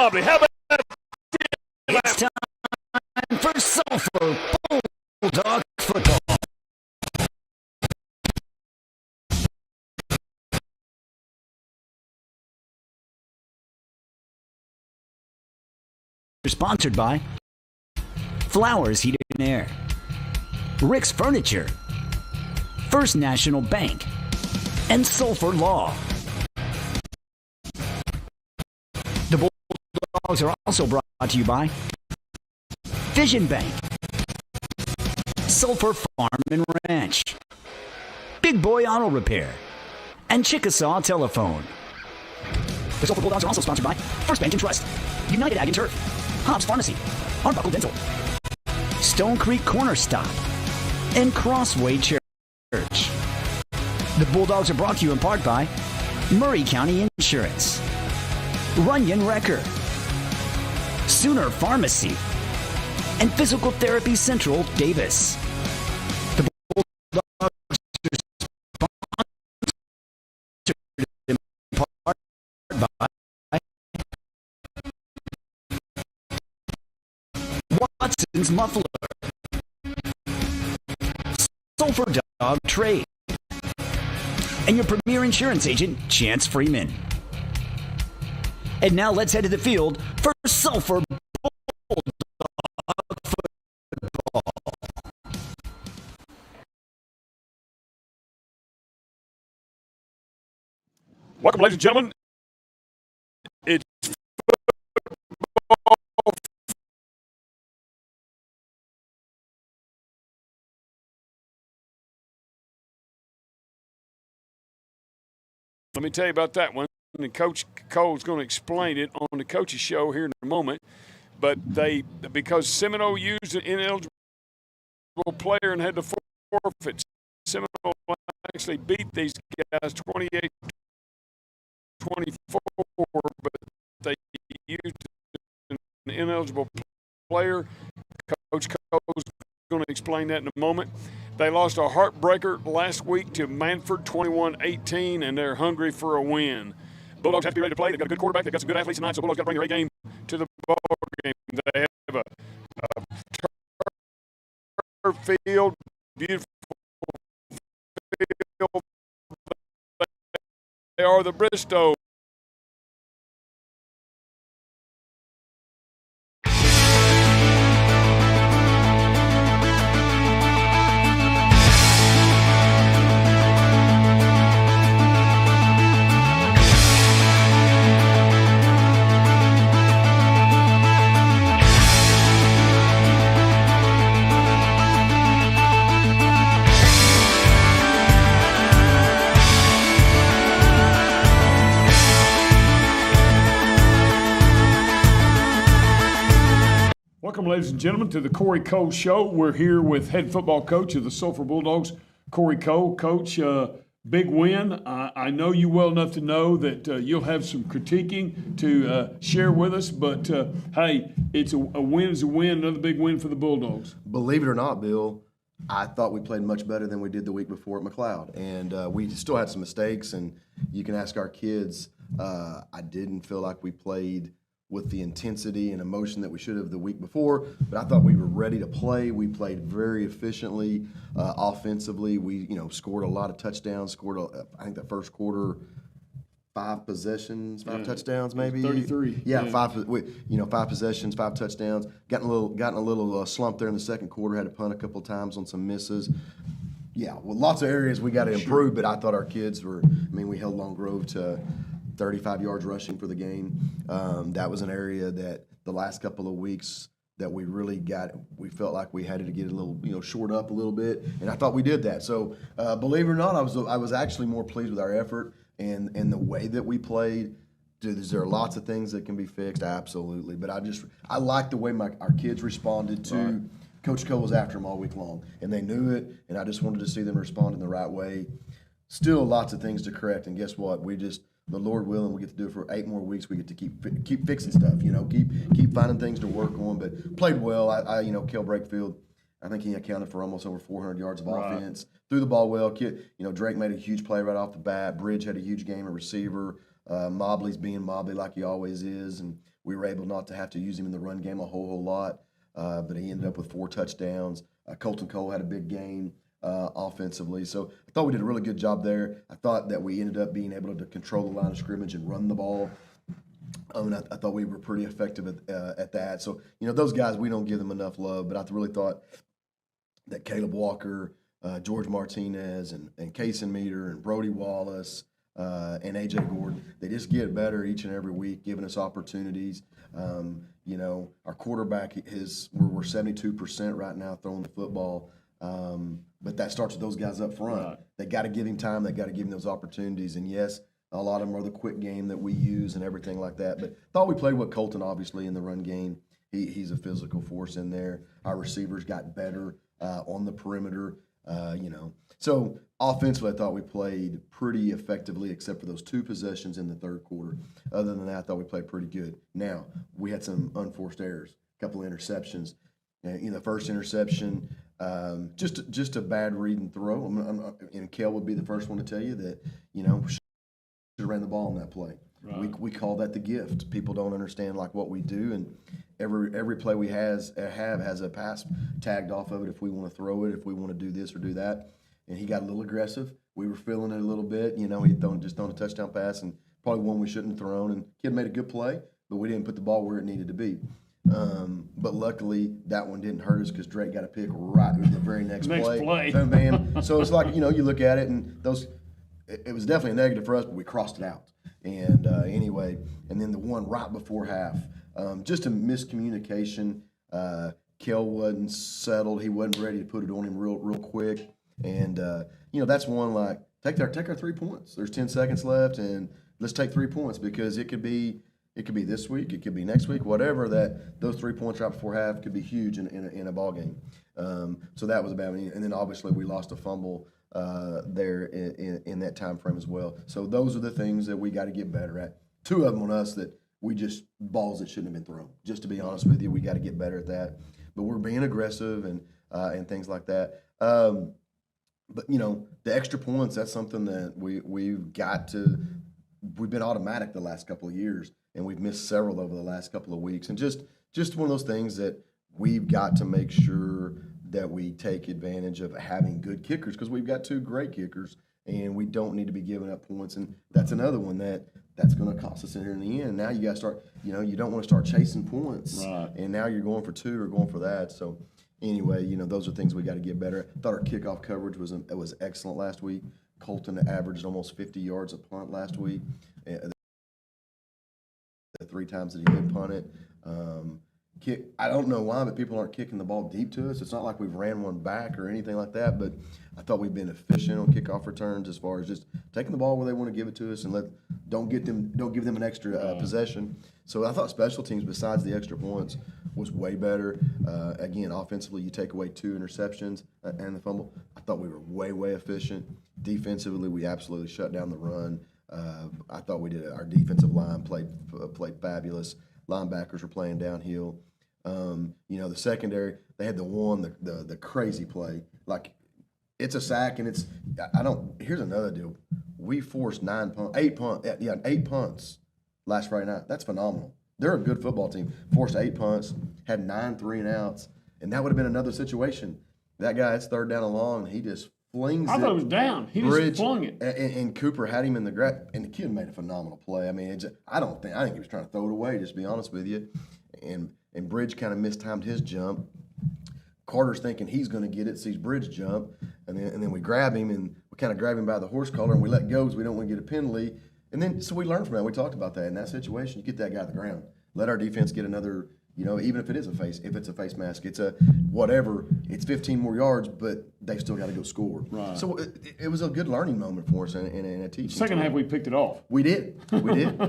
lovely. How about It's time for Sulphur Bulldog football. Sponsored by Flowers Heating and Air, Rick's Furniture, First National Bank, and Sulphur Law. The Bulldogs are also brought to you by Vision Bank, Sulphur Farm and Ranch, Big Boy Auto Repair, and Chickasaw Telephone. The Sulphur Bulldogs are also sponsored by First Bank and Trust, United Ag and Turf, Hobbs Pharmacy, Arbuckle Dental, Stone Creek Corner Stop, and Crossway Church. The Bulldogs are brought to you in part by Murray County Insurance, Runyon Wrecker, Sooner Pharmacy, and Physical Therapy Central Davis. The Bulldogs are sponsored in part by Watson's Muffler, Sulphur Dog Trade, and your premier insurance agent, Chance Freeman. And now let's head to the field for Sulphur Bulldog football. welcome, ladies and gentlemen. It's Let me tell you about that one. And Coach Cole's going to explain it on the coach's show here in a moment. But because Seminole used an ineligible player and had to forfeit, Seminole actually beat these guys 28-24, but they used an ineligible player. Coach Cole's going to explain that in a moment. They lost a heartbreaker last week to Manford 21-18, and they're hungry for a win. Bulldogs have to be ready to play. They've got a good quarterback. They've got some good athletes tonight, so Bulldogs got to bring their A game to the ball game. They have a turf field, beautiful field. They are the Bristow. Welcome, ladies and gentlemen, to the Corey Cole Show. We're here with head football coach of the Sulphur Bulldogs, Corey Cole. Coach, big win. I know you well enough to know that you'll have some critiquing to share with us, but hey, it's a win is a win, another big win for the Bulldogs. Believe it or not, Bill, I thought we played much better than we did the week before at McLeod, and we still had some mistakes, and you can ask our kids. I didn't feel like we played with the intensity and emotion that we should have the week before, but I thought we were ready to play. We played very efficiently offensively. We, scored a lot of touchdowns. I think that first quarter, 5 possessions, 5 touchdowns, maybe 33. Yeah, 5 possessions, 5 touchdowns. Gotten a little slump there in the second quarter. Had to punt a couple of times on some misses. Yeah, well, lots of areas we got to improve, but I thought our kids were. We held Long Grove to 35 yards rushing for the game. That was an area that the last couple of weeks that we really we felt like we had to get a little, short up a little bit, and I thought we did that. So, believe it or not, I was actually more pleased with our effort and the way that we played. Is there lots of things that can be fixed? Absolutely, but I like the way our kids responded to. Right. Coach Cole was after them all week long, and they knew it, and I just wanted to see them respond in the right way. Still lots of things to correct, and guess what? The Lord willing, we get to do it for 8 more weeks. We get to keep fixing stuff, keep finding things to work on. But played well. Kel Brakefield, I think he accounted for almost over 400 yards of offense. Threw the ball well. Drake made a huge play right off the bat. Bridge had a huge game, a receiver. Mobley's being Mobley like he always is, and we were able not to have to use him in the run game a whole lot. But he ended up with 4 touchdowns. Colton Cole had a big game offensively. So I thought we did a really good job there. I thought that we ended up being able to control the line of scrimmage and run the ball. And I thought we were pretty effective at that. So, those guys, we don't give them enough love. But I really thought that Caleb Walker, George Martinez, and Kason Meter, and Brody Wallace, and A.J. Gordon, they just get better each and every week, giving us opportunities. Our quarterback we're 72% right now throwing the football. But that starts with those guys up front. Right. They got to give him time. They got to give him those opportunities. And yes, a lot of them are the quick game that we use and everything like that. But thought we played with Colton, obviously, in the run game. He's a physical force in there. Our receivers got better on the perimeter, So offensively, I thought we played pretty effectively except for those 2 possessions in the third quarter. Other than that, I thought we played pretty good. Now, we had some unforced errors, a couple of interceptions. The first interception, just a bad read and throw. And Kel would be the first one to tell you that, we should have ran the ball on that play. Right. We call that the gift. People don't understand what we do, and every play we have has a pass tagged off of it if we want to throw it, if we want to do this or do that. And he got a little aggressive. We were feeling it a little bit. He'd thrown a touchdown pass and probably one we shouldn't have thrown. And kid made a good play, but we didn't put the ball where it needed to be. But luckily, that one didn't hurt us because Drake got a pick right at the very next play. Bam. So it's like, you look at it, and it was definitely a negative for us, but we crossed it out. And anyway, and then the one right before half, just a miscommunication. Kel wasn't settled. He wasn't ready to put it on him real quick. And, that's one take our 3 points. There's 10 seconds left, and let's take 3 points because it could be this week, it could be next week, whatever. Those 3 points right before half could be huge in a ball game. So that was a bad one. And then obviously we lost a fumble there in that time frame as well. So those are the things that we got to get better at. 2 of them on us that we just balls that shouldn't have been thrown. Just to be honest with you, we got to get better at that. But we're being aggressive and things like that. But the extra points, that's something that we've got to. We've been automatic the last couple of years, and we've missed several over the last couple of weeks. And just one of those things that we've got to make sure that we take advantage of having good kickers, because we've got 2 great kickers, and we don't need to be giving up points. And that's another one that's going to cost us in here in the end. Now you got to start. You don't want to start chasing points, right. And now you're going for 2 or going for that. So. Anyway, those are things we got to get better. I thought our kickoff coverage was excellent last week. Colton averaged almost 50 yards a punt last week. The 3 times that he did punt it. I don't know why, but people aren't kicking the ball deep to us. It's not like we've ran one back or anything like that, but I thought we've been efficient on kickoff returns as far as just taking the ball where they want to give it to us and don't give them an extra possession. So I thought special teams, besides the extra points, was way better. Again, offensively, you take away 2 interceptions and the fumble. I thought we were way efficient. Defensively, we absolutely shut down the run. I thought we did. Our defensive line played fabulous. Linebackers were playing downhill. The secondary, they had the crazy play. It's a sack, and here's another deal. We forced 8 punts last Friday night. That's phenomenal. They're a good football team. Forced 8 punts, had 9 3-and-outs, and that would have been another situation. That guy, it's 3rd down and long, and he just flings it. I thought it was down. He just flung it. And Cooper had him in the grab, and the kid made a phenomenal play. I mean, I think he was trying to throw it away, just to be honest with you. And Bridge kind of mistimed his jump. Carter's thinking he's going to get it, sees Bridge jump, and then we grab him, and we kind of grab him by the horse collar, and we let go because we don't want to get a penalty. And then, so we learned from that. We talked about that. In that situation, you get that guy to the ground. Let our defense get another, even if it's a face mask, it's a whatever, it's 15 more yards, but they still got to go score. Right. So it was a good learning moment for us and a teaching. Second half, we picked it off. We did.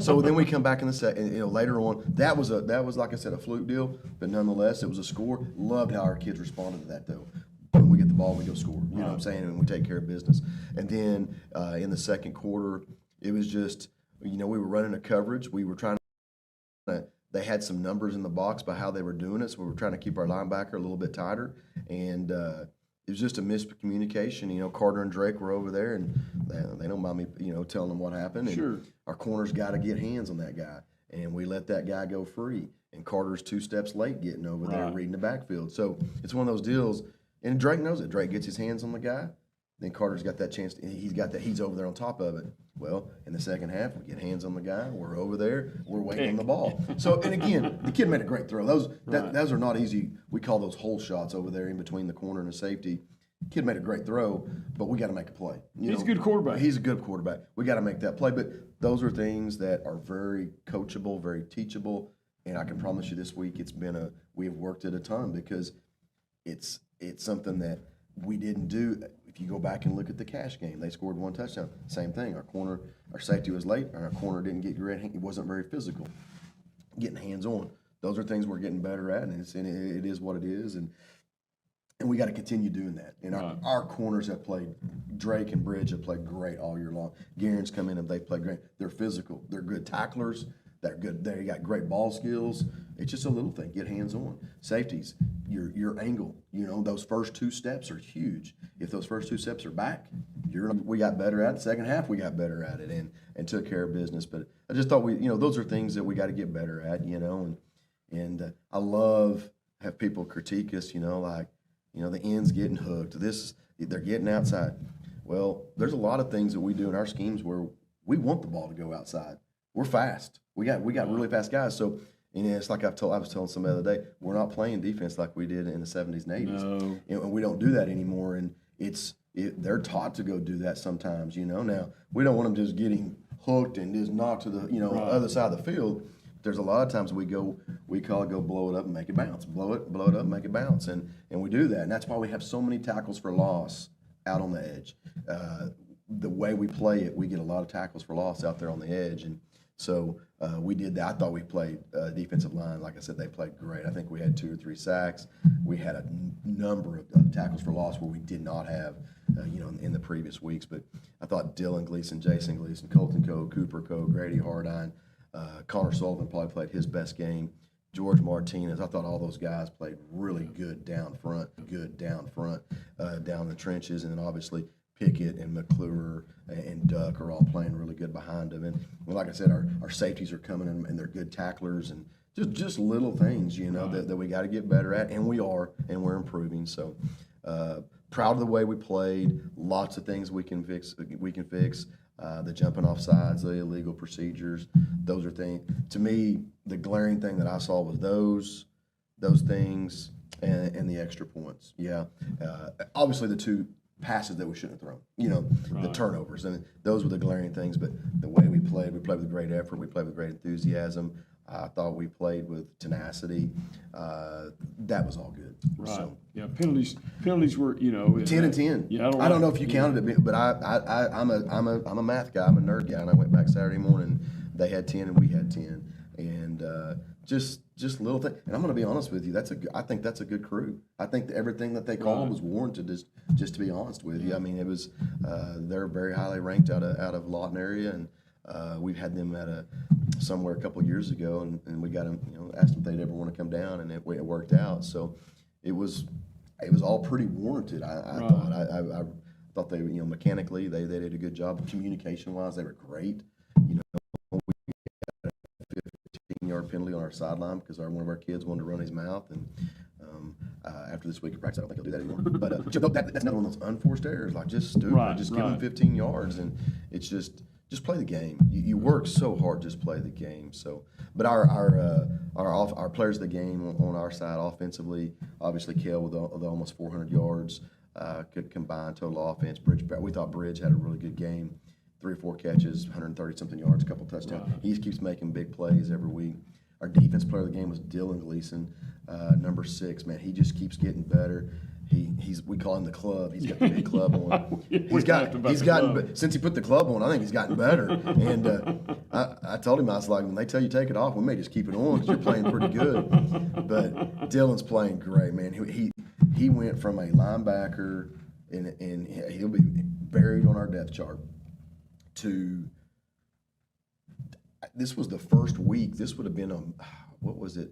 So then we come back in the second, later on. That was like I said, a fluke deal, but nonetheless, it was a score. Loved how our kids responded to that, though. When we get the ball, we go score. You know what I'm saying? And we take care of business. And then in the second quarter, it was just, we were running a coverage. We were trying to, they had some numbers in the box by how they were doing it, so we were trying to keep our linebacker a little bit tighter. And it was just a miscommunication. You know, Carter and Drake were over there, and they don't mind me, you know, telling them what happened. And Sure. our corner's got to get hands on that guy, and we let that guy go free. And Carter's 2 steps late getting over there, reading the backfield. So it's one of those deals, and Drake knows it. Drake gets his hands on the guy, then Carter's got that chance. He's over there on top of it. Well, in the second half, we get hands on the guy. We're over there. We're waiting on the ball. So, and again, the kid made a great throw. Those are not easy. We call those hole shots over there in between the corner and the safety. Kid made a great throw, but we got to make a play. He's a good quarterback. He's a good quarterback. We got to make that play. But those are things that are very coachable, very teachable. And I can promise you this week we have worked it a ton because it's something that we didn't do. If you go back and look at the Cash game, they scored 1 touchdown. Same thing. Our safety was late, and our corner didn't get red. He wasn't very physical, getting hands on. Those are things we're getting better at, and it is what it is. And we got to continue doing that. And our corners have played. Drake and Bridge have played great all year long. Garen's come in and they've played great. They're physical. They're good tacklers. They're good. They got great ball skills. It's just a little thing. Get hands on. Safeties. Your angle. You know, those first 2 steps are huge. If those first 2 steps are back, we got better at it. Second half, we got better at it and took care of business. But I just thought those are things that we got to get better at. You know, and I love have people critique us. You know, like, you know, the end's getting hooked. They're getting outside. Well, there's a lot of things that we do in our schemes where we want the ball to go outside. We're fast. We got really fast guys. So, and it's like I was telling somebody the other day, we're not playing defense like we did in the 70s and 80s. No. And we don't do that anymore. And they're taught to go do that sometimes, you know. Now, we don't want them just getting hooked and just knocked to the, other side of the field. There's a lot of times we call it go blow it up and make it bounce. Blow it up, make it bounce. And we do that. And that's why we have so many tackles for loss out on the edge. The way we play it, we get a lot of tackles for loss out there on the edge. And so we did that. I thought we played defensive line. Like I said, they played great. I think we had 2 or 3 sacks. We had a number of tackles for loss where we did not have, in the previous weeks. But I thought Dylan Gleason, Jason Gleason, Colton Coe, Cooper Coe, Grady Hardine, Connor Sullivan probably played his best game. George Martinez, I thought all those guys played really good down front, down in the trenches. And then obviously Pickett and McClure and Duck are all playing really good behind them. And like I said, our safeties are coming in and they're good tacklers and just little things, that we got to get better at. And we are, and we're improving. So proud of the way we played. Lots of things we can fix. The jumping off sides, the illegal procedures, those are things. To me, the glaring thing that I saw was those things and the extra points. Yeah, obviously the 2 passes that we shouldn't have thrown. The turnovers, and those were the glaring things. But the way we played with great effort. We played with great enthusiasm. I thought we played with tenacity. That was all good. Right. So, yeah. Penalties were 10 and 10. Yeah. I don't know if you counted it, but I'm a math guy. I'm a nerd guy, and I went back Saturday morning. They had 10 and we had 10, and just little thing. And I'm going to be honest with you. I think that's a good crew. I think that everything that they called was warranted. Just to be honest with you, I mean, it was they're very highly ranked out of Lawton area, and we've had them at somewhere a couple of years ago, and we got them, asked them if they'd ever want to come down, and it worked out. So it was all pretty warranted. I thought they, mechanically they did a good job. Communication wise, they were great. We had a 15-yard penalty on our sideline because one of our kids wanted to run his mouth, and after this week of practice, I don't think he'll do that anymore. But that's another one of those unforced errors, like just stupid. Just give him 15 yards, and it's just play the game. You work so hard, just play the game. So, but our players of the game on our side offensively, obviously Kel with almost 400 yards, could combine total offense. We thought Bridge had a really good game, 3 or 4 catches, 130 something yards, a couple touchdowns. He just keeps making big plays every week. Our defense player of the game was Dylan Gleason, number 6. Man, he just keeps getting better. We call him the club. He's got the big club on. He's gotten since he put the club on. I think he's gotten better. And I told him, I was like, when they tell you take it off, we may just keep it on because you're playing pretty good. But Dylan's playing great, man. He went from a linebacker and he'll be buried on our depth chart to. This was the first week. This would have been what was it?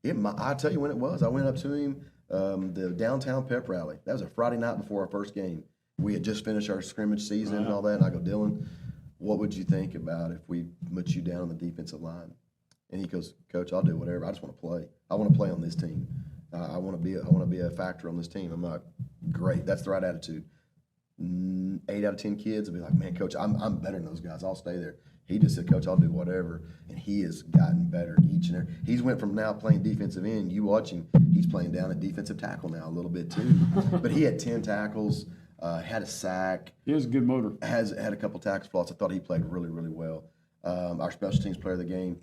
I'll tell you when it was. I went up to him the downtown pep rally. That was a Friday night before our first game. We had just finished our scrimmage season and all that, and I go, Dylan, what would you think about if we put you down on the defensive line? And he goes, Coach, I'll do whatever. I just want to play. I want to play on this team. I want to be a factor on this team. I'm like, great. That's the right attitude. 8 out of 10 kids will be like, man, Coach, I'm better than those guys. I'll stay there. He just said, Coach, I'll do whatever. And he has gotten better each and every. He's went from now playing defensive end. You watch him. He's playing down at defensive tackle now a little bit too. But he had 10 tackles, had a sack. He has a good motor. Had a couple tackles for loss. I thought he played really, really well. Our special teams player of the game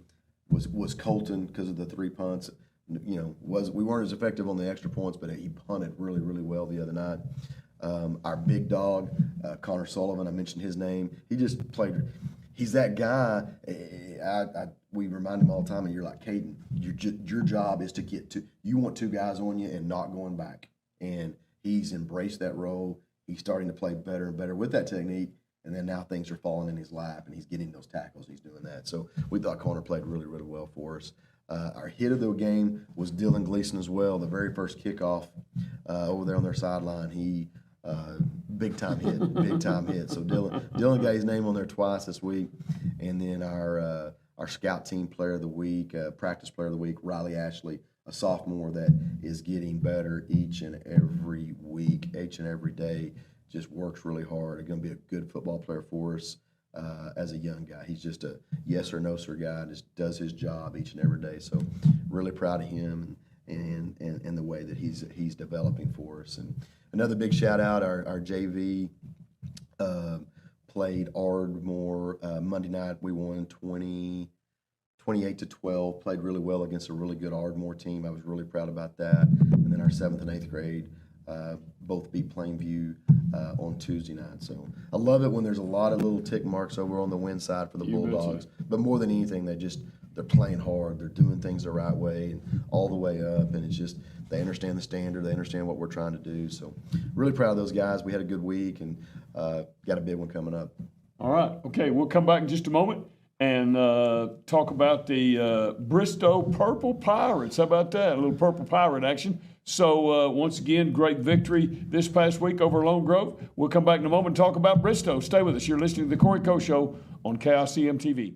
was Colton because of the 3 punts. We weren't as effective on the extra points, but he punted really, really well the other night. Our big dog, Connor Sullivan, I mentioned his name. He just played. He's that guy. We remind him all the time, and you're like, Caden, your job is to get to. You want 2 guys on you and not going back. And he's embraced that role. He's starting to play better and better with that technique. And then now things are falling in his lap, and he's getting those tackles. He's doing that. So we thought Connor played really, really well for us. Our hit of the game was Dylan Gleason as well. The very first kickoff over there on their sideline, he big time hit. So Dylan got his name on there twice this week. And then our scout team player of the week, practice player of the week, Riley Ashley, a sophomore that is getting better each and every week, each and every day. Just works really hard. He's going to be a good football player for us as a young guy. He's just a yes or no sir guy. Just does his job each and every day. So really proud of him and the way that he's developing for us. And another big shout out, our JV played Ardmore Monday night. We won 28-12. Played really well against a really good Ardmore team. I was really proud about that. And then our 7th and 8th grade both beat Plainview on Tuesday night. So I love it when there's a lot of little tick marks over on the win side for the Bulldogs. But more than anything, they're playing hard. They're doing things the right way and all the way up. And it's just they understand the standard. They understand what we're trying to do. So really proud of those guys. We had a good week and got a big one coming up. All right. Okay, we'll come back in just a moment and talk about the Bristow Purple Pirates. How about that? A little Purple Pirate action. So, once again, great victory this past week over Lone Grove. We'll come back in a moment and talk about Bristow. Stay with us. You're listening to The Corey Coe Show on KICM TV.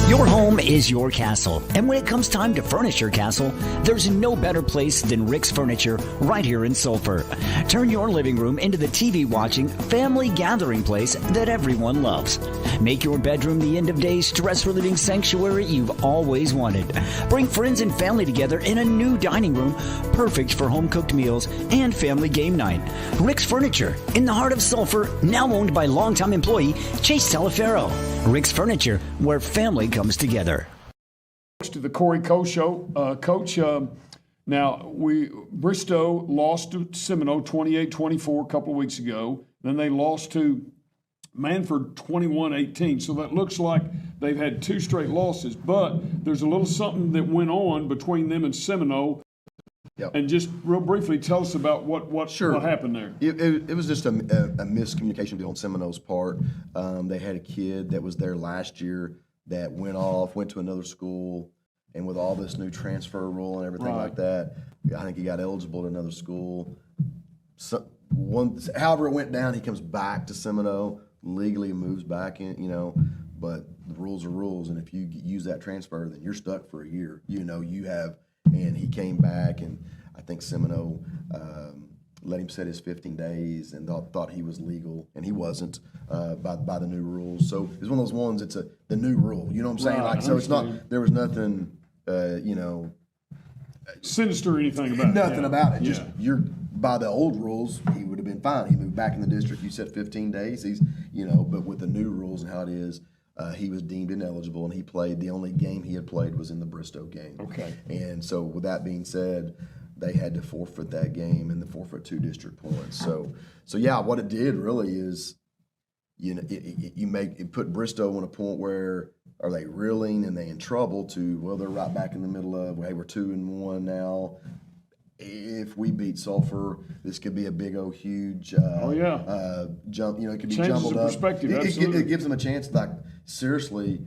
Your home is your castle, and when it comes time to furnish your castle, there's no better place than Rick's Furniture right here in Sulphur. Turn your living room into the TV-watching, family gathering place that everyone loves. Make your bedroom the end-of-day stress-relieving sanctuary you've always wanted. Bring friends and family together in a new dining room, perfect for home-cooked meals and family game night. Rick's Furniture, in the heart of Sulphur, now owned by longtime employee Chase Talafero. Rick's Furniture, where family comes together. To the Corey Coe Show. Coach, now Bristow lost to Seminole 28-24 a couple of weeks ago. Then they lost to Manford 21-18. So that looks like they've had 2 straight losses. But there's a little something that went on between them and Seminole. Yep. And just real briefly, tell us about what happened there. It was just a miscommunication deal on Seminole's part. They had a kid that was there last year that went to another school, and with all this new transfer rule and everything like that, I think he got eligible to another school. However it went down, he comes back to Seminole, legally moves back in, but the rules are rules, and if you use that transfer, then you're stuck for a year. And he came back, and I think Seminole let him set his 15 days and thought he was legal, and he wasn't by the new rules. So it's one of those ones. It's the new rule. You know what I'm saying? Right, so it's not. There was nothing. Sinister or anything about it. Nothing about it. Just you're by the old rules, he would have been fine. He moved back in the district. You said 15 days. But with the new rules and how it is. He was deemed ineligible, and he played. The only game he had played was in the Bristow game. Okay. And so, with that being said, they had to forfeit that game and forfeit 2 district points. So yeah, what it did really is, it put Bristow on a point where are they reeling and they in trouble to they're right back in the middle of hey, we're 2-1 now. If we beat Sulphur, this could be a big old huge jump. It could be jumbled up. Perspective, it gives them a chance. Like seriously,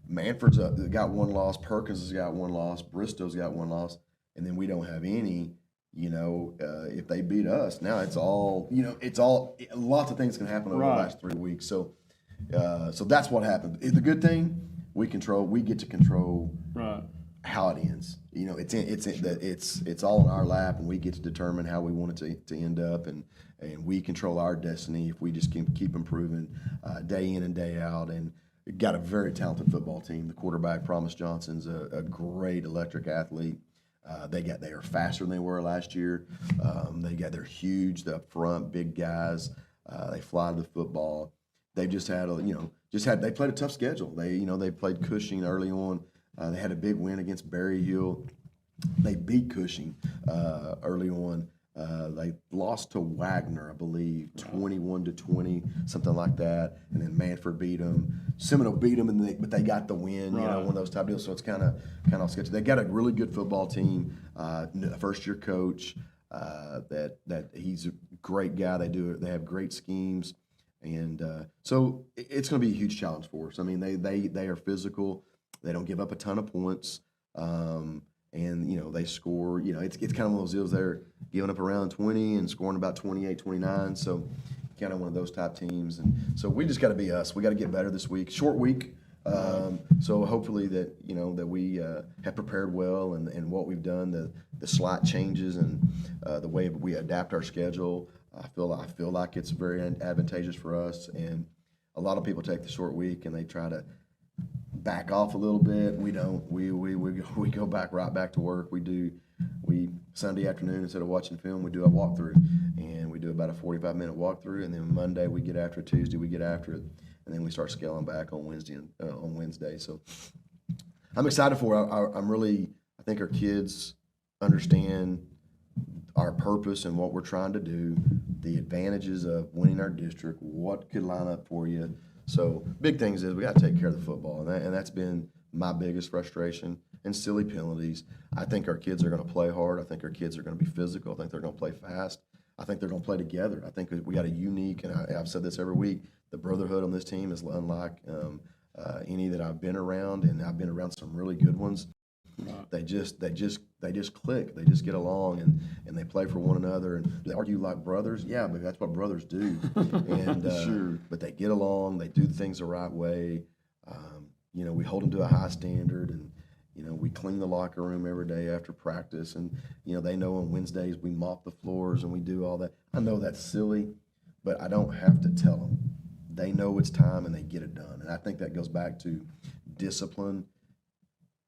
Manford's got 1 loss, Perkins has got 1 loss, Bristow's got 1 loss, and then we don't have any. if they beat us, now it's all, lots of things can happen over the last 3 weeks. So that's what happened. The good thing, we get to control how it ends. It's all in our lap, and we get to determine how we want it to end up, and we control our destiny if we just keep improving day in and day out. And we've got a very talented football team. The quarterback, Promise Johnson's a great electric athlete. They are faster than they were last year. They're huge, they're up front, big guys. They fly to the football. They just had they played a tough schedule. They played Cushing early on. They had a big win against Berry Hill. They beat Cushing early on. They lost to Wagner, I believe, 21-20, something like that. And then Manford beat them. Seminole beat them, but they got the win. One of those type deals. So it's kind of sketchy. They got a really good football team. First-year coach. That he's a great guy. They have great schemes, and so it's going to be a huge challenge for us. I mean, they are physical. They don't give up a ton of points. And they score. It's kind of one of those deals. They're giving up around 20 and scoring about 28, 29. So kind of one of those type teams. And so we just got to be us. We got to get better this week. Short week. So hopefully that that we have prepared well, and what we've done, the slight changes and the way we adapt our schedule. I feel like it's very advantageous for us. And a lot of people take the short week and they try to back off a little bit. We don't. We go right back to work. We Sunday afternoon, instead of watching film, we do a walkthrough, and we do about a 45-minute walkthrough. And then Monday we get after it. Tuesday we get after it, and then we start scaling back on Wednesday. So I'm excited for it. I think our kids understand our purpose and what we're trying to do, the advantages of winning our district, what could line up for you. So big things is we got to take care of the football, and that's been my biggest frustration. And silly penalties. I think our kids are going to play hard. I think our kids are going to be physical. I think they're going to play fast. I think they're going to play together. I think we got a unique, and I've said this every week, the brotherhood on this team is unlike any that I've been around, and I've been around some really good ones. They just click. They just get along, and they play for one another. And do they argue like brothers? Yeah, but that's what brothers do. And Sure. But they get along. They do things the right way. We hold them to a high standard, and we clean the locker room every day after practice. And they know on Wednesdays we mop the floors and we do all that. I know that's silly, but I don't have to tell them. They know it's time and they get it done. And I think that goes back to discipline.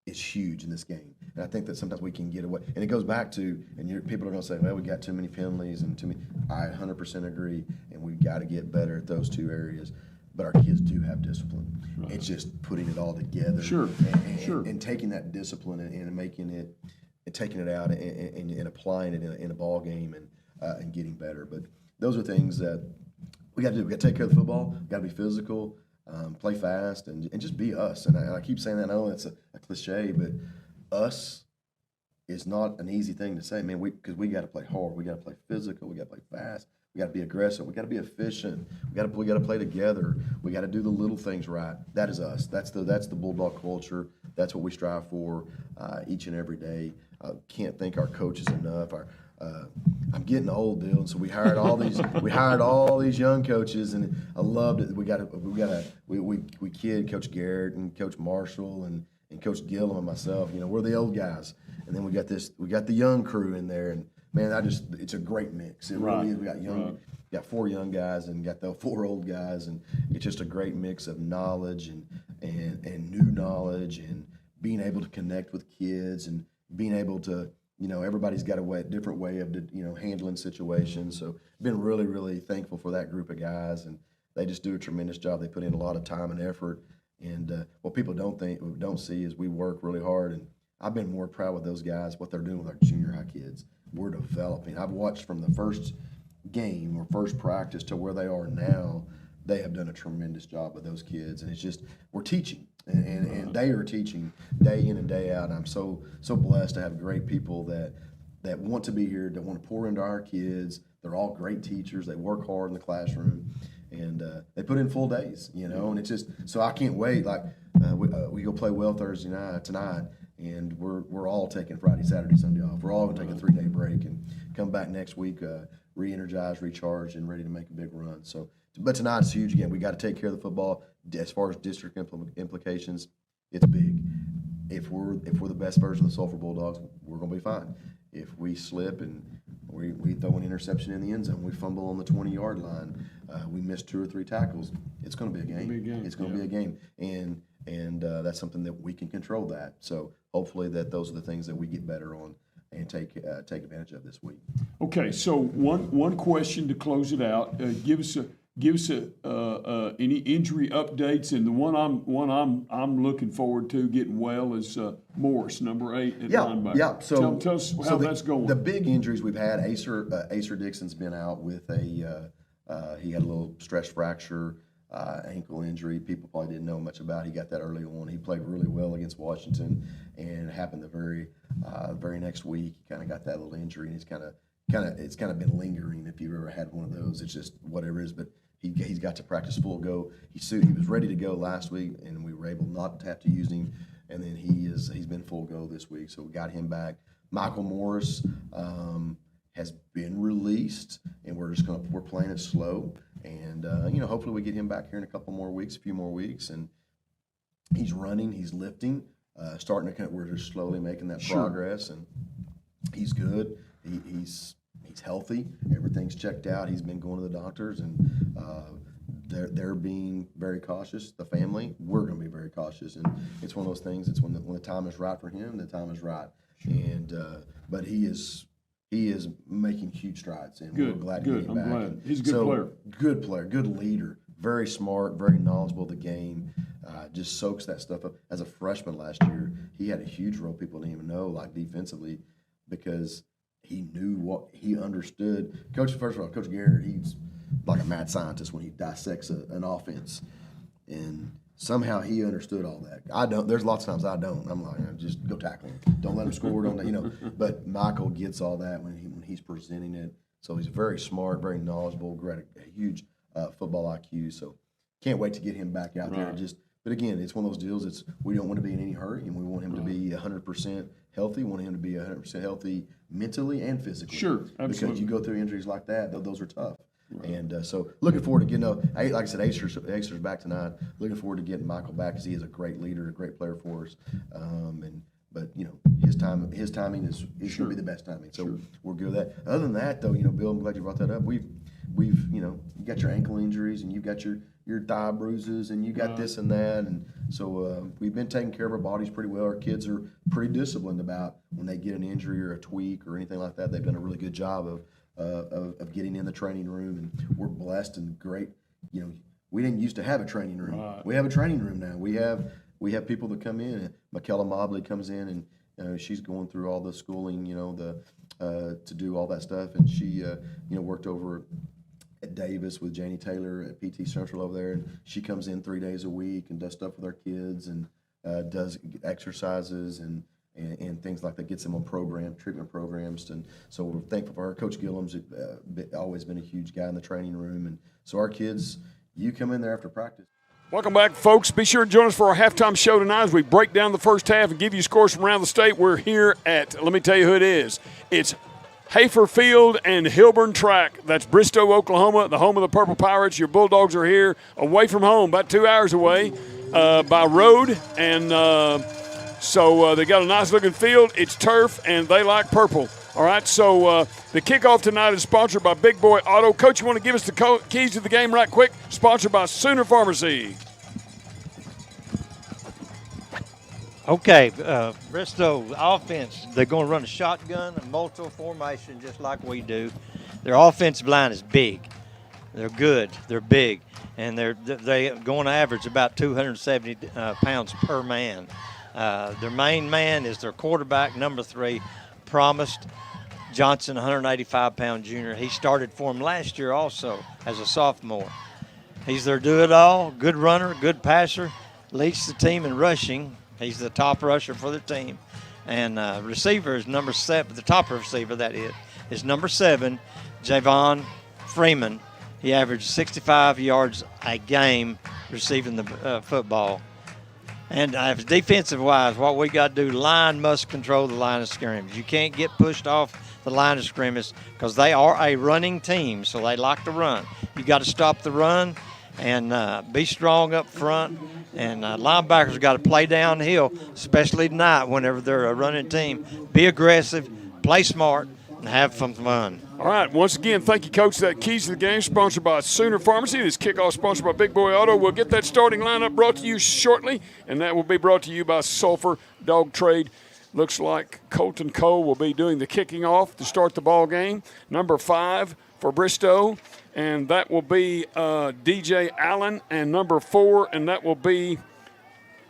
Is huge in this game, and I think that sometimes we can get away. And it goes back to, and people are going to say, "Well, we got too many penalties and too many." I 100% agree, and we've got to get better at those two areas. But our kids do have discipline. Right. It's just putting it all together, and taking that discipline and making it, and taking it out and applying it in a ball game and getting better. But those are things that we got to do. We got to take care of the football. We got to be physical. Play fast and just be us. And I keep saying that. I know it's a cliche, but us is not an easy thing to say, man, because we got to play hard. We got to play physical. We got to play fast. We got to be aggressive. We got to be efficient. We got to play together. We got to do the little things right. That is us. That's the Bulldog culture. That's what we strive for each and every day. I can't thank our coaches enough. I'm getting old, Bill, and so we hired all these young coaches, and I loved it. We kid Coach Garrett and Coach Marshall and Coach Gillum and myself. We're the old guys, and then we got the young crew in there, and man, it's a great mix. It really is. We got got 4 young guys and got the 4 old guys, and it's just a great mix of knowledge and new knowledge, and being able to connect with kids and being able to. Everybody's got a different way of handling situations. So been really, really thankful for that group of guys, and they just do a tremendous job. They put in a lot of time and effort, and what people don't see is we work really hard. And I've been more proud with those guys, what they're doing with our junior high kids. We're developing. I've watched from the first game or first practice to where they are now. They have done a tremendous job with those kids, and it's just we're teaching. And they are teaching day in and day out. And I'm so blessed to have great people that want to be here, that want to pour into our kids. They're all great teachers. They work hard in the classroom, and they put in full days, And it's just so I can't wait. Like we go play well Thursday night tonight, and we're all taking Friday, Saturday, Sunday off. We're all going to take a 3-day break and come back next week, re-energized, recharged, and ready to make a big run. So, but tonight's huge again. We got to take care of the football. As far as district implications, it's big. If we're the best version of the Sulphur Bulldogs, we're going to be fine. If we slip and we throw an interception in the end zone, we fumble on the 20-yard line, we miss 2 or 3 tackles, it's going to be a game. It's going to be a game, and that's something that we can control that. So hopefully those are the things that we get better on and take advantage of this week. Okay, so one question to close it out. Give us any injury updates, and the one I'm looking forward to getting well is Morris, number 8 at linebacker. Yeah. So tell us how that's going. The big injuries we've had, Acer Dixon's been out with he had a little stress fracture, ankle injury. People probably didn't know much about. He got that early on. He played really well against Washington, and it happened the very next week. He kind of got that little injury, and it's kind of been lingering. If you've ever had one of those, it's just whatever it is. But he's got to practice full go. He was ready to go last week, and we were able not to have to use him. And then he's been full go this week, so we got him back. Michael Morris has been released, and we're playing it slow. And hopefully we get him back here in a few more weeks, and he's running, he's lifting, we're just slowly making that progress, and he's good. He's healthy. Everything's checked out. He's been going to the doctors, and they're being very cautious. The family, we're going to be very cautious, and it's one of those things. It's when the time is right for him, the time is right. And but he is making huge strides, and we're glad to get him back. Glad. He's a good player. Good leader, very smart, very knowledgeable of the game. Just soaks that stuff up. As a freshman last year, he had a huge role people didn't even know, like defensively, because he understood. First of all, Coach Garrett, he's like a mad scientist when he dissects an offense, and somehow he understood all that. I don't. There's lots of times I don't. I'm like, just go tackle him. Don't let him score. But Michael gets all that when he's presenting it. So he's very smart, very knowledgeable, a huge football IQ. So can't wait to get him back out there. But again, it's one of those deals. We don't want to be in any hurry, and we want him to be 100% healthy. We want him to be 100% healthy mentally and physically. Sure, absolutely. Because you go through injuries like that; those are tough. Right. And so looking forward to getting, like I said, Acer's back tonight. Looking forward to getting Michael back because he is a great leader, a great player for us. But his timing is going to be the best timing. So we're good with that. Other than that, though, Bill, I'm glad you brought that up. We've you got your ankle injuries, and you've got your thigh bruises, and you got this and that, and so we've been taking care of our bodies pretty well. Our kids are pretty disciplined about when they get an injury or a tweak or anything like that. They've done a really good job of getting in the training room, and we're blessed and great. We didn't used to have a training room. Right. We have a training room now. We have people that come in. Michaela Mobley comes in, and she's going through all the schooling, to do all that stuff, and she worked over at Davis with Janie Taylor at PT Central over there, and she comes in 3 days a week and does stuff with our kids and does exercises and things like that, gets them on treatment programs. And so we're thankful for her. Coach Gillum's always been a huge guy in the training room. And so our kids, you come in there after practice. Welcome back, folks. Be sure to join us for our halftime show tonight as we break down the first half and give you scores from around the state. We're here at, let me tell you who it is. It's Hafer Field and Hilburn Track. That's Bristow, Oklahoma, the home of the Purple Pirates. Your Bulldogs are here away from home, about 2 hours away by road. And so they got a nice-looking field. It's turf, and they like purple. All right, so the kickoff tonight is sponsored by Big Boy Auto. Coach, you want to give us the keys to the game right quick? Sponsored by Sooner Pharmacy. Okay, Bristow offense, they're going to run a shotgun and multiple formation just like we do. Their offensive line is big. They're good. They're big. And they're going to average about 270 pounds per man. Their main man is their quarterback, number 3, Promised Johnson, 185-pound junior. He started for them last year also as a sophomore. He's their do-it-all, good runner, good passer, leads the team in rushing. He's the top rusher for the team. And receiver is number 7, the top receiver that is number 7, Javon Freeman. He averaged 65 yards a game receiving the football. And defensive-wise, what we got to do, line must control the line of scrimmage. You can't get pushed off the line of scrimmage because they are a running team, so they like to run. You got to stop the run and be strong up front. And linebackers got to play downhill, especially tonight whenever they're a running team. Be aggressive, play smart, and have some fun. All right, once again, thank you, Coach. That Keys to the Game sponsored by Sooner Pharmacy. This kickoff sponsored by Big Boy Auto. We'll get that starting lineup brought to you shortly, and that will be brought to you by Sulphur Dog Trade. Looks like Colton Cole will be doing the kicking off to start the ball game. Number 5 for Bristow, and that will be DJ Allen, and number 4, and that will be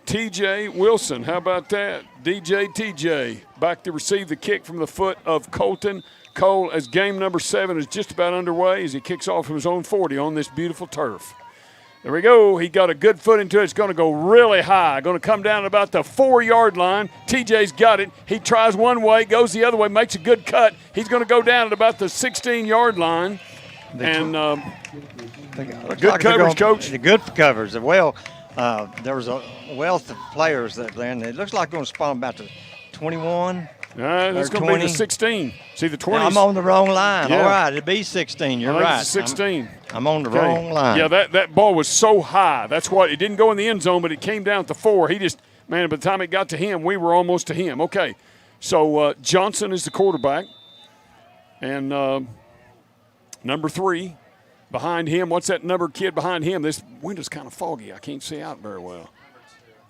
TJ Wilson. How about that? TJ back to receive the kick from the foot of Colton Cole as game number 7 is just about underway as he kicks off from his own 40 on this beautiful turf. There we go. He got a good foot into it. It's going to go really high. Going to come down at about the 4-yard line. TJ's got it. He tries one way, goes the other way, makes a good cut. He's going to go down at about the 16-yard line. And good coverage, Coach. Good coverage. Well, there was a wealth of players that there, and it looks like going to spawn about the 21. It's going to be the 16. See, the 20. I'm on the wrong line. Yeah. All right, it'd be 16. You're right. It's 16. I'm on the wrong line. Yeah, that ball was so high. That's what it didn't go in the end zone, but it came down at the 4. He just, man, by the time it got to him, we were almost to him. Okay, so Johnson is the quarterback, and number 3 behind him. What's that number kid behind him? This window's kind of foggy. I can't see out very well.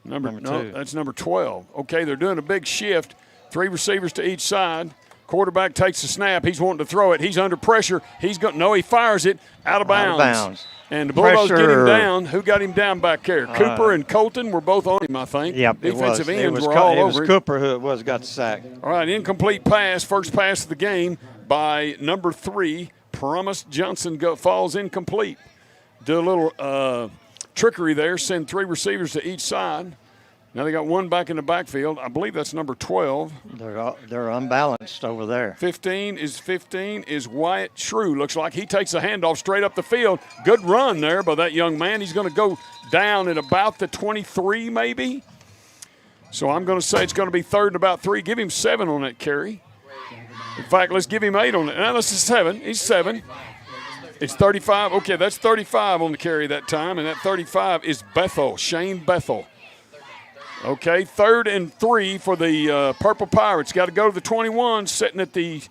Number 2. No, that's number 12. Okay, they're doing a big shift. 3 receivers to each side. Quarterback takes the snap. He's wanting to throw it. He's under pressure. He fires it out of bounds. And the Bulldogs get him down. Who got him down back there? Cooper and Colton were both on him, I think. Yep, defensive ends were all over. It was Cooper who got the sack. All right, incomplete pass. First pass of the game by number 3. Promise Johnson falls incomplete. Do a little trickery there. Send 3 receivers to each side. Now they got 1 back in the backfield. I believe that's number 12. They're unbalanced over there. 15 is Wyatt Shrew. Looks like he takes a handoff straight up the field. Good run there by that young man. He's going to go down at about the 23 maybe. So I'm going to say it's going to be 3rd and about 3. Give him 7 on that carry. In fact, let's give him 8 on it. Now this is 7. He's 7. It's 35. Okay, that's 35 on the carry that time, and that 35 is Shane Bethel. Okay, 3rd and 3 for the Purple Pirates. Got to go to the 21, setting at the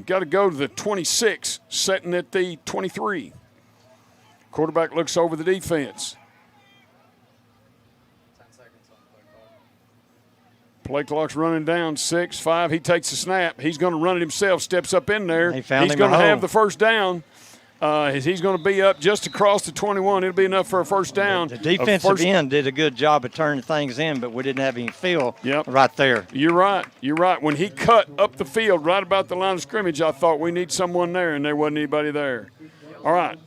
got to go to the 26, setting at the 23. Quarterback looks over the defense. 10 seconds on play clock's running down, 6-5. He takes the snap. He's going to run it himself, steps up in there. He's going to have the first down. He's going to be up just across the 21. It'll be enough for a first down. The defensive end did a good job of turning things in, but we didn't have any feel right there. You're right. When he cut up the field right about the line of scrimmage, I thought we need someone there, and there wasn't anybody there. All right.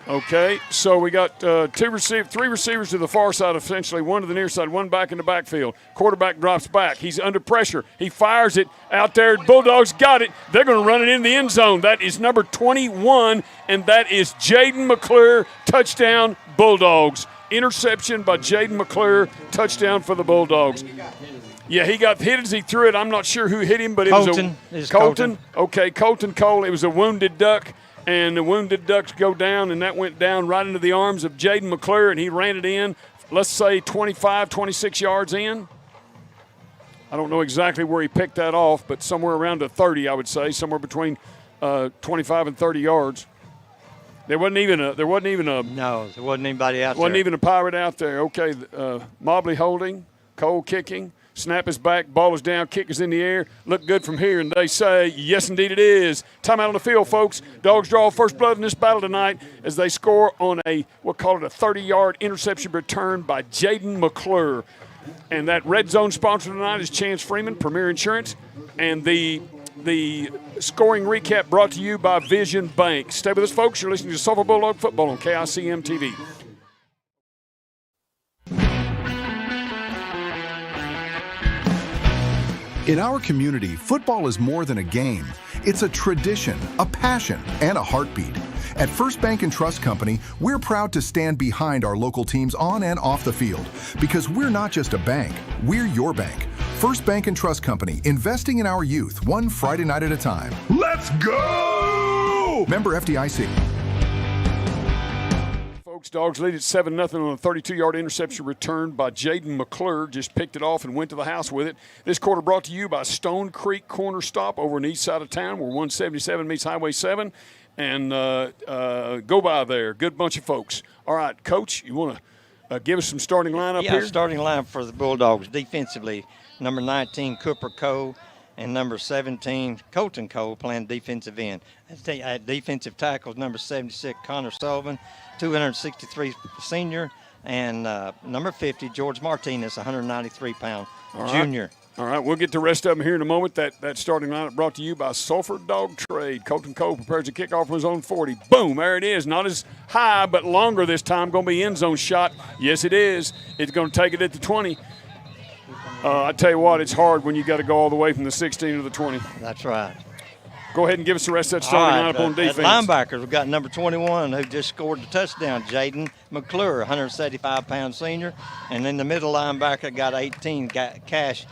Okay, so we got 3 receivers to the far side, essentially, 1 to the near side, 1 back in the backfield. Quarterback drops back. He's under pressure. He fires it out there. Bulldogs got it. They're going to run it in the end zone. That is number 21, and that is Jaden McClure. Touchdown, Bulldogs. Interception by Jaden McClure. Touchdown for the Bulldogs. Yeah, he got hit as he threw it. I'm not sure who hit him, but it was Colton. Okay, Colton Cole. It was a wounded duck. And the wounded ducks go down, and that went down right into the arms of Jaden McClure, and he ran it in, let's say 25, 26 yards in. I don't know exactly where he picked that off, but somewhere around the 30, I would say, somewhere between 25 and 30 yards. There wasn't even a no, there wasn't anybody out there. Wasn't even a pirate out there. Okay, Mobley holding, Cole kicking. Snap is back, ball is down, kick is in the air. Look good from here, and they say, yes, indeed it is. Timeout on the field, folks. Dogs draw first blood in this battle tonight as they score on we'll call it a 30-yard interception return by Jaden McClure. And that red zone sponsor tonight is Chance Freeman, Premier Insurance. And the scoring recap brought to you by Vision Bank. Stay with us, folks. You're listening to Sulphur Bulldog Football on KICM TV. In our community, football is more than a game. It's a tradition, a passion, and a heartbeat. At First Bank and Trust Company, we're proud to stand behind our local teams on and off the field because we're not just a bank, we're your bank. First Bank and Trust Company, investing in our youth, one Friday night at a time. Let's go! Member FDIC. Folks, Dogs lead at 7-0 on a 32-yard interception return by Jaden McClure. Just picked it off and went to the house with it. This quarter brought to you by Stone Creek Corner Stop over on the east side of town where 177 meets Highway 7. And go by there. Good bunch of folks. All right, Coach, you want to give us some starting lineup here? Yeah, starting lineup for the Bulldogs. Defensively, number 19, Cooper Cole, and number 17, Colton Cole, playing defensive end. At defensive tackles, number 76, Connor Sullivan, 263 senior, and number 50, George Martinez, 193-pound junior. All right, we'll get the rest of them here in a moment. That starting lineup brought to you by Sulphur Dog Trade. Colton Cole prepares a kickoff from his own 40. Boom, there it is. Not as high, but longer this time. Going to be end zone shot. Yes, it is. It's going to take it at the 20. I tell you what, it's hard when you got to go all the way from the 16 to the 20. That's right. Go ahead and give us the rest of that starting lineup on defense. At linebackers, we've got number 21 who just scored the touchdown, Jaden McClure, 175-pound senior. And in the middle linebacker, got 18, Cash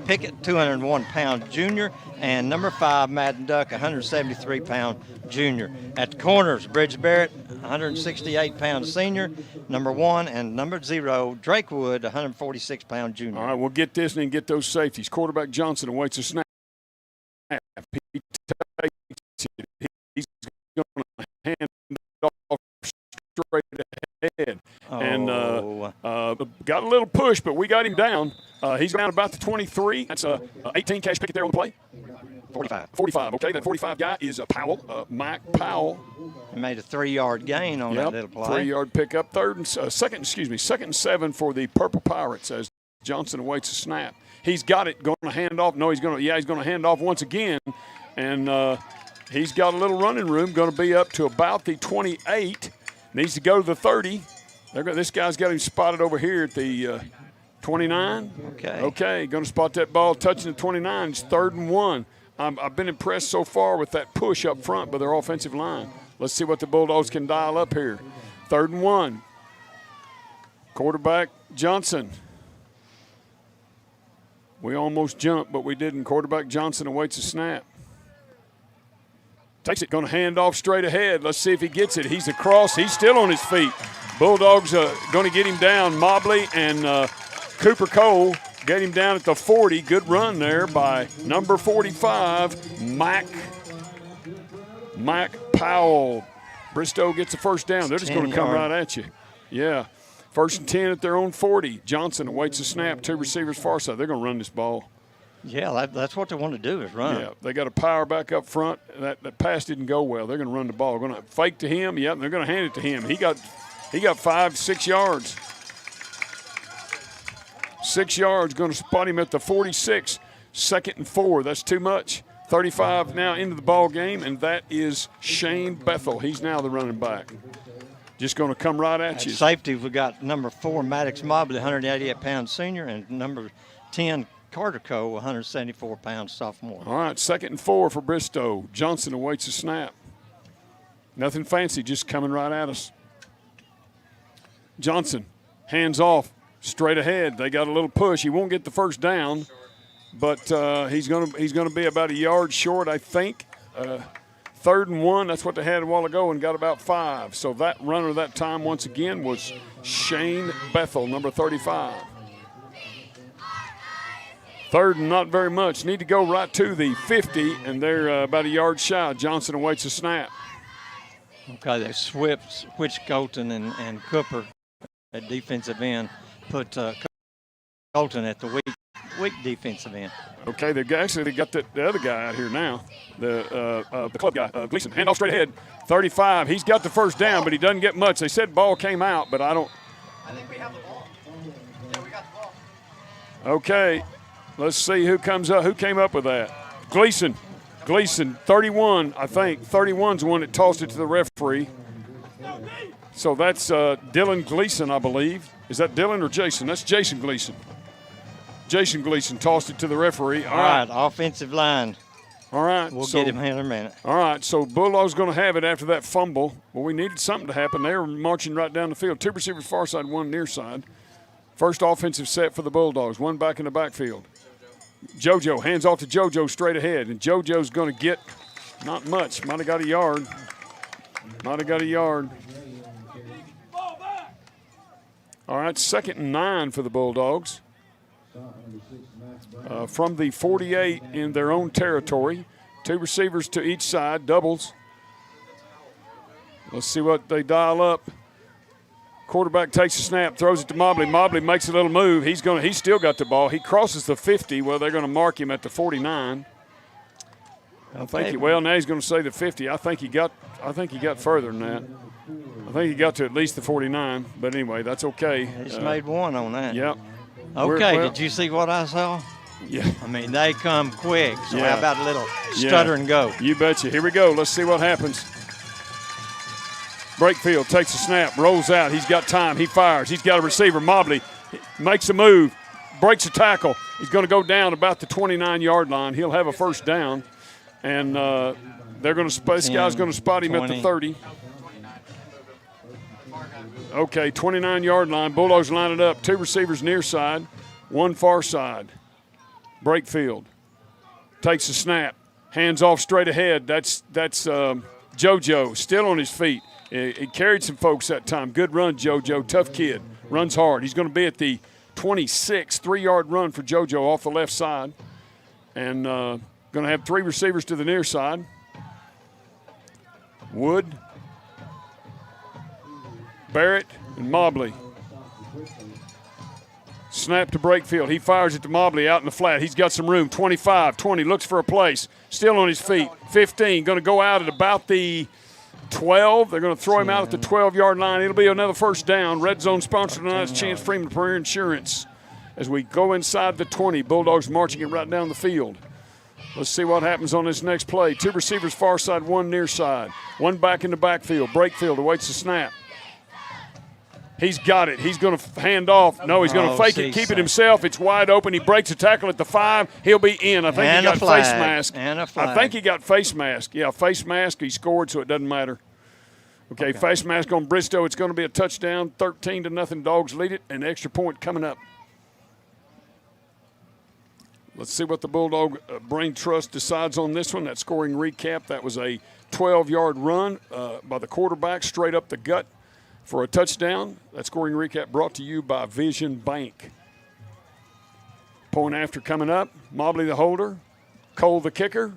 Pickett, 201-pound junior. And number 5, Madden Duck, 173-pound junior. At the corners, Bridge Barrett, 168-pound senior, number 1, and number 0, Drake Wood, 146-pound junior. All right, we'll get this and then get those safeties. Quarterback Johnson awaits a snap. He takes it. He's going to hand it off straight ahead. And got a little push, but we got him down. He's down about the 23. That's 18 Cash Pickett there on the play. 45. Okay, that 45 guy is Powell, Mike Powell. He made a 3-yard gain on that little play. 3-yard pickup. Second and 7 for the Purple Pirates as Johnson awaits a snap. He's got it, going to hand off. No, he's going to hand off once again. And he's got a little running room, going to be up to about the 28. Needs to go to the 30. This guy's got him spotted over here at the 29. Okay, going to spot that ball touching the 29. It's 3rd and 1. I've been impressed so far with that push up front by their offensive line. Let's see what the Bulldogs can dial up here. 3rd and 1. Quarterback Johnson. We almost jumped, but we didn't. Quarterback Johnson awaits a snap. Takes it, going to hand off straight ahead. Let's see if he gets it. He's across. He's still on his feet. Bulldogs going to get him down. Mobley and Cooper Cole get him down at the 40. Good run there by number 45, Mac Powell. Bristow gets the first down. They're just going to come right at you. Yeah. 1st and 10 at their own 40. Johnson awaits a snap. 2 receivers far side. They're going to run this ball. Yeah, that's what they want to do is run. Yeah, they got a power back up front. That pass didn't go well. They're going to run the ball. They're going to fake to him. Yeah, and they're going to hand it to him. He got 5-6 yards. 6 yards, going to spot him at the 46. 2nd and 4. That's too much. 35 now into the ball game, and that is Shane Bethel. He's now the running back. Just going to come right at you. Safety, we got number 4, Maddox Mobley, 188-pound senior, and number 10, Carter Cole, 174-pound sophomore. All right, 2nd and 4 for Bristow. Johnson awaits a snap. Nothing fancy, just coming right at us. Johnson, hands off, straight ahead. They got a little push. He won't get the first down, but he's going to be about a yard short, I think. 3rd and 1, that's what they had a while ago, and got about 5. So that runner that time, once again, was Shane Bethel, number 35. 3rd and not very much. Need to go right to the 50, and they're about a yard shy. Johnson awaits a snap. Okay, they switched Colton and Cooper at defensive end, put Colton at the weak defensive end. Okay, they got the other guy out here now, the club guy, Gleason. Hand off straight ahead, 35. He's got the first down, but he doesn't get much. They said ball came out, but I think we have the ball. Yeah, we got the ball. Okay, let's see who comes up. Who came up with that? Gleason, 31, I think. 31's the one that tossed it to the referee. So that's Dylan Gleason, I believe. Is that Dylan or Jason? That's Jason Gleason. Jason Gleason tossed it to the referee. All right, offensive line. All right. We'll get him here in a minute. All right, so Bulldogs going to have it after that fumble. Well, we needed something to happen. They were marching right down the field. 2 receivers far side, 1 near side. First offensive set for the Bulldogs, 1 back in the backfield. JoJo hands off to JoJo straight ahead, and JoJo's going to get not much. Might have got a yard. Might have got a yard. All right, 2nd and 9 for the Bulldogs. From the 48 in their own territory. 2 receivers to each side, doubles. Let's see what they dial up. Quarterback takes a snap, throws it to Mobley. Mobley makes a little move. He's still got the ball. He crosses the 50. Well, they're going to mark him at the 49. Okay. Now he's going to say the 50. I think he got further than that. I think he got to at least the 49. But anyway, that's okay. He's made 1 on that. Yep. Okay, did you see what I saw? Yeah. I mean, they come quick. So Yeah. how about a little stutter and go? You betcha. Here we go. Let's see what happens. Brakefield takes a snap, rolls out. He's got time. He fires. He's got a receiver. Mobley makes a move, breaks a tackle. He's going to go down about the 29-yard line. He'll have a first down, and this guy's going to spot him 20. at the 30. Okay, 29-yard line. Bulldogs line it up. 2 receivers near side, 1 far side. Brakefield takes a snap, hands off straight ahead. That's JoJo still on his feet. He carried some folks that time. Good run, JoJo. Tough kid. Runs hard. He's going to be at the 26, 3-yard run for JoJo off the left side. And going to have 3 receivers to the near side. Wood, Barrett, and Mobley. Snap to Brakefield. He fires it to Mobley out in the flat. He's got some room. 25, 20, looks for a place. Still on his feet. 15, going to go out at about the 12. They're going to throw him out at the 12-yard line. It'll be another first down. Red Zone sponsored tonight's Chance Freeman Premier Insurance. As we go inside the 20, Bulldogs marching it right down the field. Let's see what happens on this next play. 2 receivers far side, 1 near side. 1 back in the backfield. Brakefield awaits the snap. He's got it. He's going to hand off. No, he's going to fake it, keep it himself. It's wide open. He breaks a tackle at the 5. He'll be in. I think he got face mask. And a flag. I think he got face mask. Yeah, face mask. He scored, so it doesn't matter. Okay, face mask on Bristow. It's going to be a touchdown. 13-0. Dogs lead it. An extra point coming up. Let's see what the Bulldog Brain Trust decides on this one. That scoring recap. That was a 12-yard run by the quarterback straight up the gut for a touchdown. That scoring recap brought to you by Vision Bank. Point after coming up. Mobley the holder. Cole the kicker.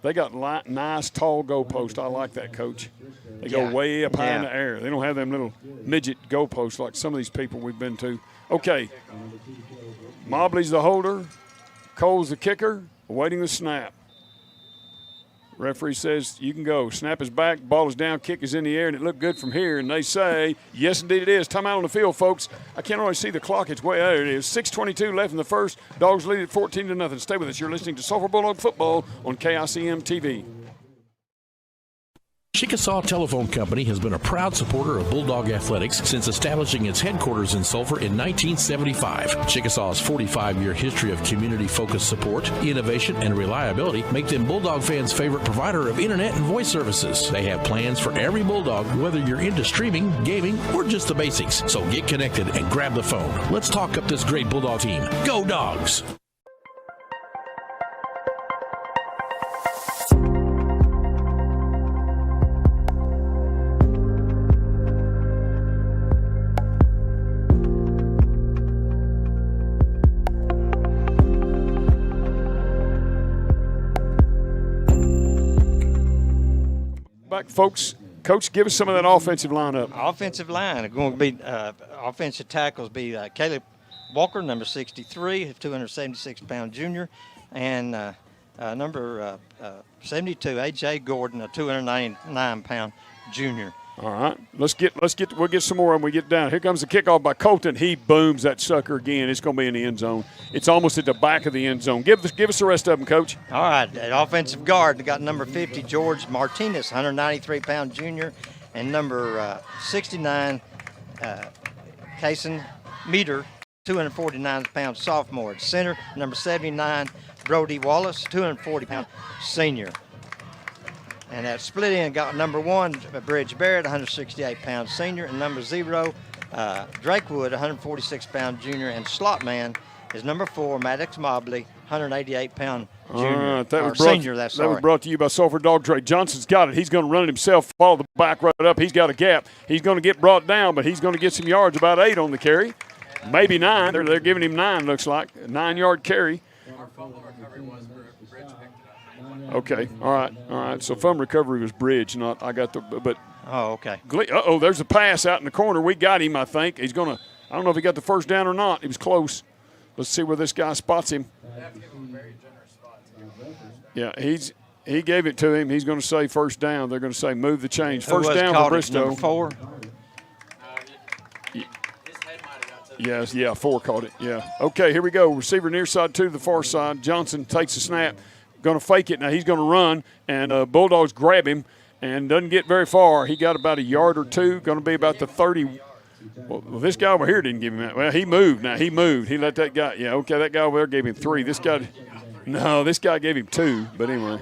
They got nice, tall goalposts. I like that, Coach. They go way up high in the air. They don't have them little midget goalposts like some of these people we've been to. Okay. Mobley's the holder. Cole's the kicker. Awaiting the snap. Referee says you can go. Snap is back, ball is down, kick is in the air, and it looked good from here. And they say, yes, indeed it is. Timeout on the field, folks. I can't always see the clock. It's way there. It is. 6:22 left in the first. Dogs lead at 14-0. Stay with us. You're listening to Sulphur Bulldog Football on KICM TV. Chickasaw Telephone Company has been a proud supporter of Bulldog Athletics since establishing its headquarters in Sulphur in 1975. Chickasaw's 45-year history of community-focused support, innovation, and reliability make them Bulldog fans' favorite provider of internet and voice services. They have plans for every Bulldog, whether you're into streaming, gaming, or just the basics. So get connected and grab the phone. Let's talk up this great Bulldog team. Go Dogs! Back, folks. Coach, give us some of that offensive lineup. Offensive line are going to be offensive tackles be Caleb Walker, number 63, 276-pound junior, and number 72, A.J. Gordon, a 299-pound junior. All right, we'll get some more when we get down. Here comes the kickoff by Colton. He booms that sucker again. It's going to be in the end zone. It's almost at the back of the end zone. Give us the rest of them, Coach. All right, at offensive guard, they got number 50, George Martinez, 193-pound junior, and number 69, Kason Meter, 249-pound sophomore. At center, number 79, Brody Wallace, 240-pound senior. And at split end, got number 1, Bridge Barrett, 168-pound senior, and number 0, Drake Wood, 146-pound junior, and slot man is number 4, Maddox Mobley, 188-pound junior, senior. That was brought to you by Sulphur Dog Trade. Johnson's got it. He's going to run it himself, follow the back right up. He's got a gap. He's going to get brought down, but he's going to get some yards, about 8 on the carry. Maybe 9. They're giving him 9, looks like. A 9-yard carry. Okay, all right. So fumble recovery was Bridge, not I got the but. Oh, okay. There's a pass out in the corner. We got him, I think. He's gonna. I don't know if he got the first down or not. He was close. Let's see where this guy spots him. Yeah, he gave it to him. He's going to say first down. They're going to say move the change. First down for Bristow. Number 4. Yes, 4 caught it. Yeah. Okay, here we go. Receiver near side 2 to the far side. Johnson takes the snap. Going to fake it. Now he's going to run, and Bulldogs grab him and doesn't get very far. He got about a yard or 2. Going to be about the 30. Well, this guy over here didn't give him that. Well, he moved. Now he moved. He let that guy. Yeah, okay, that guy over there gave him 3. This guy gave him 2. But anyway.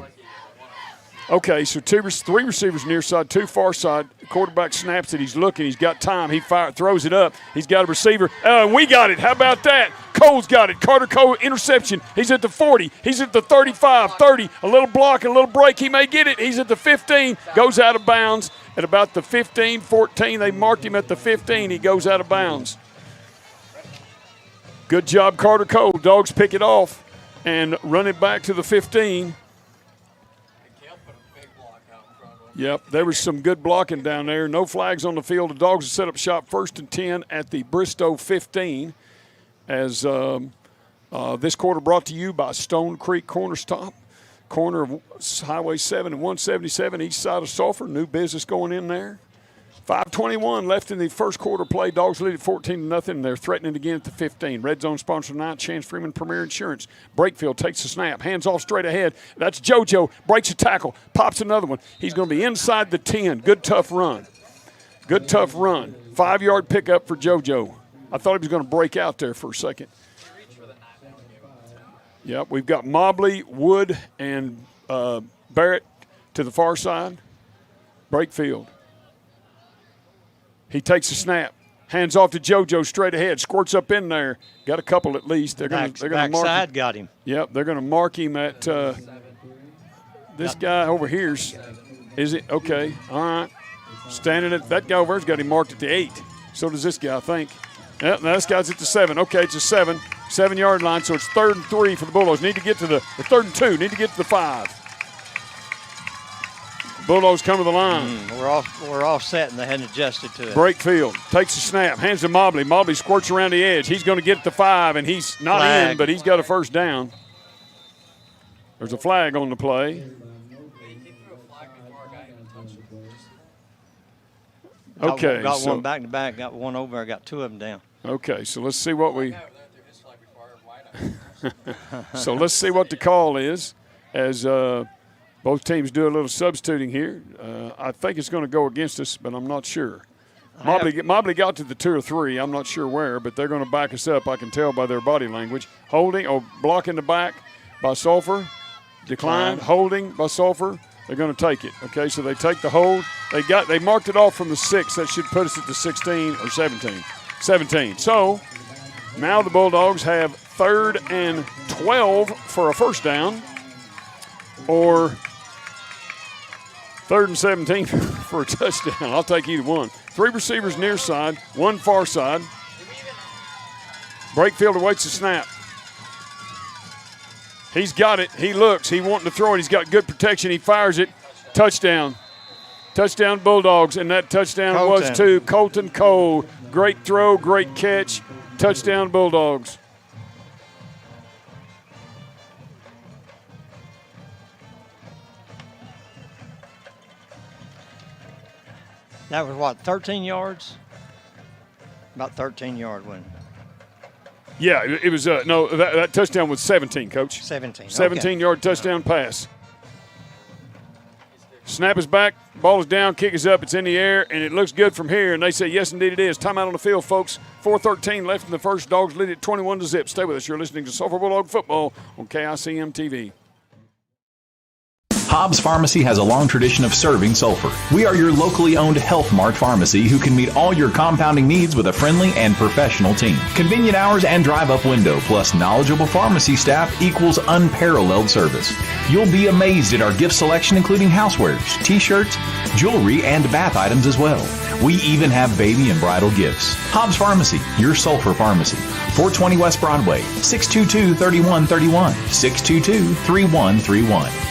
Okay, so 3 receivers near side, 2 far side. Quarterback snaps it. He's looking. He's got time. He throws it up. He's got a receiver. And we got it. How about that? Cole's got it. Carter Cole, interception. He's at the 40. He's at the 35, 30. A little block, a little break. He may get it. He's at the 15. Goes out of bounds at about the 15, 14. They marked him at the 15. He goes out of bounds. Good job, Carter Cole. Dogs pick it off and run it back to the 15. Yep, there was some good blocking down there. No flags on the field. The Dogs have set up shop 1st and 10 at the Bristow 15. As this quarter brought to you by Stone Creek Corner Stop, corner of Highway 7 and 177, east side of Sulphur. New business going in there. 5:21 left in the first quarter play. Dogs lead at 14-0, and they're threatening again at the 15. Red Zone sponsor tonight, Chance Freeman Premier Insurance. Brakefield takes the snap, hands off straight ahead. That's JoJo, breaks a tackle, pops another one. He's going to be inside the 10. Good, tough run. 5-yard pickup for JoJo. I thought he was going to break out there for a second. Yep, we've got Mobley, Wood, and Barrett to the far side. Brakefield. He takes a snap, hands off to JoJo straight ahead, squirts up in there. Got a couple at least. They're going to mark him. Got him. Yep, they're going to mark him at this guy over here. Is it? Okay, all right. Standing at that guy over there's got him marked at the 8. So does this guy, I think. Yep, now this guy's at the 7. Okay, it's a 7-yard line, so it's 3rd and 3 for the Bulldogs. Need to get to the 3rd and 2, need to get to the 5. Bulldogs come to the line. We're all set, and they hadn't adjusted to it. Brakefield takes the snap, hands to Mobley. Mobley squirts around the edge. He's going to get at the 5, and he's not in, but he's got a first down. There's a flag on the play. Okay. Got one back to back, got one over, got 2 of them down. Okay, so let's see what so let's see what the call is as both teams do a little substituting here. I think it's going to go against us, but I'm not sure. Mobley got to the 2 or 3. I'm not sure where, but they're going to back us up. I can tell by their body language. Blocking the back by Sulphur. Declined. Holding by Sulphur. They're going to take it. Okay, so they take the hold. They marked it off from the 6. That should put us at the 16 or 17. 17. So now the Bulldogs have 3rd and 12 for a first down, or 3rd and 17 for a touchdown. I'll take either one. 3 receivers near side, 1 far side. Brakefield awaits the snap. He's got it. He looks. He wanting to throw it. He's got good protection. He fires it. Touchdown. Touchdown Bulldogs, and that touchdown was to Colton Cole. Great throw, great catch. Touchdown Bulldogs. That was what, 13 yards? About 13-yard win. Yeah, it was no. That touchdown was 17, Coach. 17. 17-yard touchdown pass. Snap is back, ball is down, kick is up, it's in the air, and it looks good from here. And they say, yes, indeed it is. Timeout on the field, folks. 4:13 left in the first. Dogs lead at 21-0. Stay with us. You're listening to Sulphur Bulldog Football on KICM TV. Hobbs Pharmacy has a long tradition of serving Sulphur. We are your locally owned Health Mart pharmacy who can meet all your compounding needs with a friendly and professional team. Convenient hours and drive-up window plus knowledgeable pharmacy staff equals unparalleled service. You'll be amazed at our gift selection, including housewares, t-shirts, jewelry, and bath items as well. We even have baby and bridal gifts. Hobbs Pharmacy, your Sulphur pharmacy. 420 West Broadway, 622-3131, 622-3131.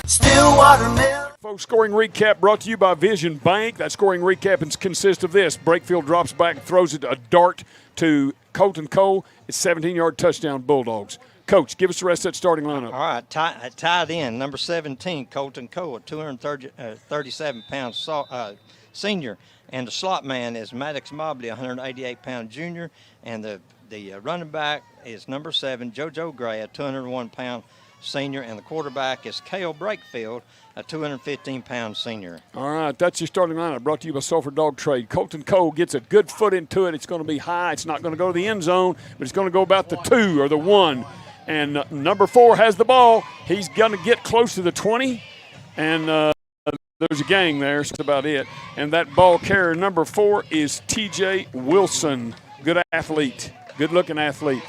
Stillwater Mill. Folks, scoring recap brought to you by Vision Bank. That scoring recap consists of this. Brakefield drops back and throws it a dart to Colton Cole. It's 17-yard touchdown Bulldogs. Coach, give us the rest of that starting lineup. All right, tied in, number 17, Colton Cole, 237-pound senior. And the slot man is Maddox Mobley, 188-pound junior. And the running back is number 7, JoJo Gray, a 201-pound senior, and the quarterback is Cale Brakefield, a 215-pound senior. All right, that's your starting lineup brought to you by Sulphur Dog Trade. Colton Cole gets a good foot into it. It's going to be high. It's not going to go to the end zone, but it's going to go about the 2 or the 1. And number 4 has the ball. He's going to get close to the 20, and there's a gang there. That's about it. And that ball carrier, number 4, is T.J. Wilson. Good athlete, good-looking athlete.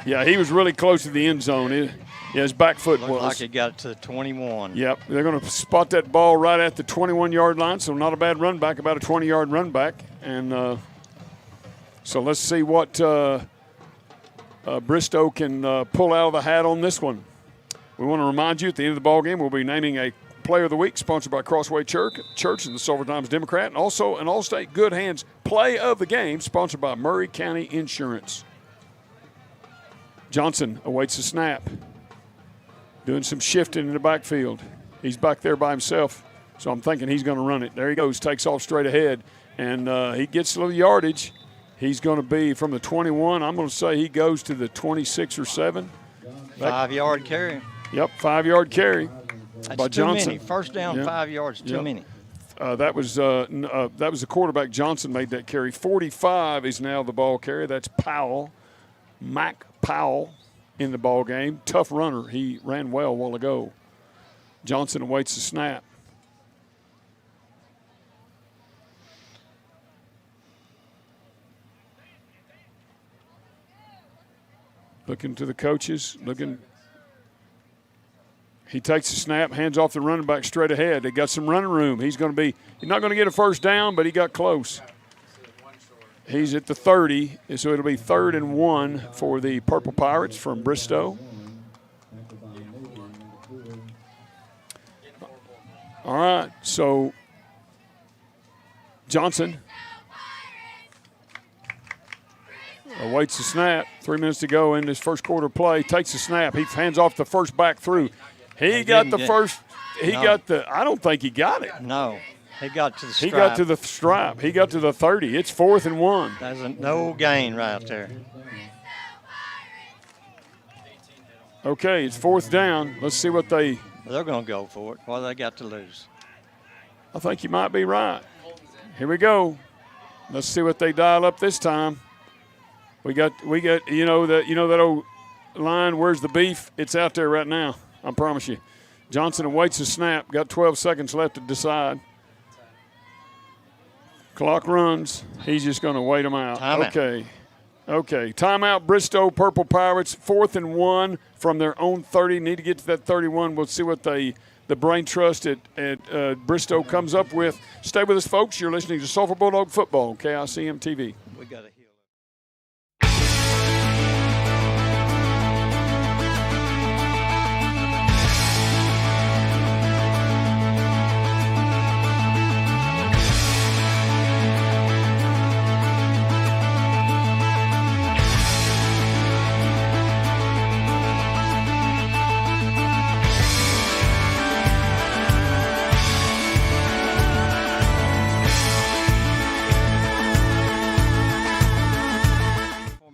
Yeah, he was really close to the end zone. His back foot was. Like he got it to the 21. Yep, they're going to spot that ball right at the 21-yard line, so not a bad run back, about a 20-yard run back. And so let's see what Bristow can pull out of the hat on this one. We want to remind you at the end of the ball game, we'll be naming a Player of the Week, sponsored by Crossway Church and the Sulphur Times Democrat, and also an All-State Good Hands Play of the Game, sponsored by Murray County Insurance. Johnson awaits the snap, doing some shifting in the backfield. He's back there by himself, so I'm thinking he's going to run it. There he goes, takes off straight ahead, and he gets a little yardage. He's going to be from the 21. I'm going to say he goes to the 26 or 7. 5-yard carry. Yep, 5-yard carry by Johnson. Too many. First down, 5 yards, too many. That was the quarterback. Johnson made that carry. 45 is now the ball carrier. That's Powell, Mac Powell in the ball game. Tough runner. He ran well a while ago. Johnson awaits the snap. Looking to the coaches. He takes the snap, hands off the running back straight ahead. They got some running room. He's not going to get a first down, but he got close. He's at the 30, so it'll be 3rd and 1 for the Purple Pirates from Bristow. All right, so Johnson awaits the snap. 3 minutes to go in this first quarter play. Takes the snap. He hands off the first back through. He got the first. I don't think he got it. No. He got to the stripe. He got to the stripe. He got to the 30. It's 4th and 1. That's no gain right there. Okay, it's 4th down. Let's see what they. They're going to go for it. What do they got to lose? I think you might be right. Here we go. Let's see what they dial up this time. We got that old line, where's the beef? It's out there right now. I promise you. Johnson awaits the snap. Got 12 seconds left to decide. Clock runs. He's just going to wait them out. Timeout. Okay. Timeout, Bristow Purple Pirates. 4th and 1 from their own 30. Need to get to that 31. We'll see what the brain trust at Bristow comes up with. Stay with us, folks. You're listening to Sulphur Bulldog Football on KICM TV. We got to heal.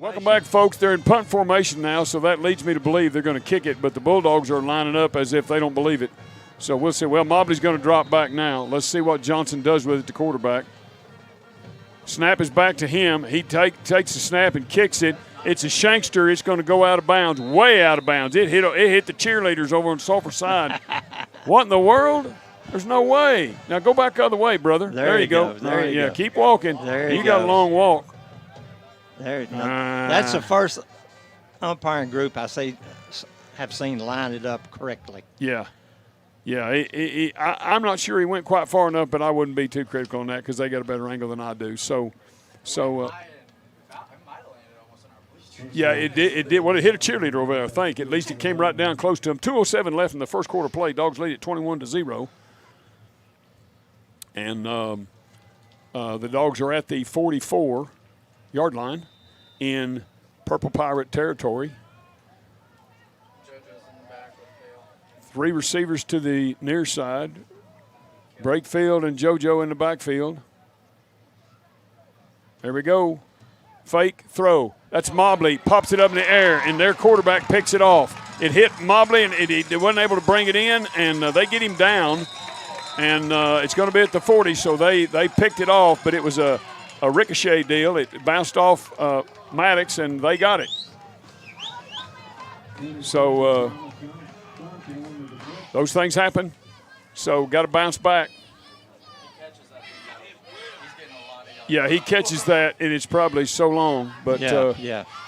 Welcome back, folks. They're in punt formation now, so that leads me to believe they're going to kick it, but the Bulldogs are lining up as if they don't believe it. So we'll see. Well, Mobley's going to drop back now. Let's see what Johnson does with it, the quarterback. Snap is back to him. He takes the snap and kicks it. It's a shankster. It's going to go out of bounds, way out of bounds. It hit the cheerleaders over on Sulphur side. What in the world? There's no way. Now go back the other way, brother. There you go. There you go. Keep walking. There you got a long walk. That's the first umpiring group have seen line it up correctly. Yeah. Yeah, I'm not sure he went quite far enough, but I wouldn't be too critical on that because they got a better angle than I do. Yeah, it did. Well, it hit a cheerleader over there, I think. At least it came right down close to him. 2:07 left in the first quarter play. Dogs lead at 21-0. And the Dogs are at the 44-yard line in Purple Pirate territory. 3 receivers to the near side. Brakefield and JoJo in the backfield. There we go. Fake throw. That's Mobley. Pops it up in the air, and their quarterback picks it off. It hit Mobley, and it wasn't able to bring it in, and they get him down. And it's going to be at the 40, so they picked it off, but it was a ricochet deal. It bounced off Maddox, and they got it. So those things happen, so got to bounce back. Yeah, he catches that, and it's probably so long. But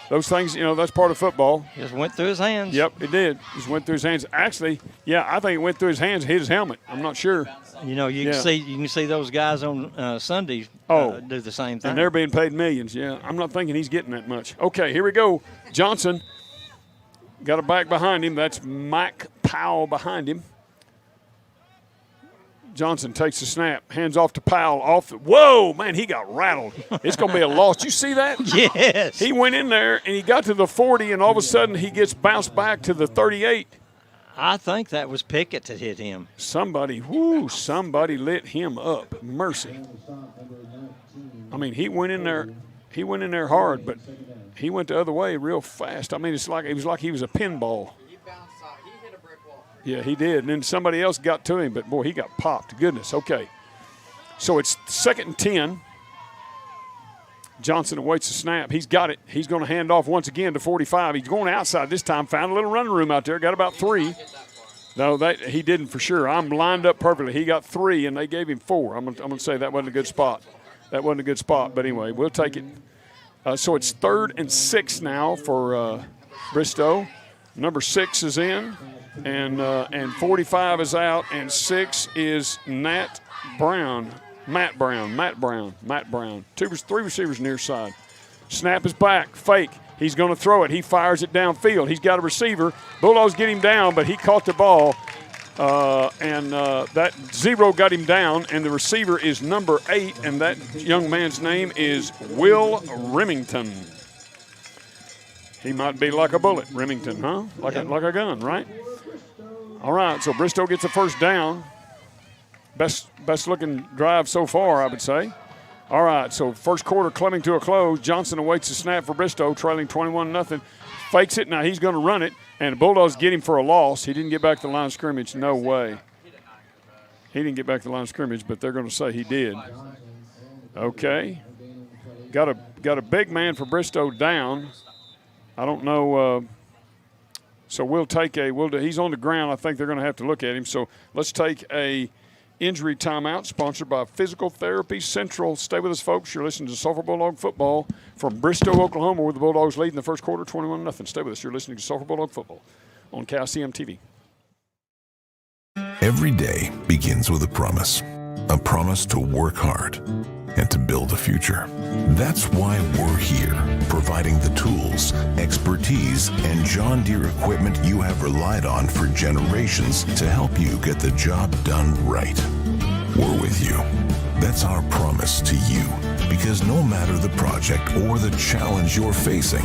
those things, that's part of football. Just went through his hands. Yep, it did. Just went through his hands. Actually, I think it went through his hands and hit his helmet. I'm not sure. You can see those guys on Sunday do the same thing. And they're being paid millions. Yeah, I'm not thinking he's getting that much. Okay, here we go. Johnson got a back behind him. That's Mike Powell behind him. Johnson takes the snap, hands off to Powell. Whoa, man, he got rattled. It's going to be a loss. You see that? Yes. He went in there, and he got to the 40, and all of a sudden he gets bounced back to the 38. I think that was Pickett that hit him. Somebody lit him up. Mercy. I mean, he went in there hard, but he went the other way real fast. I mean, it was like he was a pinball. Yeah, he did. And then somebody else got to him, but, boy, he got popped. Goodness. Okay. So it's 2nd and 10. Johnson awaits the snap. He's got it. He's going to hand off once again to 45. He's going outside this time. Found a little running room out there. Got about 3. No, he didn't for sure. I'm lined up perfectly. He got 3, and they gave him 4. I'm going to say that wasn't a good spot. That wasn't a good spot. But, anyway, we'll take it. So it's 3rd and 6 now for Bristow. Number 6 is in. And 45 is out, and 6 is Matt Brown. 3 receivers near side. Snap is back. Fake. He's going to throw it. He fires it downfield. He's got a receiver. Bulldogs get him down, but he caught the ball. And that 0 got him down, and the receiver is number 8, and that young man's name is Will Remington. He might be like a bullet, Remington, huh? Like a gun, right? All right, so Bristow gets a first down. Best looking drive so far, I would say. All right, so first quarter coming to a close. Johnson awaits the snap for Bristow, trailing 21-0. Fakes it. Now he's going to run it, and the Bulldogs get him for a loss. He didn't get back to the line of scrimmage. No way. He didn't get back to the line of scrimmage, but they're going to say he did. Okay. Got a big man for Bristow down. I don't know. So we'll take he's on the ground. I think they're going to have to look at him. So let's take a injury timeout sponsored by Physical Therapy Central. Stay with us, folks. You're listening to Sulphur Bulldog Football from Bristow, Oklahoma, where the Bulldogs lead in the first quarter 21-0. Stay with us. You're listening to Sulphur Bulldog Football on KICM TV. Every day begins with a promise to work hard and to build a future. That's why we're here, providing the tools, expertise, and John Deere equipment you have relied on for generations to help you get the job done right. We're with you. That's our promise to you, because no matter the project or the challenge you're facing,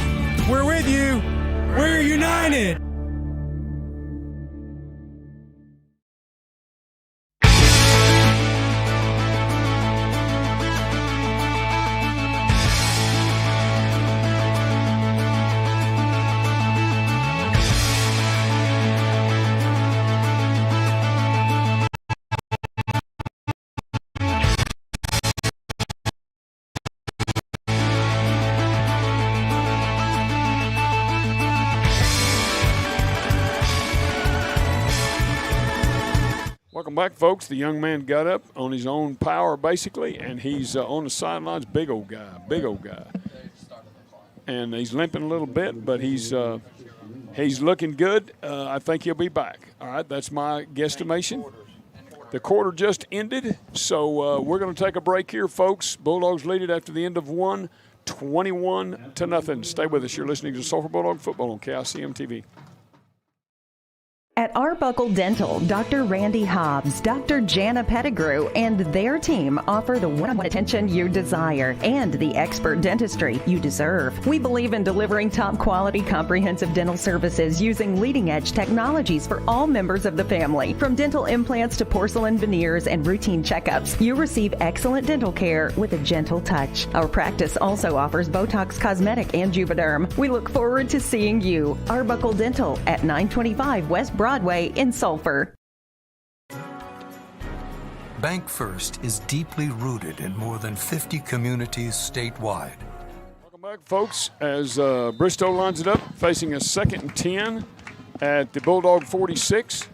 we're with you. We're united. back, folks. The young man got up on his own power, basically, and he's on the sidelines. Big old guy. And he's limping a little bit, but he's looking good. I think he'll be back. All right, that's my guesstimation. The quarter just ended, so we're going to take a break here, folks. Bulldogs lead it after the end of one, 21-0. Stay with us. You're listening to Sulphur Bulldog Football on KICM TV. At Arbuckle Dental, Dr. Randy Hobbs, Dr. Jana Pettigrew, and their team offer the one-on-one attention you desire and the expert dentistry you deserve. We believe in delivering top-quality comprehensive dental services using leading-edge technologies for all members of the family. From dental implants to porcelain veneers and routine checkups, you receive excellent dental care with a gentle touch. Our practice also offers Botox Cosmetic and Juvederm. We look forward to seeing you. Arbuckle Dental at 925 West Broadway in Sulphur. Bank First is deeply rooted in more than 50 communities statewide. Welcome back, folks, as Bristow lines it up, facing a 2nd and 10 at the Bulldog 46.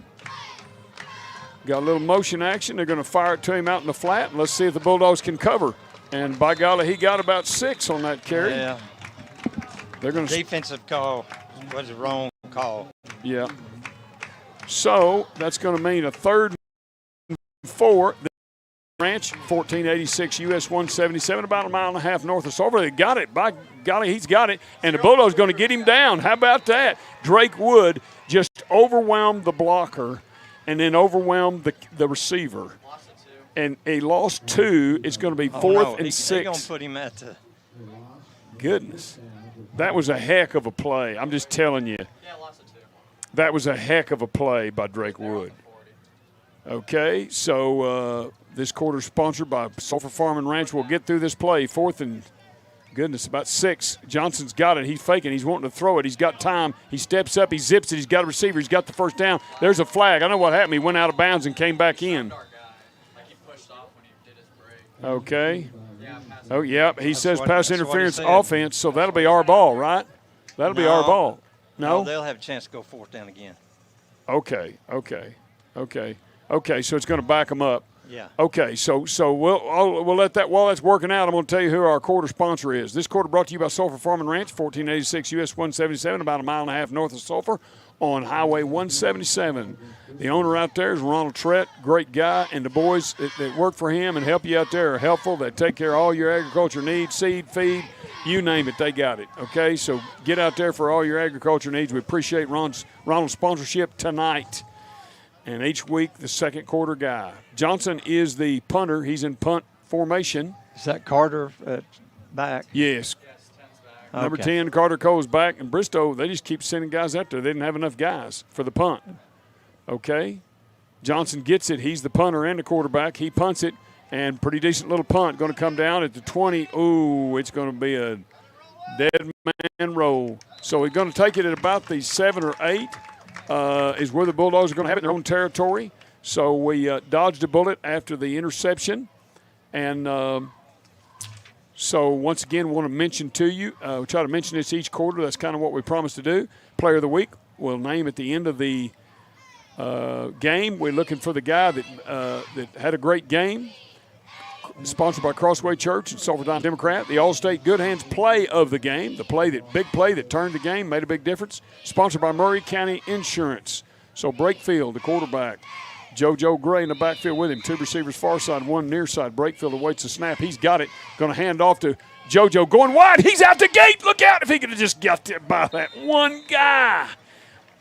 Got a little motion action. They're going to fire it to him out in the flat, and let's see if the Bulldogs can cover. And by golly, he got about 6 on that carry. Yeah. They're going to defensive call was the wrong call. Yeah. So that's going to mean a 3rd and 4. The Ranch, 1486 US 177, about a mile and a half north of Sulphur. They got it. By golly, he's got it. And the Bulldogs going to get him down. How about that? Drake Wood just overwhelmed the blocker and then overwhelmed the receiver. And he lost 2. It's going to be 4th and 6. They're going to put him at the – Goodness. That was a heck of a play. I'm just telling you. That was a heck of a play by Drake Wood. Okay, so this quarter is sponsored by Sulphur Farm and Ranch. We'll get through this play. 4th and, goodness, about 6. Johnson's got it. He's faking. He's wanting to throw it. He's got time. He steps up. He zips it. He's got a receiver. He's got the first down. There's a flag. I know what happened. He went out of bounds and came back in. Okay. Oh, yeah. He says pass interference offense, so that'll be our ball, right? That'll be our ball. No, they'll have a chance to go 4th down again. Okay. So it's going to back them up. Yeah. Okay, so we'll let that, while that's working out, I'm going to tell you who our quarter sponsor is. This quarter brought to you by Sulphur Farm and Ranch, 1486 US 177, about a mile and a half north of Sulphur on Highway 177. The owner out there is Ronald Trett, great guy, and the boys that work for him and help you out there are helpful. They take care of all your agriculture needs, seed, feed, you name it, they got it. Okay, so get out there for all your agriculture needs. We appreciate Ronald's sponsorship tonight. And each week, the 2nd quarter guy. Johnson is the punter. He's in punt formation. Is that Carter back? Yes. Okay. Number 10, Carter Cole's back. And Bristow, they just keep sending guys out there. They didn't have enough guys for the punt. Okay. Johnson gets it. He's the punter and the quarterback. He punts it, and pretty decent little punt. Going to come down at the 20. Ooh, it's going to be a dead man roll. So he's going to take it at about the 7 or 8. Is where the Bulldogs are going to have it in their own territory. So we dodged a bullet after the interception. And so once again, want to mention to you, we try to mention this each quarter. That's kind of what we promised to do. Player of the week, we'll name at the end of the game. We're looking for the guy that had a great game. Sponsored by Crossway Church and Sulphur Democrat. The All-State Good Hands play of the game, big play that turned the game, made a big difference. Sponsored by Murray County Insurance. So Brakefield, the quarterback. JoJo Gray in the backfield with him. 2 receivers far side, 1 near side. Brakefield awaits the snap. He's got it. Going to hand off to JoJo going wide. He's out the gate. Look out if he could have just got there by that one guy.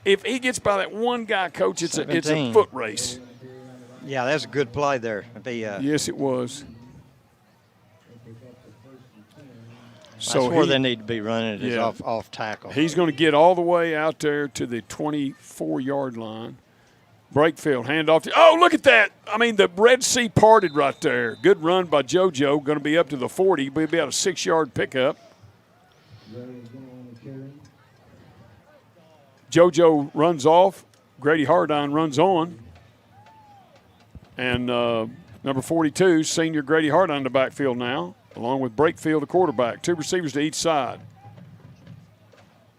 If he gets by that one guy, Coach, it's a foot race. Yeah, that's a good play there. Yes, it was. So that's where they need to be running it is off tackle. He's going to get all the way out there to the 24-yard line. Brakefield, handoff. Oh, look at that. I mean, the Red Sea parted right there. Good run by JoJo. Going to be up to the 40. Be about a 6-yard pickup. JoJo runs off. Grady Hardine runs on. And number 42, senior Grady Hardine in the backfield now, along with Brakefield, the quarterback. 2 receivers to each side.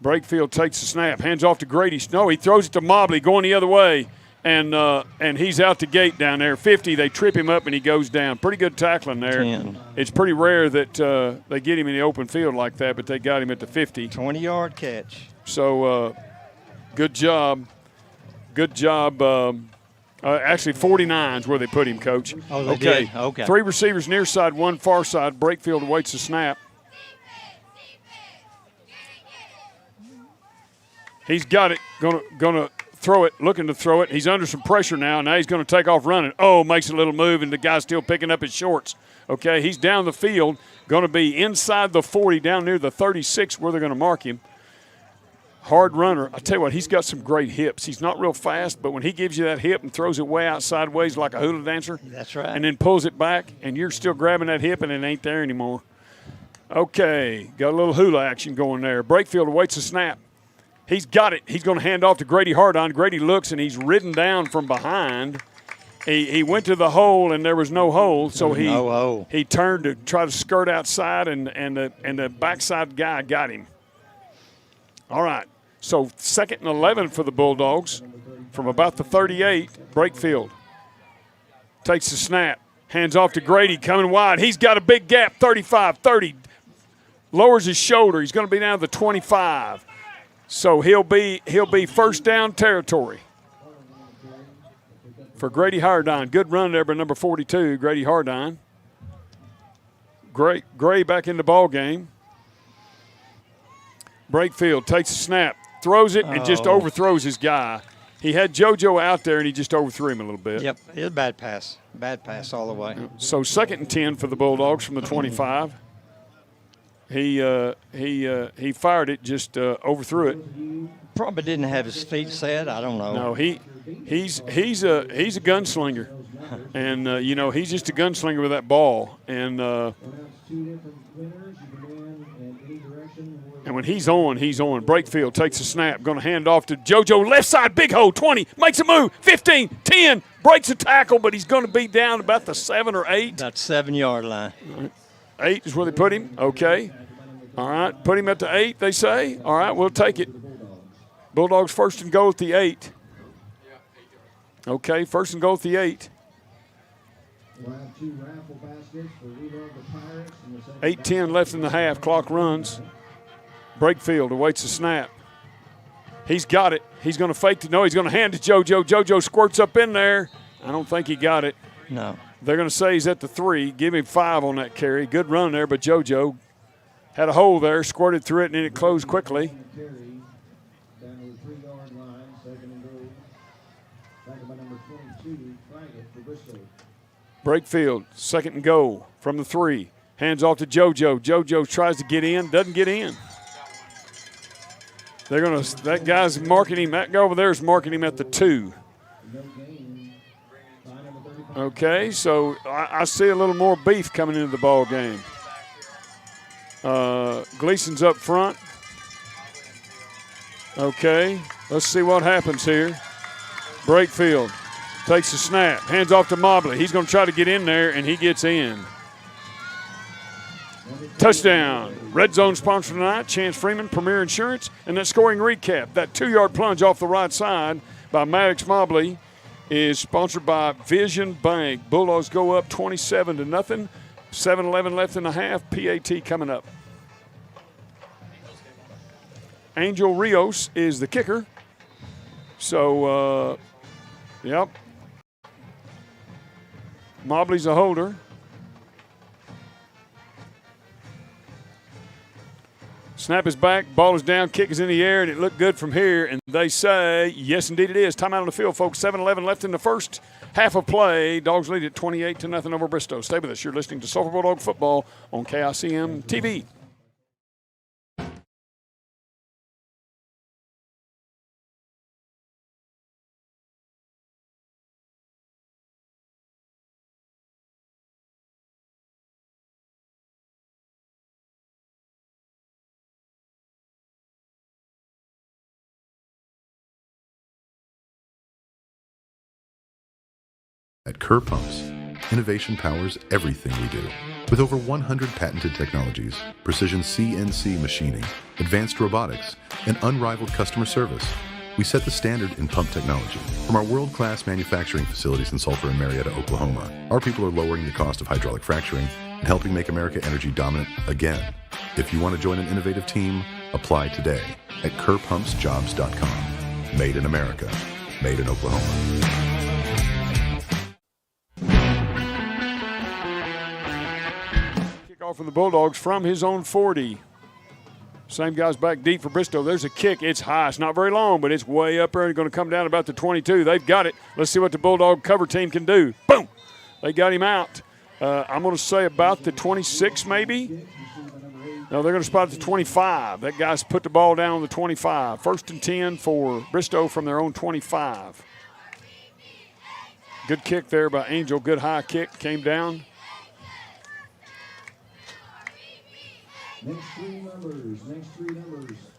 Brakefield takes the snap, hands off to Grady. No, he throws it to Mobley, going the other way. and he's out the gate down there. 50, they trip him up and he goes down. Pretty good tackling there. 10. It's pretty rare that they get him in the open field like that, but they got him at the 50. 20-yard catch. So good job. Good job. Actually, 49 is where they put him, Coach. Oh, they did? Okay. 3 receivers near side, 1 far side. Brakefield awaits the snap. He's got it. Gonna throw it, looking to throw it. He's under some pressure now. Now he's going to take off running. Oh, makes a little move, and the guy's still picking up his shorts. Okay, he's down the field, going to be inside the 40, down near the 36 where they're going to mark him. Hard runner. I tell you what, he's got some great hips. He's not real fast, but when he gives you that hip and throws it way out sideways like a hula dancer, that's right, and then pulls it back, and you're still grabbing that hip and it ain't there anymore. Okay, got a little hula action going there. Brakefield awaits the snap. He's got it. He's going to hand off to Grady Hardon. Grady looks, and he's ridden down from behind. He went to the hole, and there was no hole, so he turned to try to skirt outside, and the backside guy got him. All right, so 2nd and 11 for the Bulldogs from about the 38. Brakefield takes the snap, hands off to Grady, coming wide. He's got a big gap, 35, 30, lowers his shoulder. He's going to be down to the 25. So he'll be first down territory for Grady Hardon. Good run there by number 42, Grady Hardon. Gray back in the ball game. Brakefield takes a snap, throws it, and just overthrows his guy. He had JoJo out there, and he just overthrew him a little bit. Yep, it was a bad pass. Bad pass all the way. So 2nd and 10 for the Bulldogs from the 25. He fired it, just overthrew it. Probably didn't have his feet set. I don't know. No, he's a gunslinger, and he's just a gunslinger with that ball. And when he's on. Brakefield takes a snap, going to hand off to JoJo, left side, big hole, 20, makes a move, 15, 10, breaks a tackle, but he's going to be down about the 7 or 8. That 7-yard line. 8 is where they put him. Okay. All right, put him at the 8, they say. All right, we'll take it. Bulldogs 1st and goal at the 8. Okay, 1st and goal at the 8. 8:10 left in the half. Clock runs. Brakefield awaits the snap. He's got it. He's going to fake it. No, he's going to hand it to JoJo. JoJo squirts up in there. I don't think he got it. No. They're going to say he's at the 3. Give him 5 on that carry. Good run there, but JoJo had a hole there, squirted through it, and then it closed quickly. Brakefield, 2nd and goal from the 3. Hands off to JoJo. JoJo tries to get in, doesn't get in. That guy's marking him. That guy over there is marking him at the 2. Okay, so I see a little more beef coming into the ball game. Gleason's up front. Okay, let's see what happens here. Brakefield takes the snap, hands off to Mobley. He's going to try to get in there, and he gets in. Touchdown. Red Zone sponsor tonight, Chance Freeman, Premier Insurance. And that scoring recap, that 2-yard plunge off the right side by Maddox Mobley is sponsored by Vision Bank. Bulldogs go up 27-0. 7-11 left in the half. PAT coming up. Angel Rios is the kicker. So, yep. Mobley's a holder. Snap is back, ball is down, kick is in the air, and it looked good from here. And they say, yes, indeed it is. Timeout on the field, folks. 7-11 left in the first half of play. Dogs lead at 28-0 over Bristow. Stay with us. You're listening to Sulphur Bulldog Football on KICM TV. At Kerr Pumps, innovation powers everything we do. With over 100 patented technologies, precision CNC machining, advanced robotics, and unrivaled customer service, We set the standard in pump technology. From our world-class manufacturing facilities in Sulphur and Marietta, Oklahoma, our people are lowering the cost of hydraulic fracturing and helping make America energy dominant again. If you want to join an innovative team, apply today at kerrpumpsjobs.com. Made in America. Made in Oklahoma. Kickoff from the Bulldogs from his own 40. Same guy's back deep for Bristow. There's a kick. It's high. It's not very long, but it's way up there and going to come down about the 22. They've got it. Let's see what the Bulldog cover team can do. Boom! They got him out. I'm going to say about the 26 maybe. No, they're going to spot at the 25. That guy's put the ball down on the 25. 1st and 10 for Bristow from their own 25. Good kick there by Angel. Good high kick. Came down. Next three numbers,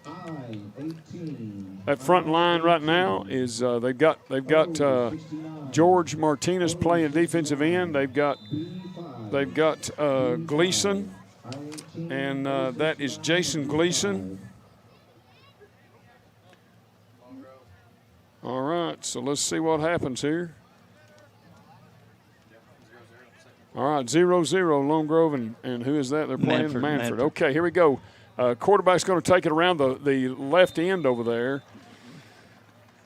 5, 18. That front line right now is they've got George Martinez playing defensive end. They've got Gleason, and that is Jason Gleason. All right, so let's see what happens here. All right, 0-0, Lone Grove, and who is that? They're playing Manfred. Okay, here we go. Quarterback's going to take it around the left end over there,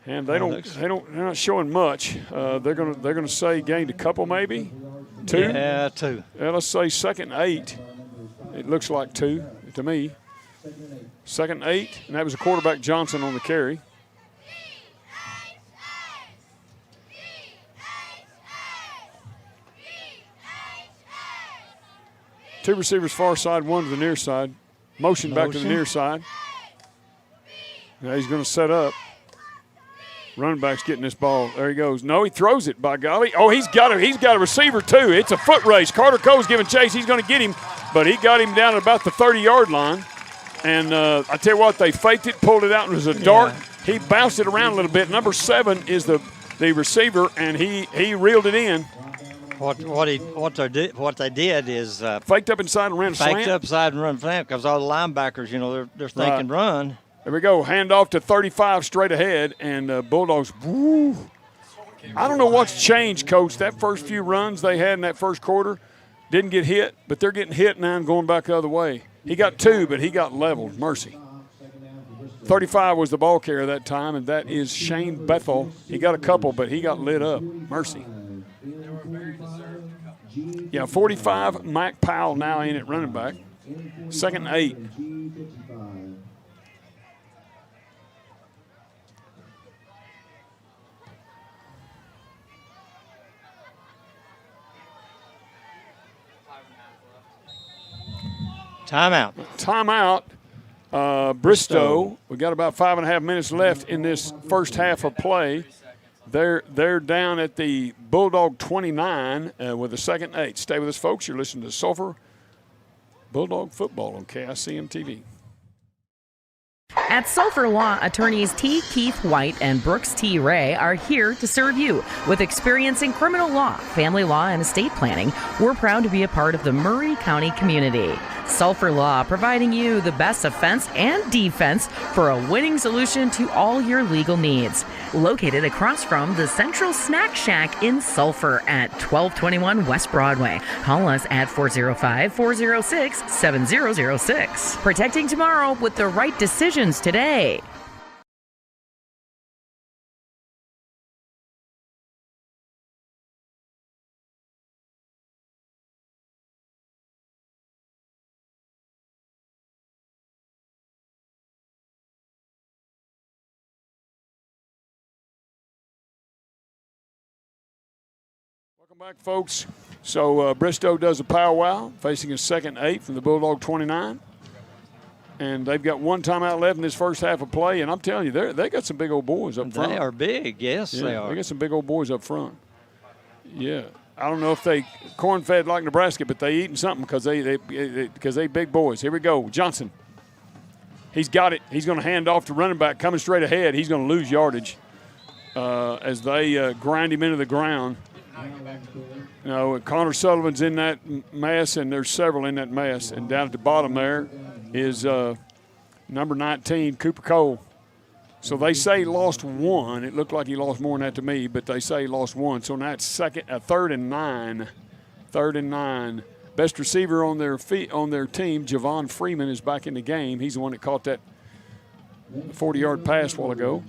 and they're not showing much. They're going to say gained a couple maybe, 2. Yeah, 2. Let's say 2nd and 8. It looks like 2 to me. 2nd and 8, and that was a quarterback Johnson on the carry. Two receivers far side, one to the near side. Motion back to the near side. Now he's going to set up. Running back's getting this ball. There he goes. No, he throws it, by golly. Oh, he's got a receiver too. It's a foot race. Carter Coe's giving chase. He's going to get him, but he got him down at about the 30-yard line. And I tell you what, they faked it, pulled it out, and it was a dart. He bounced it around a little bit. Number 7 is the receiver, and he reeled it in. What they did is faked up inside and ran slant. Faked up inside and run slant because all the linebackers, they're thinking run. There we go. Hand off to 35 straight ahead, and Bulldogs. Woo. I don't know what's changed, Coach. That first few runs they had in that first quarter didn't get hit, but they're getting hit now and going back the other way. He got 2, but he got leveled. Mercy. 35 was the ball carrier that time, and that is Shane Bethel. He got a couple, but he got lit up. Mercy. Yeah, 45, Mike Powell now in at running back. 2nd and 8. Timeout. Bristow. We got about 5.5 minutes left in this first half of play. They're down at the Bulldog 29 with a 2nd and 8. Stay with us, folks. You're listening to Sulphur Bulldog Football on KICM TV. At Sulphur Law, attorneys T. Keith White and Brooks T. Ray are here to serve you. With experience in criminal law, family law, and estate planning, we're proud to be a part of the Murray County community. Sulphur Law, providing you the best offense and defense for a winning solution to all your legal needs. Located across from the Central Snack Shack in Sulphur at 1221 West Broadway. Call us at 405-406-7006. Protecting tomorrow with the right decisions today. Welcome back, folks. So Bristow does a powwow, facing a 2nd and 8 from the Bulldog 29. And they've got 1 timeout left in this first half of play. And I'm telling you, they got some big old boys up front. They are big, yes, yeah, they are. They got some big old boys up front. Yeah. I don't know if they corn-fed like Nebraska, but they eating something because they big boys. Here we go. Johnson. He's got it. He's going to hand off to running back coming straight ahead. He's going to lose yardage as they grind him into the ground. You know, Connor Sullivan's in that mess, and there's several in that mess. And down at the bottom there is number 19, Cooper Cole. So they say he lost one. It looked like he lost more than that to me, but they say he lost one. So now it's third and 9. Third and 9. Best receiver on their team, Javon Freeman, is back in the game. He's the one that caught that 40-yard pass a while ago.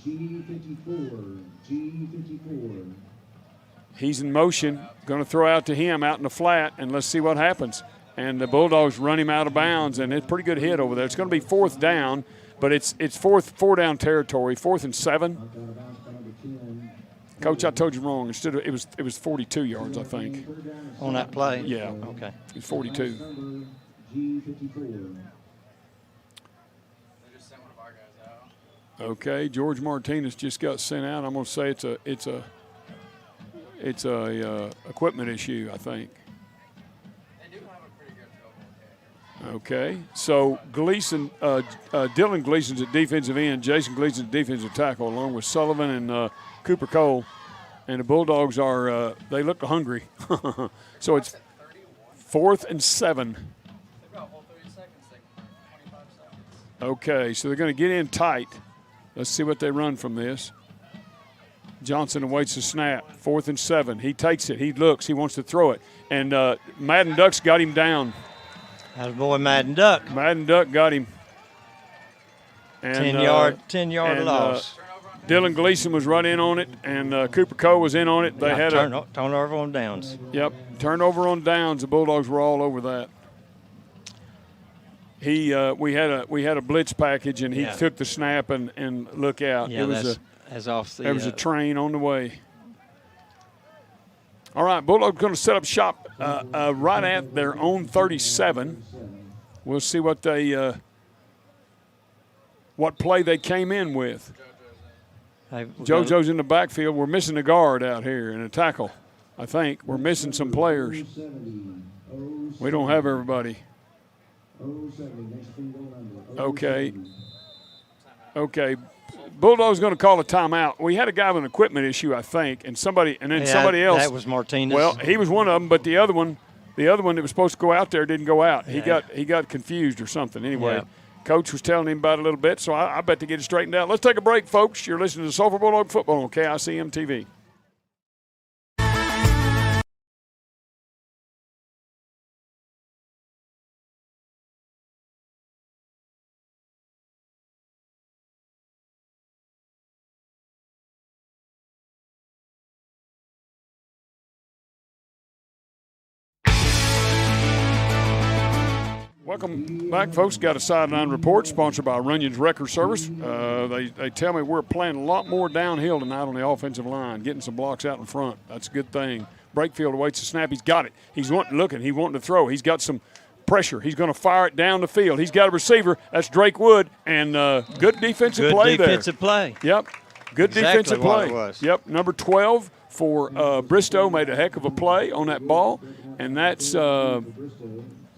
He's in motion, going to throw out to him out in the flat, and let's see what happens. And the Bulldogs run him out of bounds, and it's a pretty good hit over there. It's going to be 4th down, but it's four down territory, 4th and 7. Coach, I told you wrong. Instead of it was 42 yards, I think. On that play? Yeah. Okay. It's 42. Okay, George Martinez just got sent out. I'm going to say it's a equipment issue, I think. Okay, so Gleason, Dylan Gleason's at defensive end, Jason Gleason's at defensive tackle, along with Sullivan and Cooper Cole. And the Bulldogs are, they look hungry. So it's 4th and 7. Okay, so they're going to get in tight. Let's see what they run from this. Johnson awaits the snap. 4th and 7. He takes it. He looks. He wants to throw it. And Madden Duck's got him down. That boy Madden Duck. Madden Duck got him. And, 10-yard loss. Dylan Gleason was right in on it, and Cooper Cole was in on it. They had turnover on downs. Yep, turnover on downs. The Bulldogs were all over that. We had a blitz package, and he took the snap and look out. Yeah, it was there was a train on the way. All right, Bulldogs going to set up shop right at their own 37. We'll see what play they came in with. JoJo's in the backfield. We're missing a guard out here and a tackle, I think. We're missing some players. We don't have everybody. Okay. Bulldogs going to call a timeout. We had a guy with an equipment issue, I think, and somebody else. That was Martinez. Well, he was one of them, but the other one that was supposed to go out there didn't go out. Yeah. He got confused or something. Anyway. Yeah. Coach was telling him about it a little bit, so I bet to get it straightened out. Let's take a break, folks. You're listening to Sulphur Bulldog Football on KICM TV. Welcome back, folks. Got a sideline report sponsored by Runyon's Wrecker Service. They tell me we're playing a lot more downhill tonight on the offensive line, getting some blocks out in front. That's a good thing. Brakefield awaits the snap. He's got it. He's looking. He's wanting to throw. He's got some pressure. He's going to fire it down the field. He's got a receiver. That's Drake Wood, and good defensive play there. Good defensive play. Yep. Good defensive play. What it was. Yep. Number 12 for Bristow made a heck of a play on that ball, and that's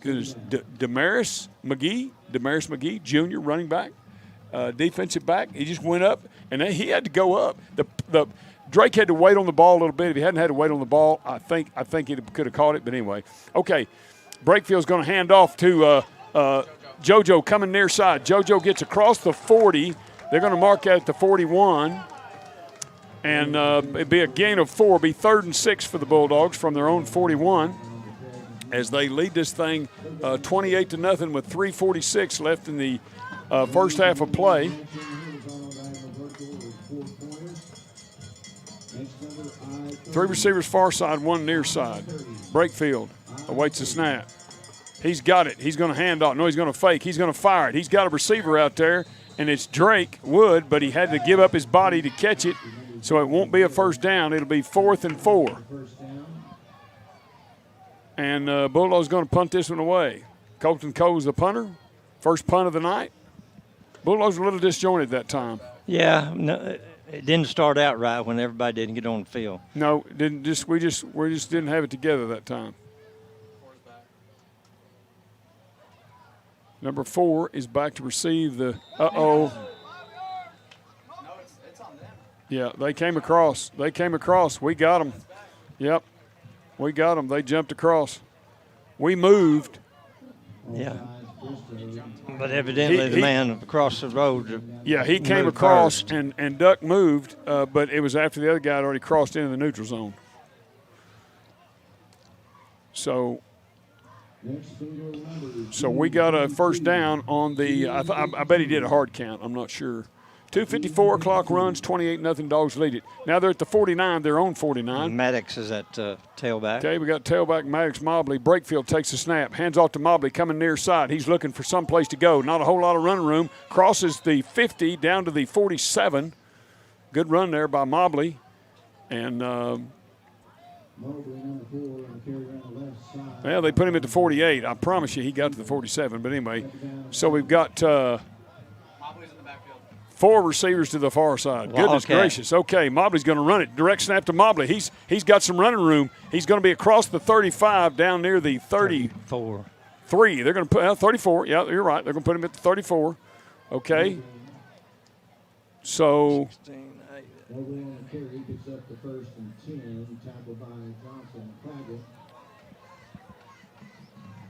Damaris McGee, junior running back, defensive back. He just went up, and he had to go up. The Drake had to wait on the ball a little bit. If he hadn't had to wait on the ball, I think he could have caught it. But anyway, okay. Brakefield's going to hand off to JoJo coming near side. JoJo gets across the 40. They're going to mark that at the 41. And it'd be a gain of 4. It'd be 3rd and 6 for the Bulldogs from their own 41 as they lead this thing 28-0 with 3:46 left in the first half of play. Three receivers far side, one near side. Brakefield awaits the snap. He's got it. He's going to hand off. No, he's going to fake. He's going to fire it. He's got a receiver out there, and it's Drake Wood, but he had to give up his body to catch it, so it won't be a first down. It'll be 4th and 4. And Bulldogs going to punt this one away. Colton Cole's the punter. First punt of the night. Bulldogs were a little disjointed that time. Yeah, no, it didn't start out right when everybody didn't get on the field. No, didn't. We just didn't have it together that time. Number 4 is back to receive the. Yeah, they came across. We got them. Yep. We got them. They jumped across. We moved. Yeah. But evidently the man across the road. Yeah, he came across and Duck moved, but it was after the other guy had already crossed into the neutral zone. So we got a first down on the I bet he did a hard count. I'm not sure. 2:54 clock runs, 28-0 Dogs lead it. Now they're at the 49, their own 49. Maddox is at tailback. Okay, we got tailback Maddox Mobley. Brakefield takes the snap, hands off to Mobley, coming near side. He's looking for some place to go. Not a whole lot of running room. Crosses the 50 down to the 47. Good run there by Mobley. And, well, they put him at the 48. I promise you he got to the 47. But anyway, so we've got 4 receivers to the far side. Goodness gracious. Okay, Mobley's going to run it. Direct snap to Mobley. He's got some running room. He's going to be across the 35 down near the 34. 3. They're going to put 34. Yeah, you're right. They're going to put him at the 34. Okay. So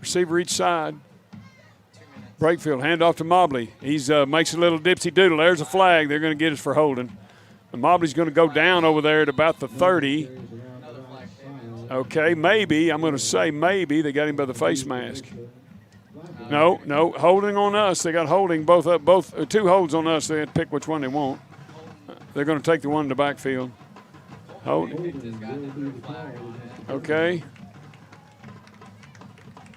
receiver each side. Brakefield, hand off to Mobley. He's makes a little dipsy doodle. There's a flag. They're going to get us for holding. And Mobley's going to go down over there at about the 30. Okay, maybe. I'm going to say maybe. They got him by the face mask. No, holding on us. They got holding both 2 holds on us. They had to pick which one they want. They're going to take the one in the backfield. Holding. Okay.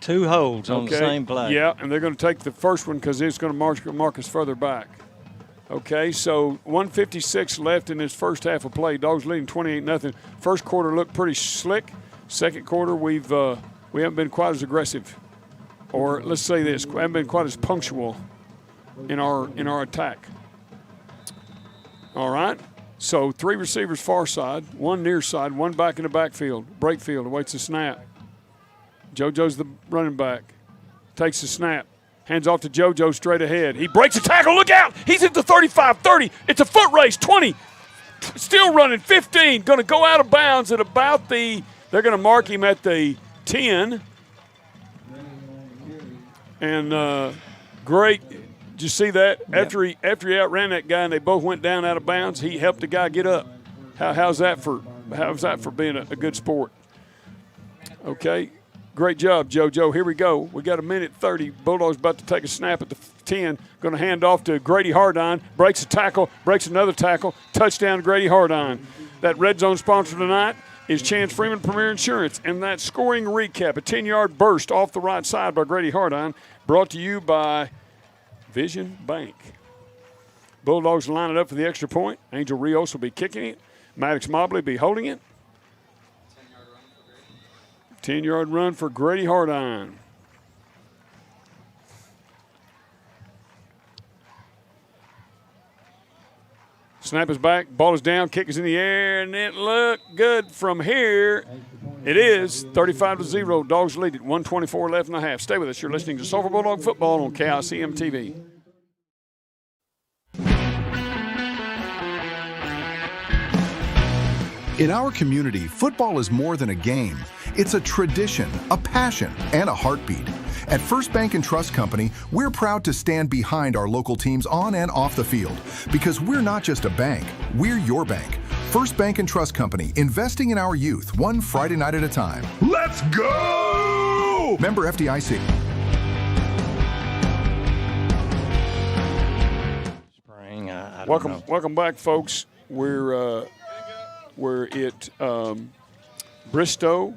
2 holds on the same play. Yeah, and they're going to take the first one because it's going to mark us further back. Okay, so 1:56 left in this first half of play. Dogs leading 28-0. First quarter looked pretty slick. Second quarter, we haven't been quite as aggressive, or let's say this, we haven't been quite as punctual in our attack. All right. So 3 receivers far side, 1 near side, 1 back in the backfield. Brakefield awaits the snap. JoJo's the running back. Takes the snap. Hands off to JoJo straight ahead. He breaks a tackle. Look out. He's at the 35, 30. It's a foot race. 20. Still running. 15. Going to go out of bounds at about they're going to mark him at the 10. And great. Did you see that? Yep. After he outran that guy and they both went down out of bounds, he helped the guy get up. How's that for being a good sport? Okay. Great job, JoJo. Here we go. We got 1:30. Bulldogs about to take a snap at the 10. Going to hand off to Grady Hardine. Breaks a tackle. Breaks another tackle. Touchdown to Grady Hardine. That red zone sponsor tonight is Chance Freeman Premier Insurance. And that scoring recap, a 10-yard burst off the right side by Grady Hardine, brought to you by Vision Bank. Bulldogs line it up for the extra point. Angel Rios will be kicking it. Maddox Mobley will be holding it. 10-yard run for Grady Hardine. Snap is back, ball is down, kick is in the air, and it looked good from here. It is 35-0. Dogs lead it. 1:24 left in the half. Stay with us. You're listening to Sulphur Bulldog Football on KICM TV. In our community, football is more than a game. It's a tradition, a passion, and a heartbeat. At First Bank and Trust Company, we're proud to stand behind our local teams on and off the field because we're not just a bank, we're your bank. First Bank and Trust Company, investing in our youth, one Friday night at a time. Let's go! Member FDIC. Spring, Welcome back, folks. We're at Bristow,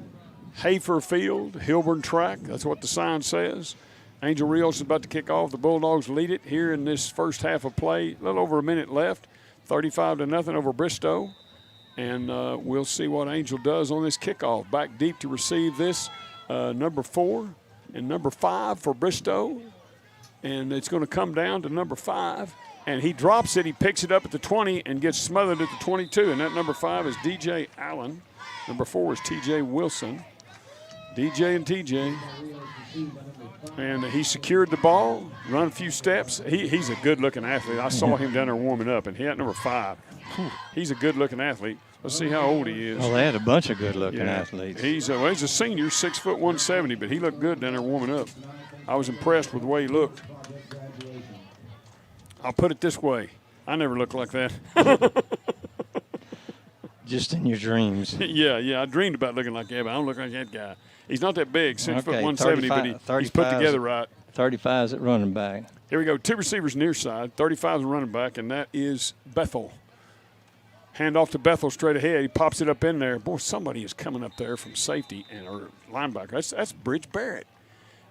Hafer Field, Hilburn Track. That's what the sign says. Angel Rios is about to kick off. The Bulldogs lead it here in this first half of play. A little over a minute left. 35-0 over Bristow. And we'll see what Angel does on this kickoff. Back deep to receive this, number 4 and number 5 for Bristow. And it's going to come down to number 5. And he drops it. He picks it up at the 20 and gets smothered at the 22. And that number 5 is DJ Allen. Number 4 is TJ Wilson. DJ and TJ. And he secured the ball, run a few steps. He's a good-looking athlete. I saw him down there warming up, and he had number 5. He's a good-looking athlete. Let's see how old he is. Well, they had a bunch of good-looking athletes. He's a senior, 6'1", 170, but he looked good down there warming up. I was impressed with the way he looked. I'll put it this way. I never looked like that. Just in your dreams. Yeah. I dreamed about looking like that, but I don't look like that guy. He's not that big, 6 foot Okay, 170, but he's put together right. 35 is at running back. Here we go. 2 receivers near side. 35 is a running back, and that is Bethel. Hand off to Bethel straight ahead. He pops it up in there. Boy, somebody is coming up there from safety and or linebacker. That's Bridge Barrett.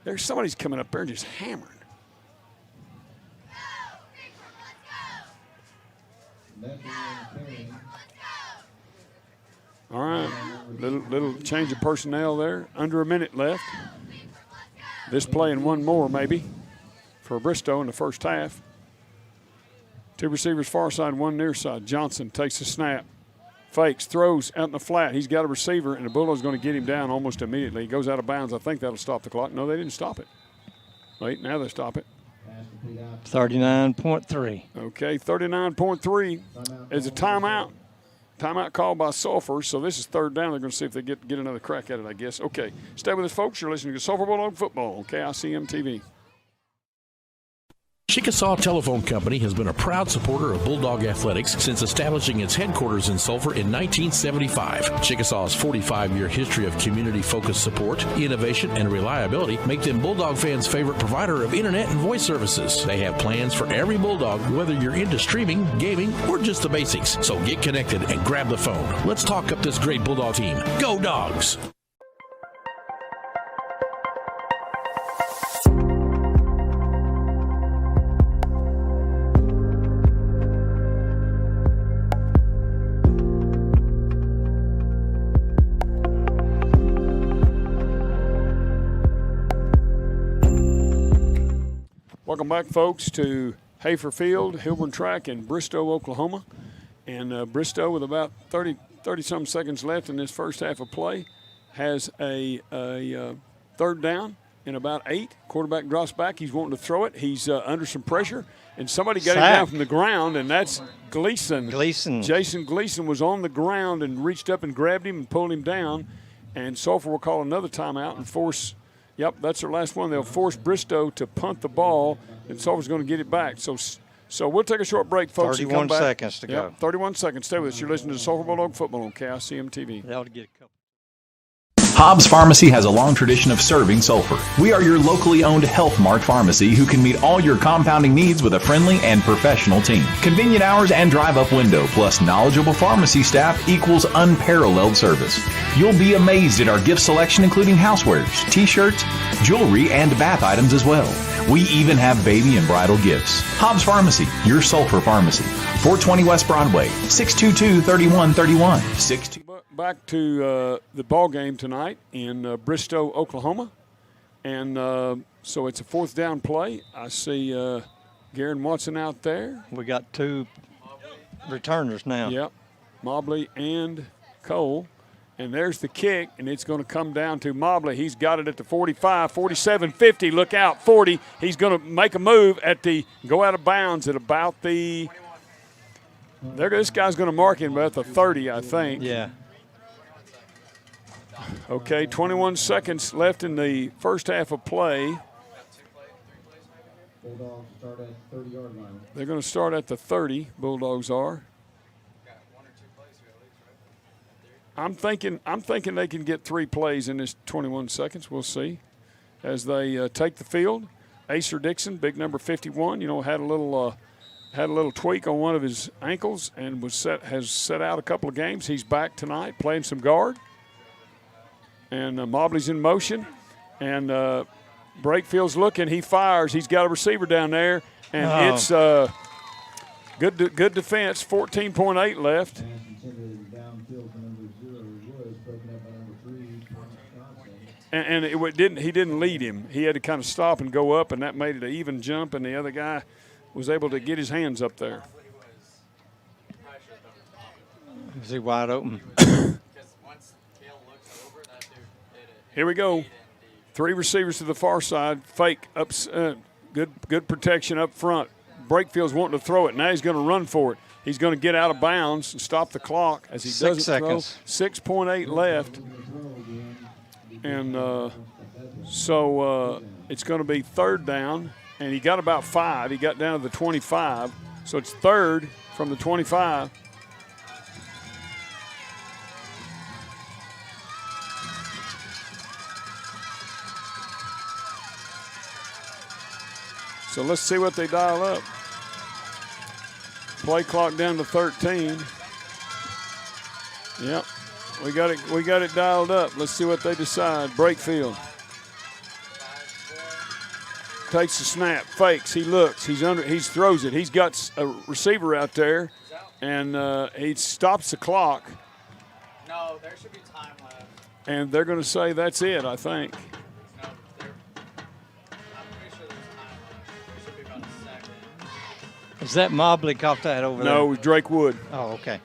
There's somebody's coming up there just hammering. All right, little change of personnel there. Under a minute left. This play and one more maybe for Bristow in the first half. 2 receivers far side, 1 near side. Johnson takes the snap, fakes, throws out in the flat. He's got a receiver, and the Bulldogs going to get him down almost immediately. He goes out of bounds. I think that'll stop the clock. No, they didn't stop it. Wait, now they stop it. 39.3. Okay, 39.3 is a timeout. Timeout called by Sulphur, so this is 3rd down. They're going to see if they get another crack at it, I guess. Okay, stay with us, folks. You're listening to Sulphur Bulldog Football on KICM TV. Chickasaw Telephone Company has been a proud supporter of Bulldog Athletics since establishing its headquarters in Sulphur in 1975. Chickasaw's 45-year history of community-focused support, innovation, and reliability make them Bulldog fans' favorite provider of internet and voice services. They have plans for every Bulldog, whether you're into streaming, gaming, or just the basics. So get connected and grab the phone. Let's talk up this great Bulldog team. Go Dogs! Welcome back, folks, to Hafer Field, Hilburn Track in Bristow, Oklahoma. And Bristow, with about 30-some seconds left in this first half of play, has a 3rd down in about 8. Quarterback drops back. He's wanting to throw it. He's under some pressure. And somebody got him down from the ground, and that's Gleason. Jason Gleason was on the ground and reached up and grabbed him and pulled him down. And Sulphur will call another timeout and force – yep, that's their last one. They'll force Bristow to punt the ball, and Sulphur's going to get it back. So we'll take a short break, folks. 31 seconds to go. 31 seconds. Stay with us. You're listening to Sulphur Bulldog Football on KICM TV. They ought to get a couple. Hobbs Pharmacy has a long tradition of serving Sulphur. We are your locally owned Health Mart pharmacy who can meet all your compounding needs with a friendly and professional team. Convenient hours and drive-up window plus knowledgeable pharmacy staff equals unparalleled service. You'll be amazed at our gift selection, including housewares, t-shirts, jewelry, and bath items as well. We even have baby and bridal gifts. Hobbs Pharmacy, your Sulphur pharmacy. 420 West Broadway, 622-3131. Back to the ball game tonight in Bristow, Oklahoma. And so it's a 4th down play. I see Garen Watson out there. We got 2 returners now. Yep, Mobley and Cole. And there's the kick, and it's going to come down to Mobley. He's got it at the 45, 47, 50. Look out, 40. He's going to make a move go out of bounds at about the – this guy's going to mark him about the 30, I think. Yeah. Okay, 21 seconds left in the first half of play. Bulldogs start at 30-yard line. They're going to start at the 30, Bulldogs are. I'm thinking they can get 3 plays in this 21 seconds. We'll see as they take the field. Acer Dixon, big number 51, had a little tweak on one of his ankles and has set out a couple of games. He's back tonight playing some guard. And Mobley's in motion, and Breakfield's looking. He fires. He's got a receiver down there, and it's good defense. 14.8 left. And he didn't lead him. He had to kind of stop and go up, and that made it an even jump. And the other guy was able to get his hands up there. Is he wide open? Here we go. 3 receivers to the far side. Fake up. Good protection up front. Breakfield's wanting to throw it. Now he's going to run for it. He's going to get out of bounds and stop the clock as he doesn't throw. 6.8 left. And so it's going to be third down, and he got about 5. He got down to the 25, so it's third from the 25. So let's see what they dial up. Play clock down to 13. Yep, we got it dialed up. Let's see what they decide. Break field. Takes the snap, fakes, he looks, he throws it. He's got a receiver out there, and he stops the clock. No, there should be time left. And they're going to say that's it, I think. No, I'm pretty sure there's time left. There should be about a second. Is that Mobley caught that over there? No, Drake Wood. Oh, okay.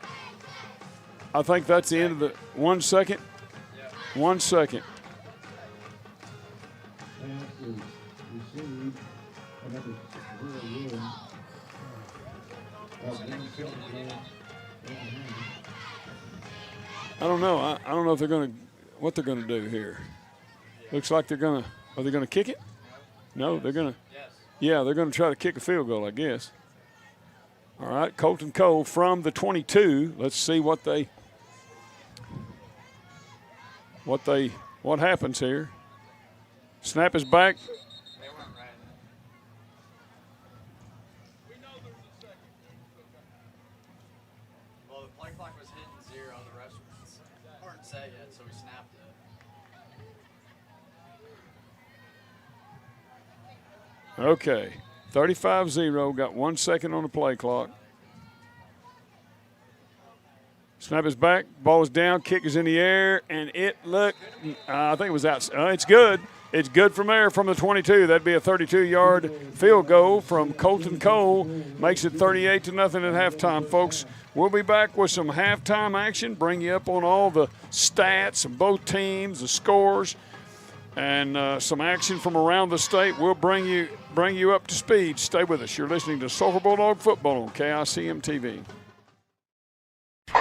I think that's the end of the 1 second. Yeah. 1 second. I don't know. I don't know if what they're gonna do here. Looks like are they gonna kick it? No, they're gonna. Yes. Yeah, they're gonna try to kick a field goal, I guess. All right, Colton Cole from the 22. Let's see what happens here. Snap is back. They weren't right. Well, the play clock was hitting 0. The refs weren't set yet, so we snapped it. Okay, 35-0. Got 1 second on the play clock. Snap is back. Ball is down. Kick is in the air, and it looked. I think it was out. It's good. It's good from there from the 22. That'd be a 32-yard field goal from Colton Cole. Makes it 38-0 at halftime, folks. We'll be back with some halftime action. Bring you up on all the stats of both teams, the scores, and some action from around the state. We'll bring you up to speed. Stay with us. You're listening to Sulphur Bulldog Football on KICM TV.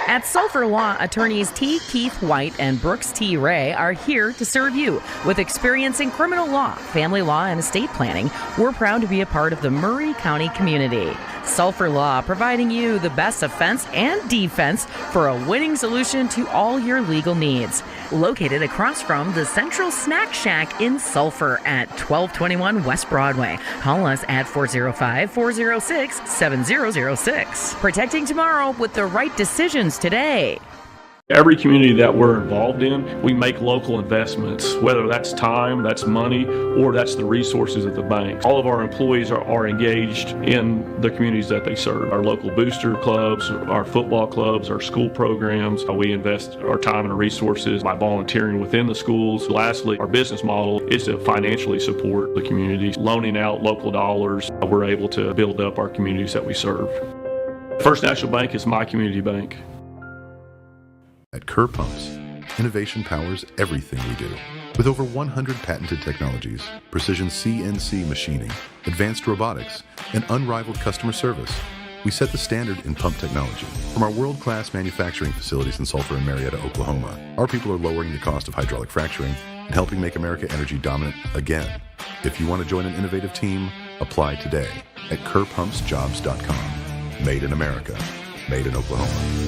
At Sulphur Law, attorneys T. Keith White and Brooks T. Ray are here to serve you. With experience in criminal law, family law, and estate planning, we're proud to be a part of the Murray County community. Sulphur Law, providing you the best offense and defense for a winning solution to all your legal needs. Located across from the Central Snack Shack in Sulphur at 1221 West Broadway. Call us at 405-406-7006. Protecting tomorrow with the right decisions today. Every community that we're involved in, we make local investments, whether that's time, that's money, or that's the resources of the bank. All of our employees are engaged in the communities that they serve. Our local booster clubs, our football clubs, our school programs. We invest our time and resources by volunteering within the schools. Lastly, our business model is to financially support the communities, loaning out local dollars. We're able to build up our communities that we serve. First National Bank is my community bank. At Kerr Pumps, innovation powers everything we do. With over 100 patented technologies, precision CNC machining, advanced robotics, and unrivaled customer service, we set the standard in pump technology. From our world-class manufacturing facilities in Sulphur and Marietta, Oklahoma, our people are lowering the cost of hydraulic fracturing and helping make America energy dominant again. If you want to join an innovative team, apply today at kerrpumpsjobs.com. Made in America, made in Oklahoma.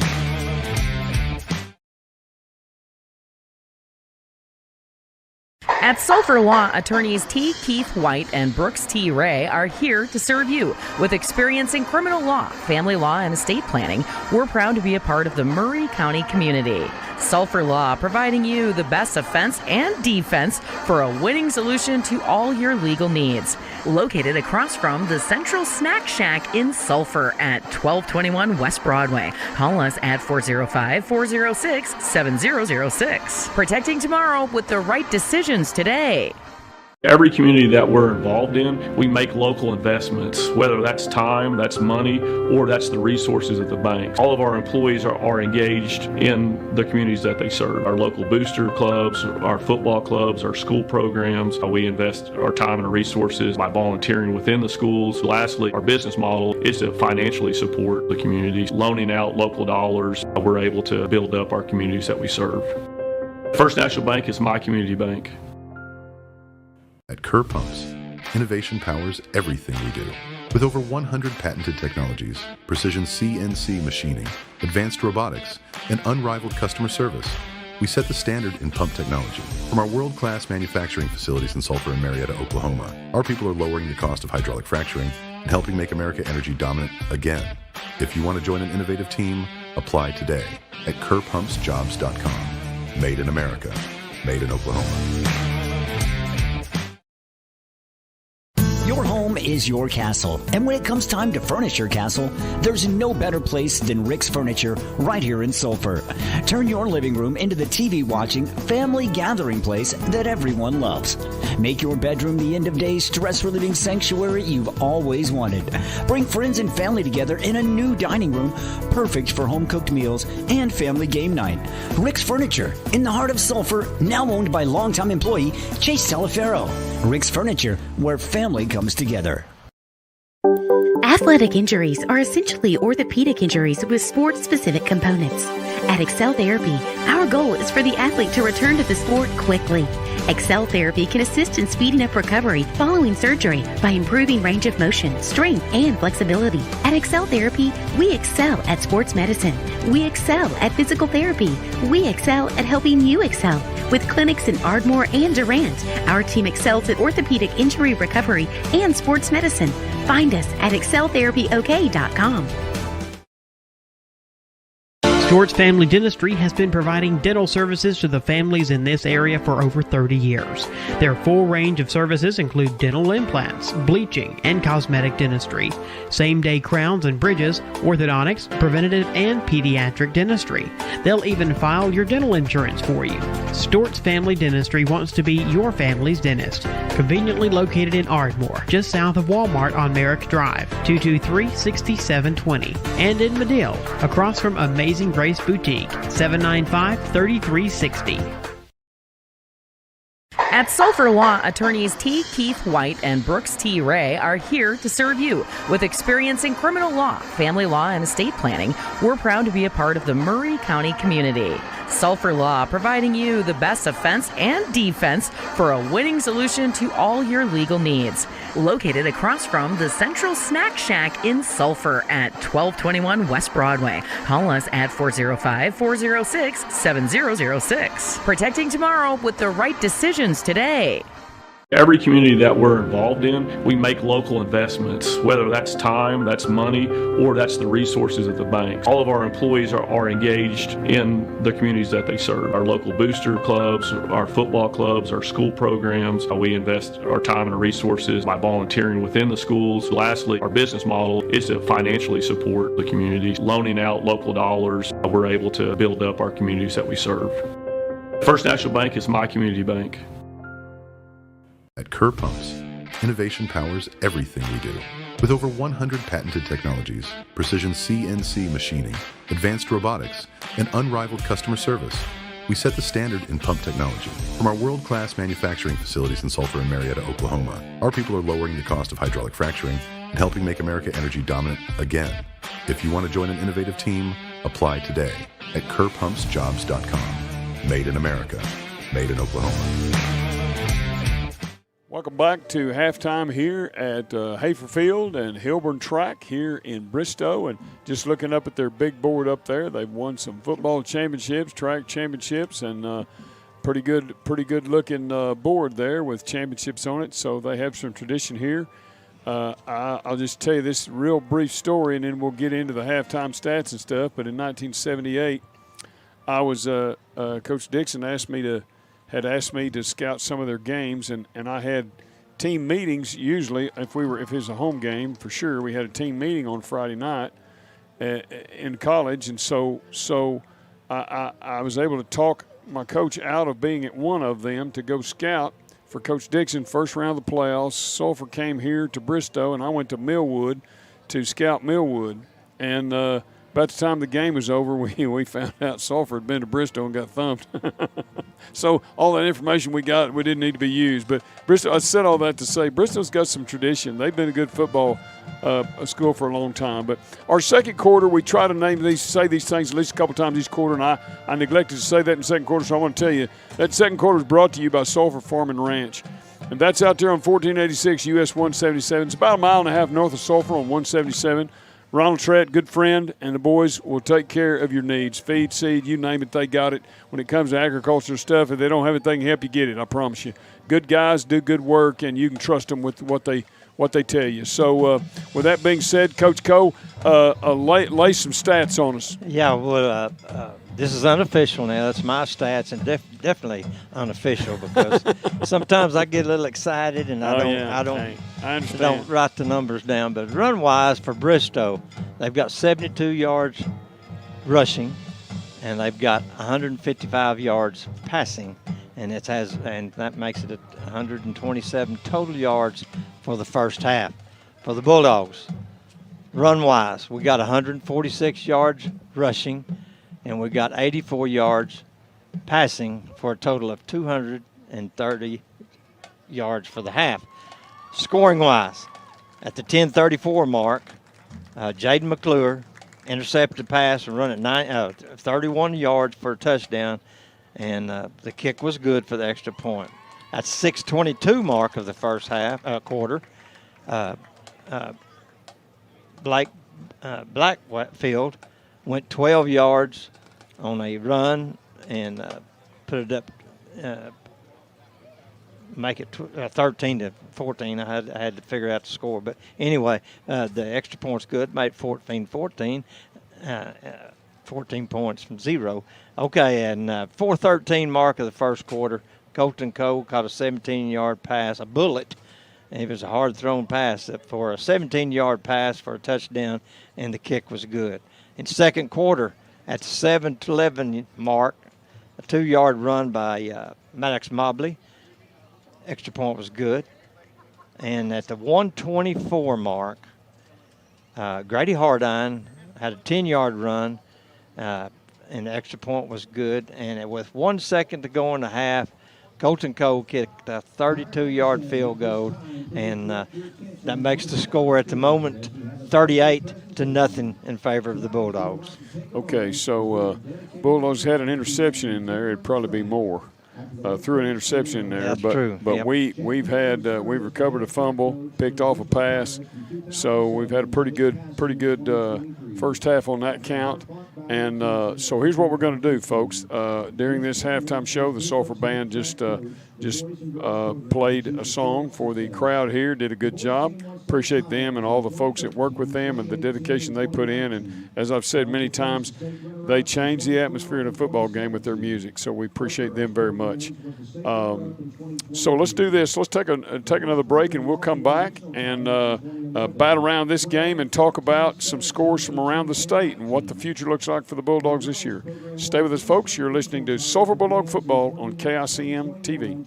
At Sulphur Law, attorneys T. Keith White and Brooks T. Ray are here to serve you. With experience in criminal law, family law, and estate planning, we're proud to be a part of the Murray County community. Sulphur Law, providing you the best offense and defense for a winning solution to all your legal needs. Located across from the Central Snack Shack in Sulphur at 1221 West Broadway. Call us at 405-406-7006. Protecting tomorrow with the right decisions today. Every community that we're involved in, we make local investments, whether that's time, that's money, or that's the resources of the bank. All of our employees are engaged in the communities that they serve. Our local booster clubs, our football clubs, our school programs. We invest our time and resources by volunteering within the schools. Lastly, our business model is to financially support the communities, loaning out local dollars. We're able to build up our communities that we serve. First National Bank is my community bank. At Kerr Pumps, innovation powers everything we do. With over 100 patented technologies, precision CNC machining, advanced robotics, and unrivaled customer service, we set the standard in pump technology. From our world-class manufacturing facilities in Sulphur and Marietta, Oklahoma, our people are lowering the cost of hydraulic fracturing and helping make America energy dominant again. If you want to join an innovative team, apply today at kerrpumpsjobs.com. Made in America, made in Oklahoma. Your home is your castle, and when it comes time to furnish your castle, there's no better place than Rick's Furniture right here in Sulphur. Turn your living room into the TV-watching, family gathering place that everyone loves. Make your bedroom the end-of-day stress-relieving sanctuary you've always wanted. Bring friends and family together in a new dining room, perfect for home-cooked meals and family game night. Rick's Furniture, in the heart of Sulphur, now owned by longtime employee Chase Talaferro. Rick's Furniture, where family comes together. Athletic injuries are essentially orthopedic injuries with sport-specific components. At Excel Therapy, our goal is for the athlete to return to the sport quickly. Excel Therapy can assist in speeding up recovery following surgery by improving range of motion, strength, and flexibility. At Excel Therapy, we excel at sports medicine. We excel at physical therapy. We excel at helping you excel. With clinics in Ardmore and Durant, our team excels at orthopedic injury recovery and sports medicine. Find us at exceltherapyok.com. Stewart's Family Dentistry has been providing dental services to the families in this area for over 30 years. Their full range of services include dental implants, bleaching, and cosmetic dentistry, same-day crowns and bridges, orthodontics, preventative and pediatric dentistry. They'll even file your dental insurance for you. Stewart's Family Dentistry wants to be your family's dentist. Conveniently located in Ardmore, just south of Walmart on Merrick Drive, 223-6720, and in Medill, across from Amazing Grace Boutique, 795-3360. At Sulphur Law, attorneys T. Keith White and Brooks T. Ray are here to serve you. With experience in criminal law, family law, and estate planning, we're proud to be a part of the Murray County community. Sulphur Law, providing you the best offense and defense for a winning solution to all your legal needs. Located across from the Central Snack Shack in Sulphur at 1221 West Broadway. Call us at 405-406-7006. Protecting tomorrow with the right decisions today. Every community that we're involved in, we make local investments, whether that's time, that's money, or that's the resources of the bank. All of our employees are engaged in the communities that they serve. Our local booster clubs, our football clubs, our school programs. We invest our time and resources by volunteering within the schools. Lastly, our business model is to financially support the communities, loaning out local dollars. We're able to build up our communities that we serve. First National Bank is my community bank. At Kerr Pumps, innovation powers everything we do. With over 100 patented technologies, precision CNC machining, advanced robotics, and unrivaled customer service, we set the standard in pump technology. From our world-class manufacturing facilities in Sulphur and Marietta, Oklahoma, our people are lowering the cost of hydraulic fracturing and helping make America energy dominant again. If you want to join an innovative team, apply today at kerrpumpsjobs.com. Made in America, made in Oklahoma. Welcome back to halftime here at Haferfield and Hilburn Track here in Bristow. And just looking up at their big board up there, they've won some football championships, track championships, and pretty good looking board there with championships on it. So they have some tradition here. I'll just tell you this real brief story, and then we'll get into the halftime stats and stuff. But in 1978, I was Coach Dixon had asked me to scout some of their games, and I had team meetings usually. If it was a home game, for sure, we had a team meeting on Friday night in college, and so I was able to talk my coach out of being at one of them to go scout for Coach Dixon. First round of the playoffs, Sulphur came here to Bristow, and I went to Millwood to scout Millwood, and about the time the game was over, we found out Sulphur had been to Bristow and got thumped. So all that information we got, we didn't need to be used. But Bristow, I said all that to say Bristow's got some tradition. They've been a good football school for a long time. But our second quarter, we try to say these things at least a couple times each quarter, and I neglected to say that in the second quarter, so I want to tell you that second quarter is brought to you by Sulphur Farm and Ranch. And that's out there on 1486 US 177. It's about a mile and a half north of Sulphur on 177. Ronald Trett, good friend, and the boys will take care of your needs. Feed, seed, you name it, they got it. When it comes to agriculture stuff, if they don't have it, they can help you get it, I promise you. Good guys do good work, and you can trust them with what they tell you. So with that being said, Coach Cole, lay some stats on us. Yeah, well, this is unofficial now. That's my stats, and definitely unofficial because sometimes I get a little excited and I don't write the numbers down. But run-wise for Bristow, they've got 72 yards rushing, and they've got 155 yards passing, and that makes it 127 total yards for the first half. For the Bulldogs, run-wise, we got 146 yards rushing, and we got 84 yards passing for a total of 230 yards for the half. Scoring-wise, at the 10:34 mark, Jaden McClure intercepted pass and run at 31 yards for a touchdown, and the kick was good for the extra point. At 6:22 mark of the first quarter, Blackfield went 12 yards on a run and put it up, make it 13-14. I had to figure out the score, but anyway, the extra point's good. Made 14-14, 14 points from 0. Okay, and 4:13 mark of the first quarter, Colton Cole caught a 17-yard pass, a bullet. And it was a hard-thrown pass for a 17-yard pass for a touchdown, and the kick was good. In second quarter, at the 7-11 mark, a 2-yard run by Maddox Mobley. Extra point was good. And at the 1:24 mark, Grady Hardine had a 10-yard run, and the extra point was good. And with 1 second to go in the half, Colton Cole kicked a 32-yard field goal, and that makes the score at the moment 38-0 in favor of the Bulldogs. Okay, so Bulldogs had an interception in there. It'd probably be more. Threw an interception in there, That's but true. But Yep. we've recovered a fumble, picked off a pass, so we've had a pretty good first half on that count. And so here's what we're going to do, folks. During this halftime show, the Sulphur Band just played a song for the crowd here. Did a good job. Appreciate them and all the folks that work with them and the dedication they put in. And as I've said many times, they change the atmosphere in a football game with their music. So we appreciate them very much. So let's do this. Let's take another break, and we'll come back and bat around this game and talk about some scores from around the state and what the future looks like for the Bulldogs this year. Stay with us, folks. You're listening to Sulphur Bulldog Football on KICM TV.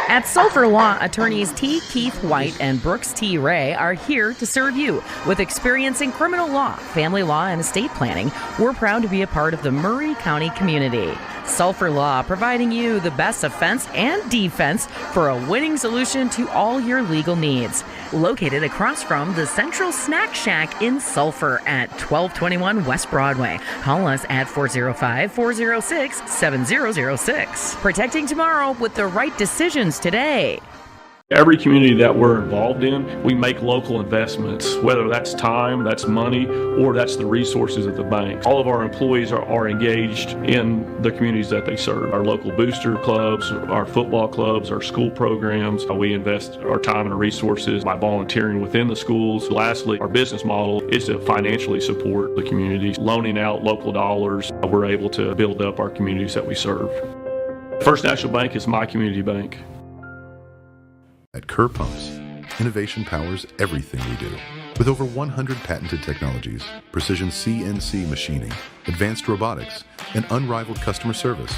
At Sulphur Law, attorneys T. Keith White and Brooks T. Ray are here to serve you. With experience in criminal law, family law, and estate planning, we're proud to be a part of the Murray County community. Sulphur Law, providing you the best offense and defense for a winning solution to all your legal needs. Located across from the Central Snack Shack in Sulphur at 1221 West Broadway. Call us at 405-406-7006. Protecting tomorrow with the right decisions today. Every community that we're involved in, we make local investments, whether that's time, that's money, or that's the resources of the bank. All of our employees are engaged in the communities that they serve. Our local booster clubs, our football clubs, our school programs. We invest our time and resources by volunteering within the schools. Lastly, our business model is to financially support the communities. Loaning out local dollars, we're able to build up our communities that we serve. First National Bank is my community bank. At Kerr Pumps, innovation powers everything we do. With over 100 patented technologies, precision CNC machining, advanced robotics, and unrivaled customer service,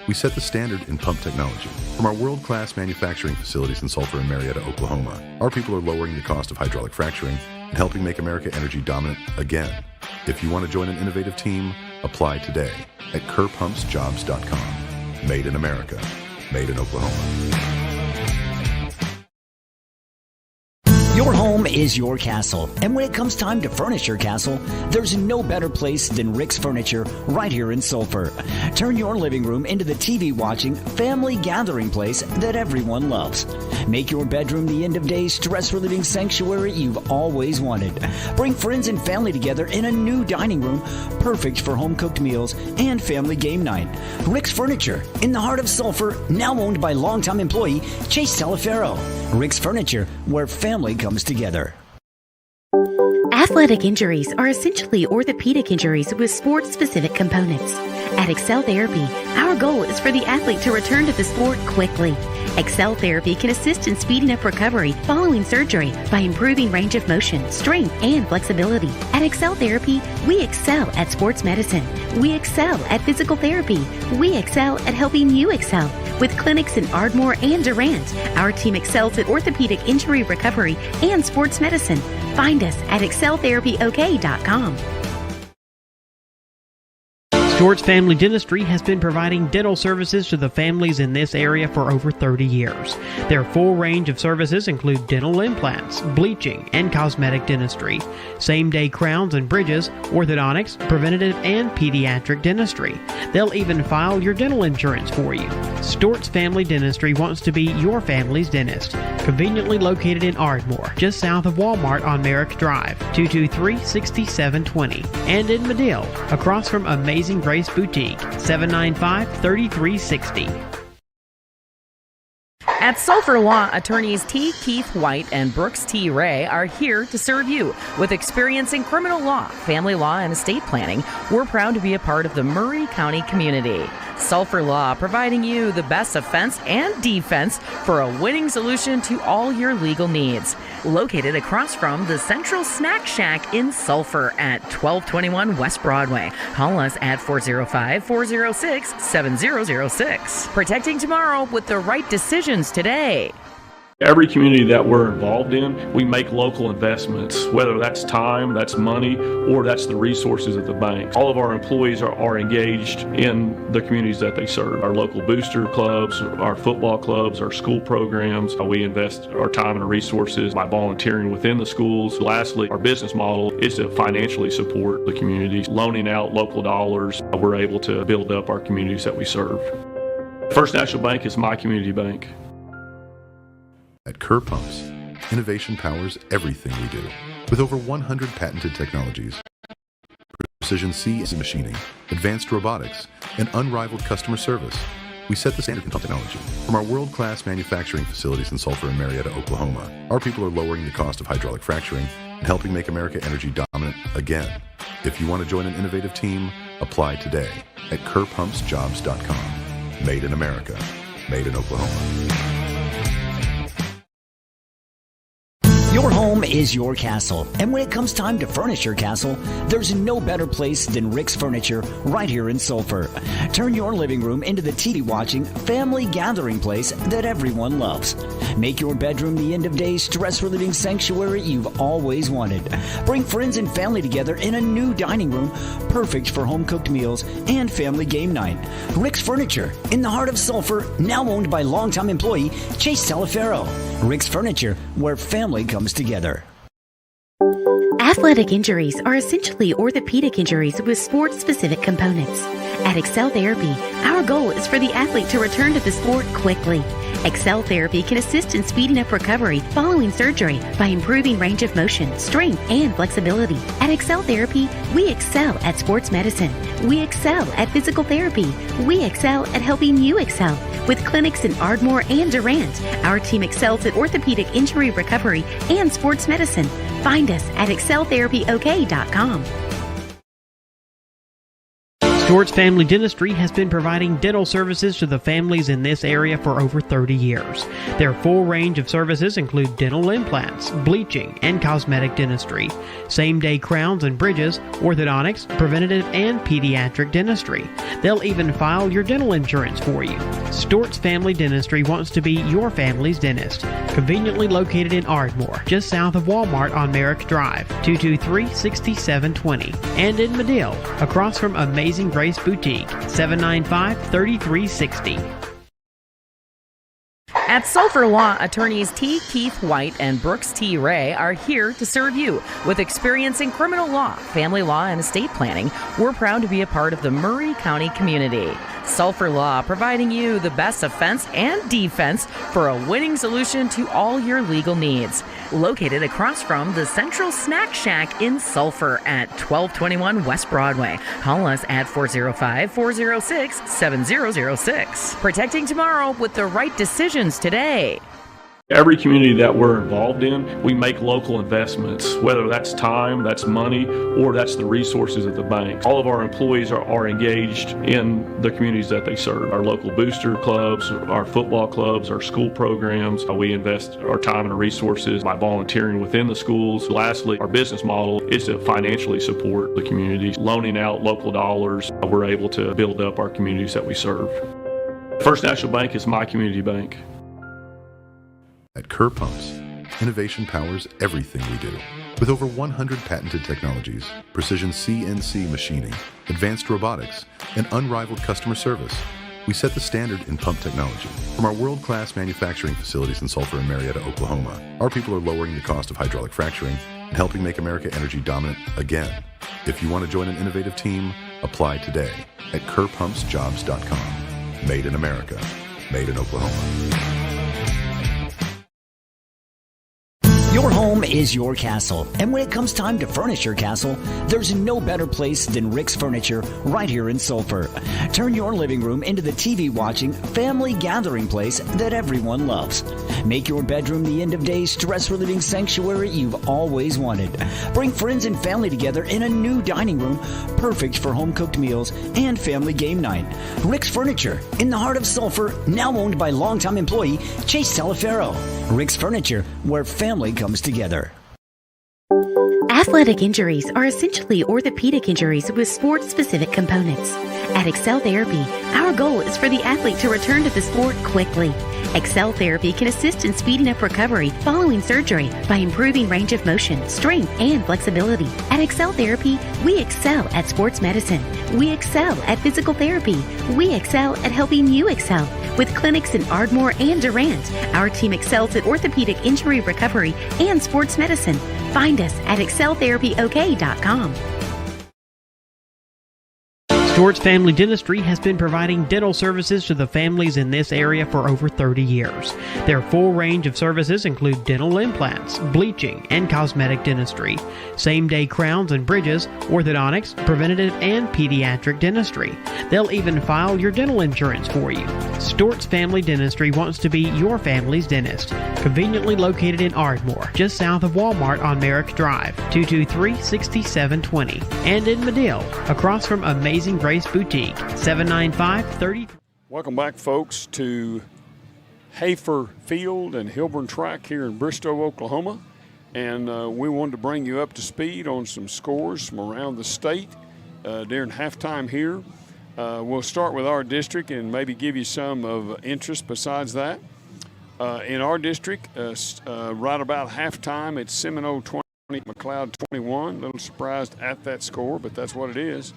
we set the standard in pump technology. From our world-class manufacturing facilities in Sulphur and Marietta, Oklahoma, our people are lowering the cost of hydraulic fracturing and helping make America energy dominant again. If you want to join an innovative team, apply today at kerrpumpsjobs.com. Made in America, made in Oklahoma. Your home is your castle, and when it comes time to furnish your castle, there's no better place than Rick's Furniture right here in Sulphur. Turn your living room into the TV-watching, family gathering place that everyone loves. Make your bedroom the end-of-day stress-relieving sanctuary you've always wanted. Bring friends and family together in a new dining room, perfect for home-cooked meals and family game night. Rick's Furniture, in the heart of Sulphur, now owned by longtime employee Chase Sulphur. Rick's Furniture, where family comes together. Athletic injuries are essentially orthopedic injuries with sports-specific components. At Excel Therapy, our goal is for the athlete to return to the sport quickly. Excel Therapy can assist in speeding up recovery following surgery by improving range of motion, strength, and flexibility. At Excel Therapy, we excel at sports medicine. We excel at physical therapy. We excel at helping you excel. With clinics in Ardmore and Durant, our team excels at orthopedic injury recovery and sports medicine. Find us at exceltherapyok.com. Stewart's Family Dentistry has been providing dental services to the families in this area for over 30 years. Their full range of services include dental implants, bleaching, and cosmetic dentistry, same-day crowns and bridges, orthodontics, preventative, and pediatric dentistry. They'll even file your dental insurance for you. Stewart's Family Dentistry wants to be your family's dentist. Conveniently located in Ardmore, just south of Walmart on Merrick Drive, 223-6720, and in Medill, across from Amazing Grace Boutique, 795-3360. At Sulphur Law, attorneys T. Keith White and Brooks T. Ray are here to serve you. With experience in criminal law, family law, and estate planning, we're proud to be a part of the Murray County community. Sulphur Law, providing you the best offense and defense for a winning solution to all your legal needs. Located across from the Central Snack Shack in Sulphur at 1221 West Broadway. Call us at 405-406-7006. Protecting tomorrow with the right decisions today. Every community that we're involved in, we make local investments, whether that's time, that's money, or that's the resources of the bank. All of our employees are engaged in the communities that they serve. Our local booster clubs, our football clubs, our school programs. We invest our time and resources by volunteering within the schools. Lastly, our business model is to financially support the communities, loaning out local dollars. We're able to build up our communities that we serve. First National Bank is my community bank. At Kerr Pumps, innovation powers everything we do. With over 100 patented technologies, precision CNC machining, advanced robotics, and unrivaled customer service, we set the standard in pump technology. From our world-class manufacturing facilities in Sulphur and Marietta, Oklahoma, our people are lowering the cost of hydraulic fracturing and helping make America energy dominant again. If you want to join an innovative team, apply today at kerrpumpsjobs.com. Made in America, made in Oklahoma. Your home is your castle, and when it comes time to furnish your castle, there's no better place than Rick's Furniture right here in Sulphur. Turn your living room into the TV-watching, family gathering place that everyone loves. Make your bedroom the end-of-day stress-relieving sanctuary you've always wanted. Bring friends and family together in a new dining room, perfect for home-cooked meals and family game night. Rick's Furniture, in the heart of Sulphur, now owned by longtime employee Chase Sulphur. Rick's Furniture, where family comes together. Athletic injuries are essentially orthopedic injuries with sports-specific components. At Excel Therapy, our goal is for the athlete to return to the sport quickly. Excel Therapy can assist in speeding up recovery following surgery by improving range of motion, strength, and flexibility. At Excel Therapy, we excel at sports medicine. We excel at physical therapy. We excel at helping you excel. With clinics in Ardmore and Durant, our team excels at orthopedic injury recovery and sports medicine. Find us at exceltherapyok.com. Stewart's Family Dentistry has been providing dental services to the families in this area for over 30 years. Their full range of services include dental implants, bleaching, and cosmetic dentistry, same-day crowns and bridges, orthodontics, preventative, and pediatric dentistry. They'll even file your dental insurance for you. Stewart's Family Dentistry wants to be your family's dentist. Conveniently located in Ardmore, just south of Walmart on Merrick Drive, 223-6720, and in Medill, across from Amazing Grace Boutique, 795-3360. At Sulphur Law, attorneys T. Keith White and Brooks T. Ray are here to serve you. With experience in criminal law, family law, and estate planning, we're proud to be a part of the Murray County community. Sulphur Law, providing you the best offense and defense for a winning solution to all your legal needs. Located across from the Central Snack Shack in Sulphur at 1221 West Broadway. Call us at 405-406-7006. Protecting tomorrow with the right decisions today. Every community that we're involved in, we make local investments, whether that's time, that's money, or that's the resources of the bank. All of our employees are engaged in the communities that they serve. Our local booster clubs, our football clubs, our school programs. We invest our time and resources by volunteering within the schools. Lastly, our business model is to financially support the communities. Loaning out local dollars, we're able to build up our communities that we serve. First National Bank is my community bank. At Kerr Pumps, innovation powers everything we do. With over 100 patented technologies, precision CNC machining, advanced robotics, and unrivaled customer service, we set the standard in pump technology. From our world-class manufacturing facilities in Sulphur and Marietta, Oklahoma, our people are lowering the cost of hydraulic fracturing and helping make America energy dominant again. If you want to join an innovative team, apply today at KerrPumpsJobs.com. Made in America, made in Oklahoma. Your home is your castle, and when it comes time to furnish your castle, there's no better place than Rick's Furniture right here in Sulphur. Turn your living room into the TV-watching, family gathering place that everyone loves. Make your bedroom the end-of-day stress-relieving sanctuary you've always wanted. Bring friends and family together in a new dining room, perfect for home-cooked meals and family game night. Rick's Furniture, in the heart of Sulphur, now owned by longtime employee Chase Talaferro. Rick's Furniture, where family comes together. Athletic injuries are essentially orthopedic injuries with sports-specific components. At Excel Therapy, our goal is for the athlete to return to the sport quickly. Excel Therapy can assist in speeding up recovery following surgery by improving range of motion, strength, and flexibility. At Excel Therapy, we excel at sports medicine. We excel at physical therapy. We excel at helping you excel. With clinics in Ardmore and Durant, our team excels at orthopedic injury recovery and sports medicine. Find us at exceltherapyok.com. Stewart's Family Dentistry has been providing dental services to the families in this area for over 30 years. Their full range of services include dental implants, bleaching, and cosmetic dentistry, same-day crowns and bridges, orthodontics, preventative, and pediatric dentistry. They'll even file your dental insurance for you. Stewart's Family Dentistry wants to be your family's dentist. Conveniently located in Ardmore, just south of Walmart on Merrick Drive, 223-6720, and in Medill, across from Amazing Grace Boutique, 795-30. Welcome back, folks, to Hafer Field and Hilburn Track here in Bristow, Oklahoma. And we wanted to bring you up to speed on some scores from around the state during halftime here. We'll start with our district and maybe give you some of interest besides that. In our district, right about halftime, it's Seminole 20, McLeod 21. A little surprised at that score, but that's what it is.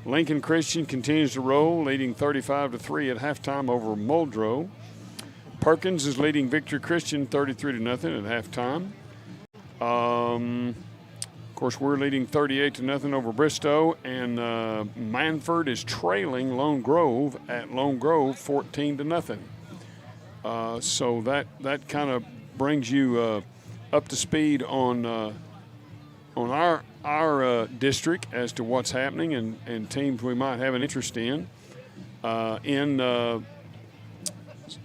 Lincoln Christian continues to roll, leading 35-3 at halftime over Muldrow. Perkins is leading Victory Christian 33-0 at halftime. Of course, we're leading 38-0 over Bristow, and Manford is trailing Lone Grove at Lone Grove 14-0. So that kind of brings you up to speed on our district as to what's happening and teams we might have an interest in. In a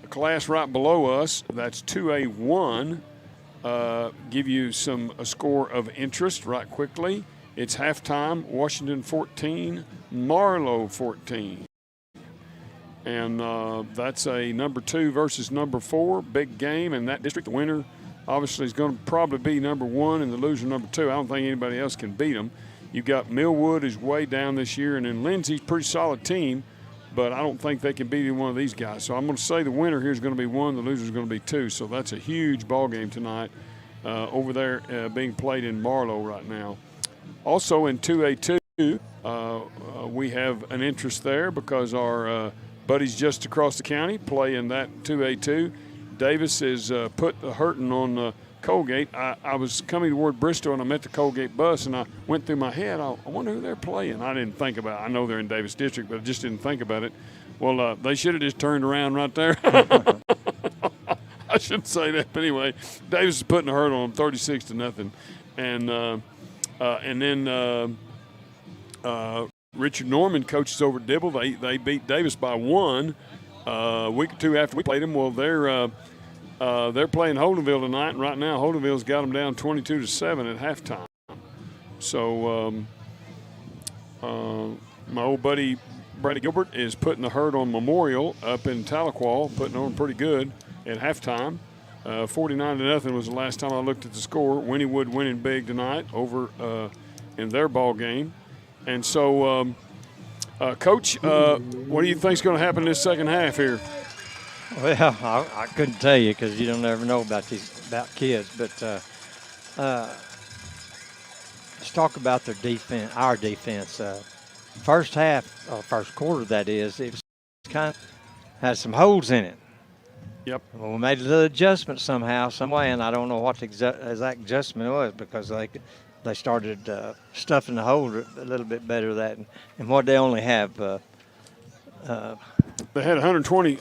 class right below us, that's 2A1, give you a score of interest right quickly. It's halftime, Washington 14, Marlow 14. And that's a number 2 versus number 4, big game in that district. The winner obviously is going to probably be number 1 and the loser number 2. I don't think anybody else can beat them. You've got Millwood is way down this year, and then Lindsay's a pretty solid team, but I don't think they can beat either one of these guys. So I'm going to say the winner here is going to be 1, the loser is going to be 2. So that's a huge ball game tonight over there being played in Marlow right now. Also in 2A2, we have an interest there because our buddies just across the county play in that 2A2. Davis is put the hurting on Colgate. I was coming toward Bristow, and I met the Colgate bus, and I went through my head, I wonder who they're playing. I didn't think about it. I know they're in Davis District, but I just didn't think about it. Well, they should have just turned around right there. I shouldn't say that, but anyway, Davis is putting a hurt on them, 36-0. And then Richard Norman coaches over Dibble. They beat Davis by 1 a week or two after we played them. Well, they're playing Holdenville tonight, and right now Holdenville's got them down 22-7 at halftime. So my old buddy Brady Gilbert is putting the hurt on Memorial up in Tahlequah, putting on pretty good at halftime. 49-0 was the last time I looked at the score. Wynnewood winning big tonight over in their ball game. And so, Coach, what do you think is going to happen this second half here? Well, I couldn't tell you because you don't ever know about kids. But let's talk about their defense. Our defense. First half, first quarter, that is, it was kind of had some holes in it. Yep. Well, we made a little adjustment somehow, some way, and I don't know what the exact adjustment was because they started stuffing the hole a little bit better that, and what they only have. They had 120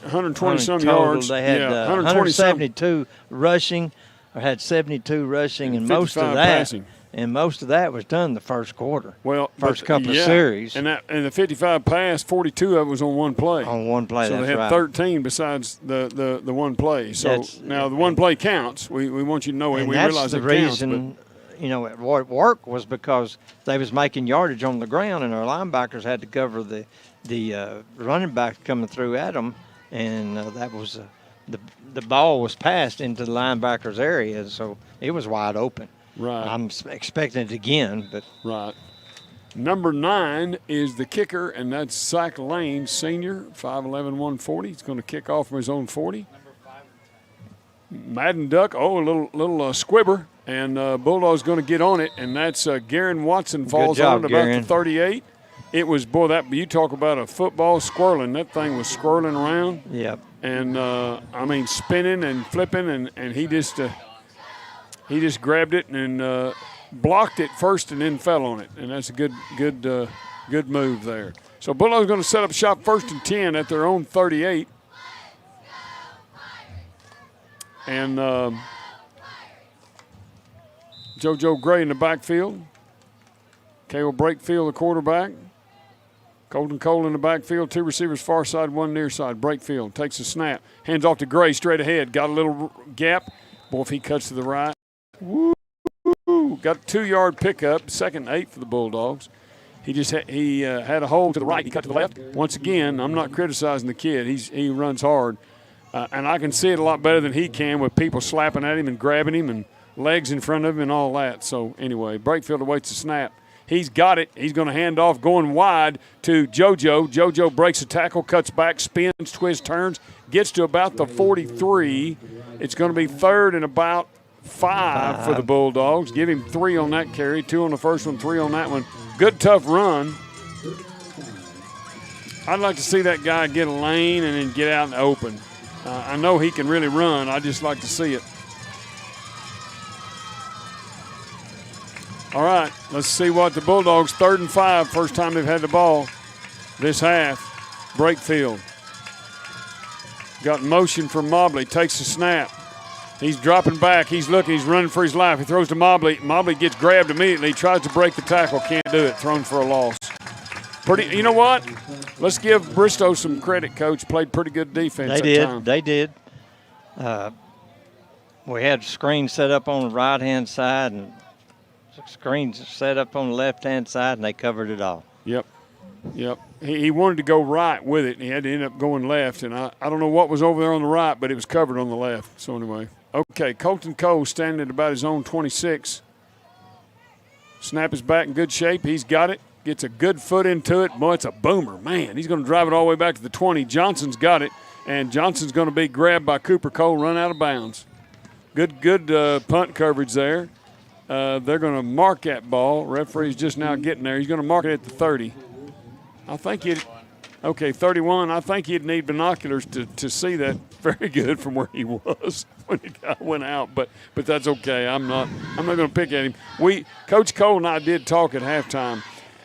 some yards. They had 172 rushing, or had 72 rushing, and most of that. Passing. And most of that was done the first quarter. Well, first couple of series. And the 55 pass, 42 of it was on one play. On one play, so that's they had right. 13 besides the one play. So now the one play counts. We want you to know, and we realize it counts. And that's the reason, you know, it worked was because they was making yardage on the ground, and our linebackers had to cover the running back coming through at them, and that was the ball was passed into the linebackers' area, so it was wide open. Right. I'm expecting it again, but right. Number 9 is the kicker, and that's Zach Lane, senior, 5'11", 140. He's going to kick off from his own 40. Madden Duck, a little squibber, and Bulldog's going to get on it, and that's Garen Watson falls on it about the 38. It was, you talk about a football squirreling. That thing was swirling around. Yep. And, spinning and flipping, and he just grabbed it and blocked it first and then fell on it. And that's a good move there. So Bulldog's going to set up shop 1st and 10 at their own 38. And JoJo Gray in the backfield. Cale Brakefield, the quarterback. Colton Cole in the backfield. 2 receivers far side, 1 near side. Brakefield takes a snap. Hands off to Gray straight ahead. Got a little gap. Boy, if he cuts to the right. Woo! Got a 2-yard pickup, 2nd and 8 for the Bulldogs. He just had a hole to the right. He cut to the left. Once again, I'm not criticizing the kid. He runs hard, and I can see it a lot better than he can with people slapping at him and grabbing him and legs in front of him and all that. So anyway, Brakefield awaits the snap. He's got it. He's going to hand off going wide to JoJo. JoJo breaks a tackle, cuts back, spins, twists, turns, gets to about the 43. It's going to be 3rd and about 5 for the Bulldogs. Give him 3 on that carry, 2 on the first one, 3 on that one. Good, tough run. I'd like to see that guy get a lane and then get out in the open. I know he can really run. I just like to see it. All right, let's see what the Bulldogs, 3rd and 5, first time they've had the ball this half. Brakefield. Got motion from Mobley, takes the snap. He's dropping back. He's looking. He's running for his life. He throws to Mobley. Mobley gets grabbed immediately. Tries to break the tackle. Can't do it. Thrown for a loss. You know what? Let's give Bristow some credit, Coach. Played pretty good defense that time. They did. We had screens set up on the right-hand side and screens set up on the left-hand side, and they covered it all. Yep. He wanted to go right with it, and he had to end up going left. And I don't know what was over there on the right, but it was covered on the left. So anyway. Okay, Colton Cole standing at about his own 26. Snap is back in good shape. He's got it. Gets a good foot into it. Boy, it's a boomer. Man, he's going to drive it all the way back to the 20. Johnson's got it, and Johnson's going to be grabbed by Cooper Cole, run out of bounds. Good punt coverage there. They're going to mark that ball. Referee's just now getting there. He's going to mark it at the 30. I think 31. I think you'd need binoculars to see that very good from where he was when the guy went out, but that's okay. I'm not going to pick at him. Coach Cole and I did talk at halftime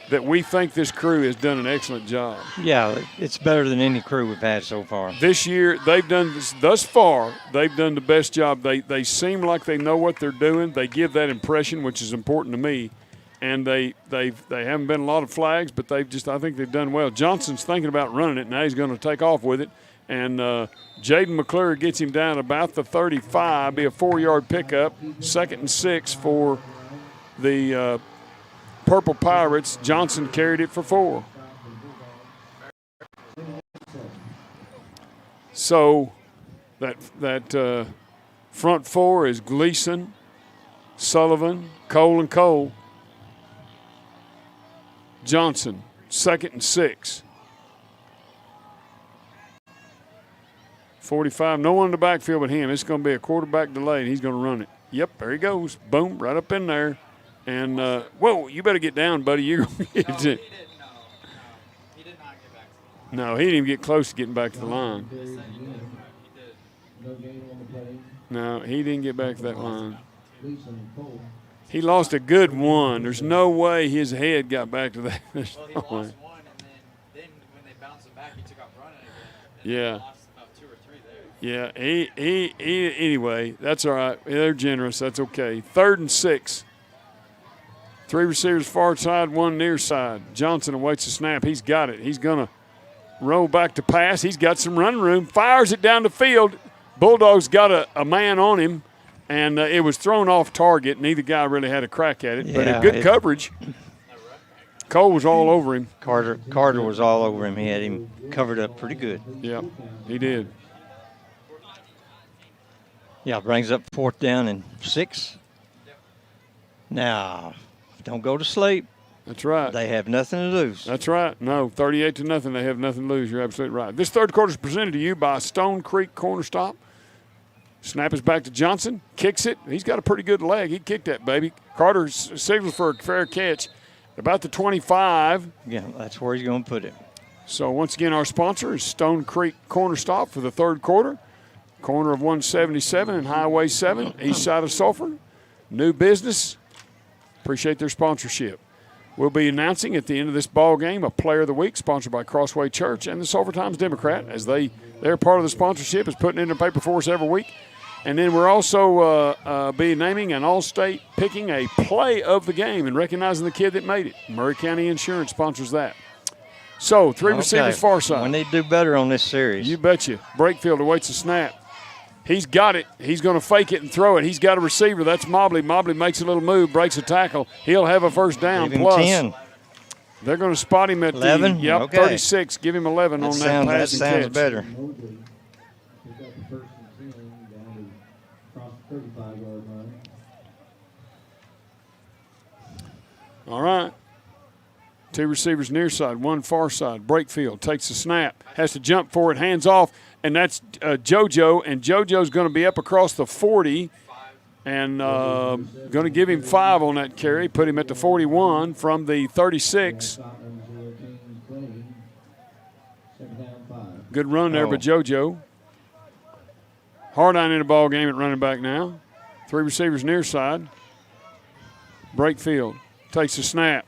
that we think this crew has done an excellent job. Yeah, it's better than any crew we've had so far. This year, thus far, they've done the best job. They seem like they know what they're doing. They give that impression, which is important to me. And they haven't been a lot of flags, but I think they've done well. Johnson's thinking about running it. Now he's going to take off with it. And Jaden McClure gets him down about the 35, be a 4-yard pickup, 2nd and 6 for the Purple Pirates. Johnson carried it for 4. So that front 4 is Gleason, Sullivan, Cole, and Cole. Johnson, 2nd and 6. 45, no one in the backfield but him. It's going to be a quarterback delay, and he's going to run it. Yep, there he goes. Boom, right up in there. And, whoa, you better get down, buddy. You're going to get it. He did not get back to the line. No, he didn't even get close to getting back to the line. No, he didn't get back to that line. He lost a good one. There's no way his head got back to that. There's Well, he no lost way. one, and then when they bounced him back, he took off running again. And Yeah. Then lost about 2 or 3 there. Yeah, anyway, that's all right. They're generous. That's okay. 3rd and 6. 3 receivers far side, 1 near side. Johnson awaits the snap. He's got it. He's going to roll back to pass. He's got some run room. Fires it down the field. Bulldogs got a man on him, and it was thrown off target. Neither guy really had a crack at it, but a good coverage. Cole was all over him. Carter was all over him. He had him covered up pretty good. Yeah, he did. Yeah, brings up 4th down and 6. Now, don't go to sleep. That's right. They have nothing to lose. That's right. No, 38-0. They have nothing to lose. You're absolutely right. This third quarter is presented to you by Stone Creek Corner Stop. Snap is back to Johnson. Kicks it. He's got a pretty good leg. He kicked that baby. Carter signals for a fair catch. About the 25. Yeah, that's where he's going to put it. So once again, our sponsor is Stone Creek Corner Stop for the third quarter. Corner of 177 and Highway 7, east side of Sulphur. New business. Appreciate their sponsorship. We'll be announcing at the end of this ball game a Player of the Week sponsored by Crossway Church and the Sulphur Times Democrat, as they're part of the sponsorship, is putting it in the paper for us every week. And then we're also be naming an All-State picking a play of the game and recognizing the kid that made it. Murray County Insurance sponsors that. So 3 receivers far side. We need to do better on this series. You betcha. Brakefield awaits the snap. He's got it. He's going to fake it and throw it. He's got a receiver. That's Mobley. Mobley makes a little move, breaks a tackle. He'll have a first down. Give him plus 10. They're going to spot him at 11? the Okay. 36. Give him 11 on that passing That sounds catch. better. All right. 2 receivers near side, 1 far side. Brakefield takes the snap, has to jump for it, hands off, and that's JoJo. And JoJo's going to be up across the 40 and going to give him 5 on that carry, put him at the 41 from the 36. Good run there by JoJo. Hardine in the ball game at running back now. 3 receivers near side. Brakefield takes the snap.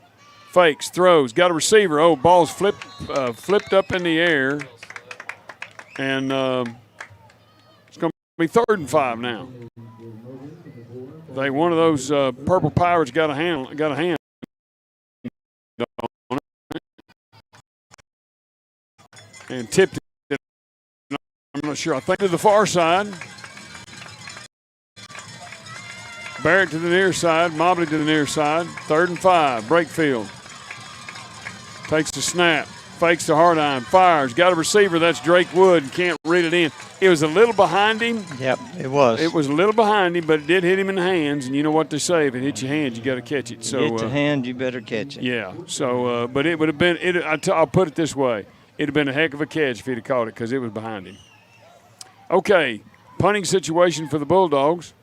Fakes, throws, got a receiver. Oh, ball's flipped up in the air. And it's going to be 3rd and 5 now. One of those Purple Pirates got a hand on it and tipped it. I'm not sure. I think to the far side. Barrett to the near side. Mobley to the near side. 3rd and 5. Brakefield. Takes the snap. Fakes to Hardine. Fires. Got a receiver. That's Drake Wood. Can't read it in. It was a little behind him. Yep, it was. It was a little behind him, but it did hit him in the hands. And you know what they say. If it hits your hands, you got to catch it. So hit your hand, you better catch it. Yeah. So, but it would have been – I'll put it this way. It would have been a heck of a catch if he'd have caught it because it was behind him. Okay. Punting situation for the Bulldogs.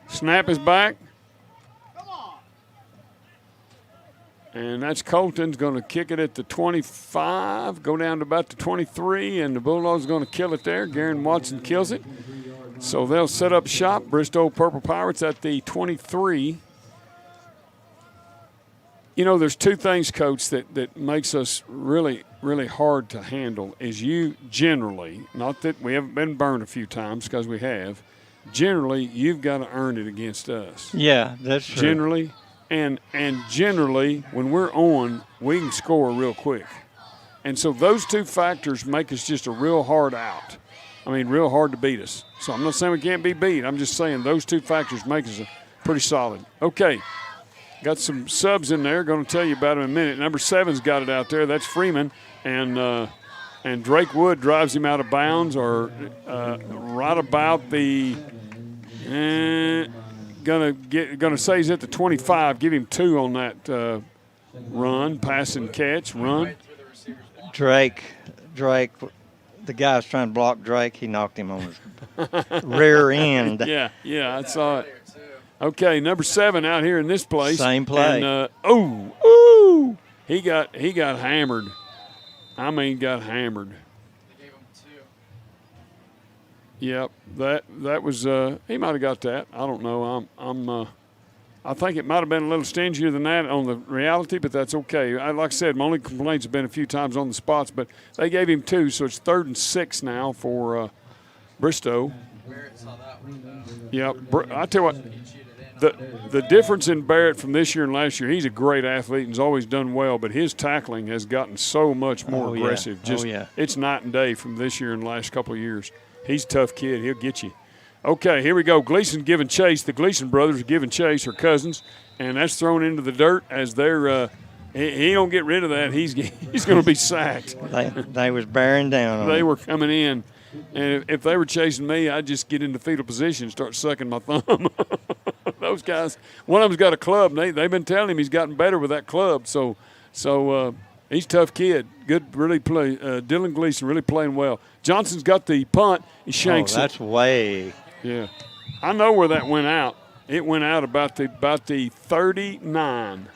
Snap is back. And that's Colton's going to kick it at the 25, go down to about the 23, and the Bulldogs going to kill it there. Garen Watson kills it. So they'll set up shop. Bristow Purple Pirates at the 23. You know, there's two things, Coach, that makes us really, really hard to handle is you generally, not that we haven't been burned a few times because we have, generally you've got to earn it against us. Yeah, that's true. Generally. And generally, when we're on, we can score real quick. And so those two factors make us just a real hard out. I mean, real hard to beat us. So I'm not saying we can't be beat. I'm just saying those two factors make us pretty solid. Okay, got some subs in there. Going to tell you about them in a minute. Number 7's got it out there. That's Freeman. And Drake Wood drives him out of bounds or right about the Gonna say he's at the 25. Give him 2 on that run, pass and catch, run. Drake, the guy was trying to block Drake. He knocked him on his rear end. Yeah, I saw it. Okay, number 7 out here in this place. Same play. And he got hammered. I mean, got hammered. Yep, that was he might have got that. I don't know. I think it might have been a little stingier than that on the reality, but that's okay. Like I said, my only complaints have been a few times on the spots, but they gave him 2, so it's 3rd and 6 now for Bristow. Yeah, I tell you what, the difference in Barrett from this year and last year, he's a great athlete and has always done well, but his tackling has gotten so much more aggressive. It's night and day from this year and the last couple of years. He's a tough kid. He'll get you. Okay, here we go. Gleason giving chase. The Gleason brothers are giving chase, or cousins, and that's thrown into the dirt as they're he don't get rid of that. He's going to be sacked. They was bearing down on They him. were coming in, and if they were chasing me, I'd just get into fetal position and start sucking my thumb. Those guys, one of them's got a club, and they've been telling him he's gotten better with that club. So he's a tough kid. Good, really play. Dylan Gleason really playing well. Johnson's got the punt. He shanks that's way. Yeah, I know where that went out. It went out about the 39.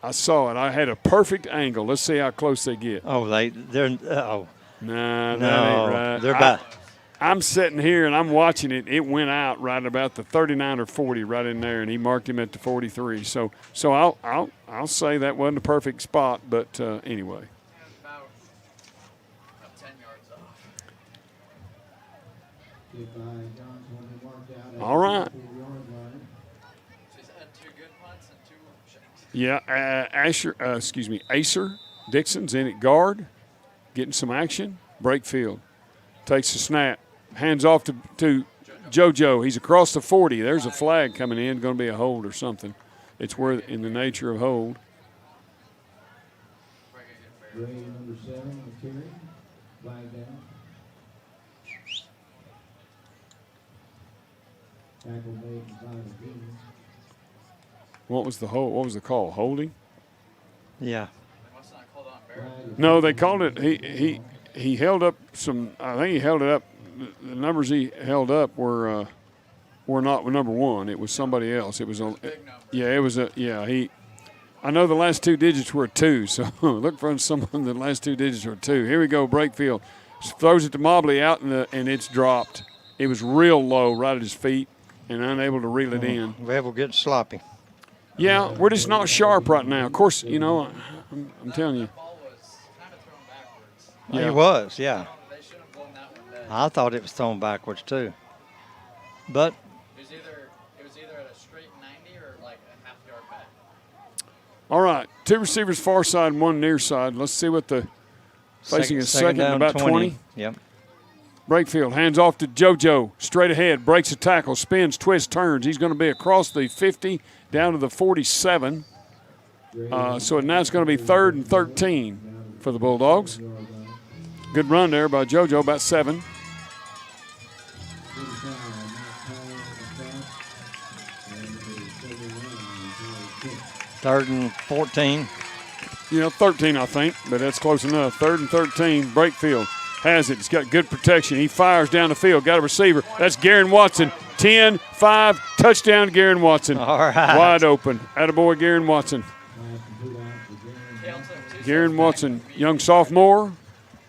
I saw it. I had a perfect angle. Let's see how close they get. Oh, they're Nah, no, that ain't right. They're about. I'm sitting here and I'm watching it. It went out right about the 39 or 40, right in there, and he marked him at the 43. So I'll say that wasn't a perfect spot, but anyway. About 10 yards off. All right. So he's had 2 good punts and 2 shanks. Yeah, Acer Dixon's in at guard, getting some action. Break field, takes the snap, hands off to JoJo. He's across the 40. There's a flag coming in, going to be a hold or something. It's where in the nature of hold. Number 7, carry, flag down. Tackle made by the team. What was the hold? What was the call? Holding? Yeah. No, they called it. He held up some. I think he held it up. The numbers he held up were not number 1. It was somebody else. It was a. Yeah, it was a. Yeah, he. I know the last 2 digits were a 2, so look for someone. The last 2 digits were a 2. Here we go. Breakfield throws it to Mobley out and it's dropped. It was real low, right at his feet, and unable to reel it in. We're getting sloppy. Yeah, we're just not sharp right now. Of course, you know, I'm telling you. Yeah. It was, yeah. I thought it was thrown backwards too. But it was either at a straight 90 or like a half yard back. All right, 2 receivers far side and 1 near side. Let's see what the facing a second down, about 20. Yep. Breakfield hands off to JoJo, straight ahead, breaks a tackle, spins, twists, turns. He's going to be across the 50 down to the 47. So now it's going to be 3rd and 13 for the Bulldogs. Good run there by JoJo, about 7. Third and 14. You know, 13, I think, but that's close enough. 3rd and 13, Breakfield has it. It's got good protection. He fires down the field, got a receiver. That's Garen Watson. 10, 5, touchdown, Garen Watson. All right. Wide open. Attaboy, Garen Watson. Garen Watson, young sophomore,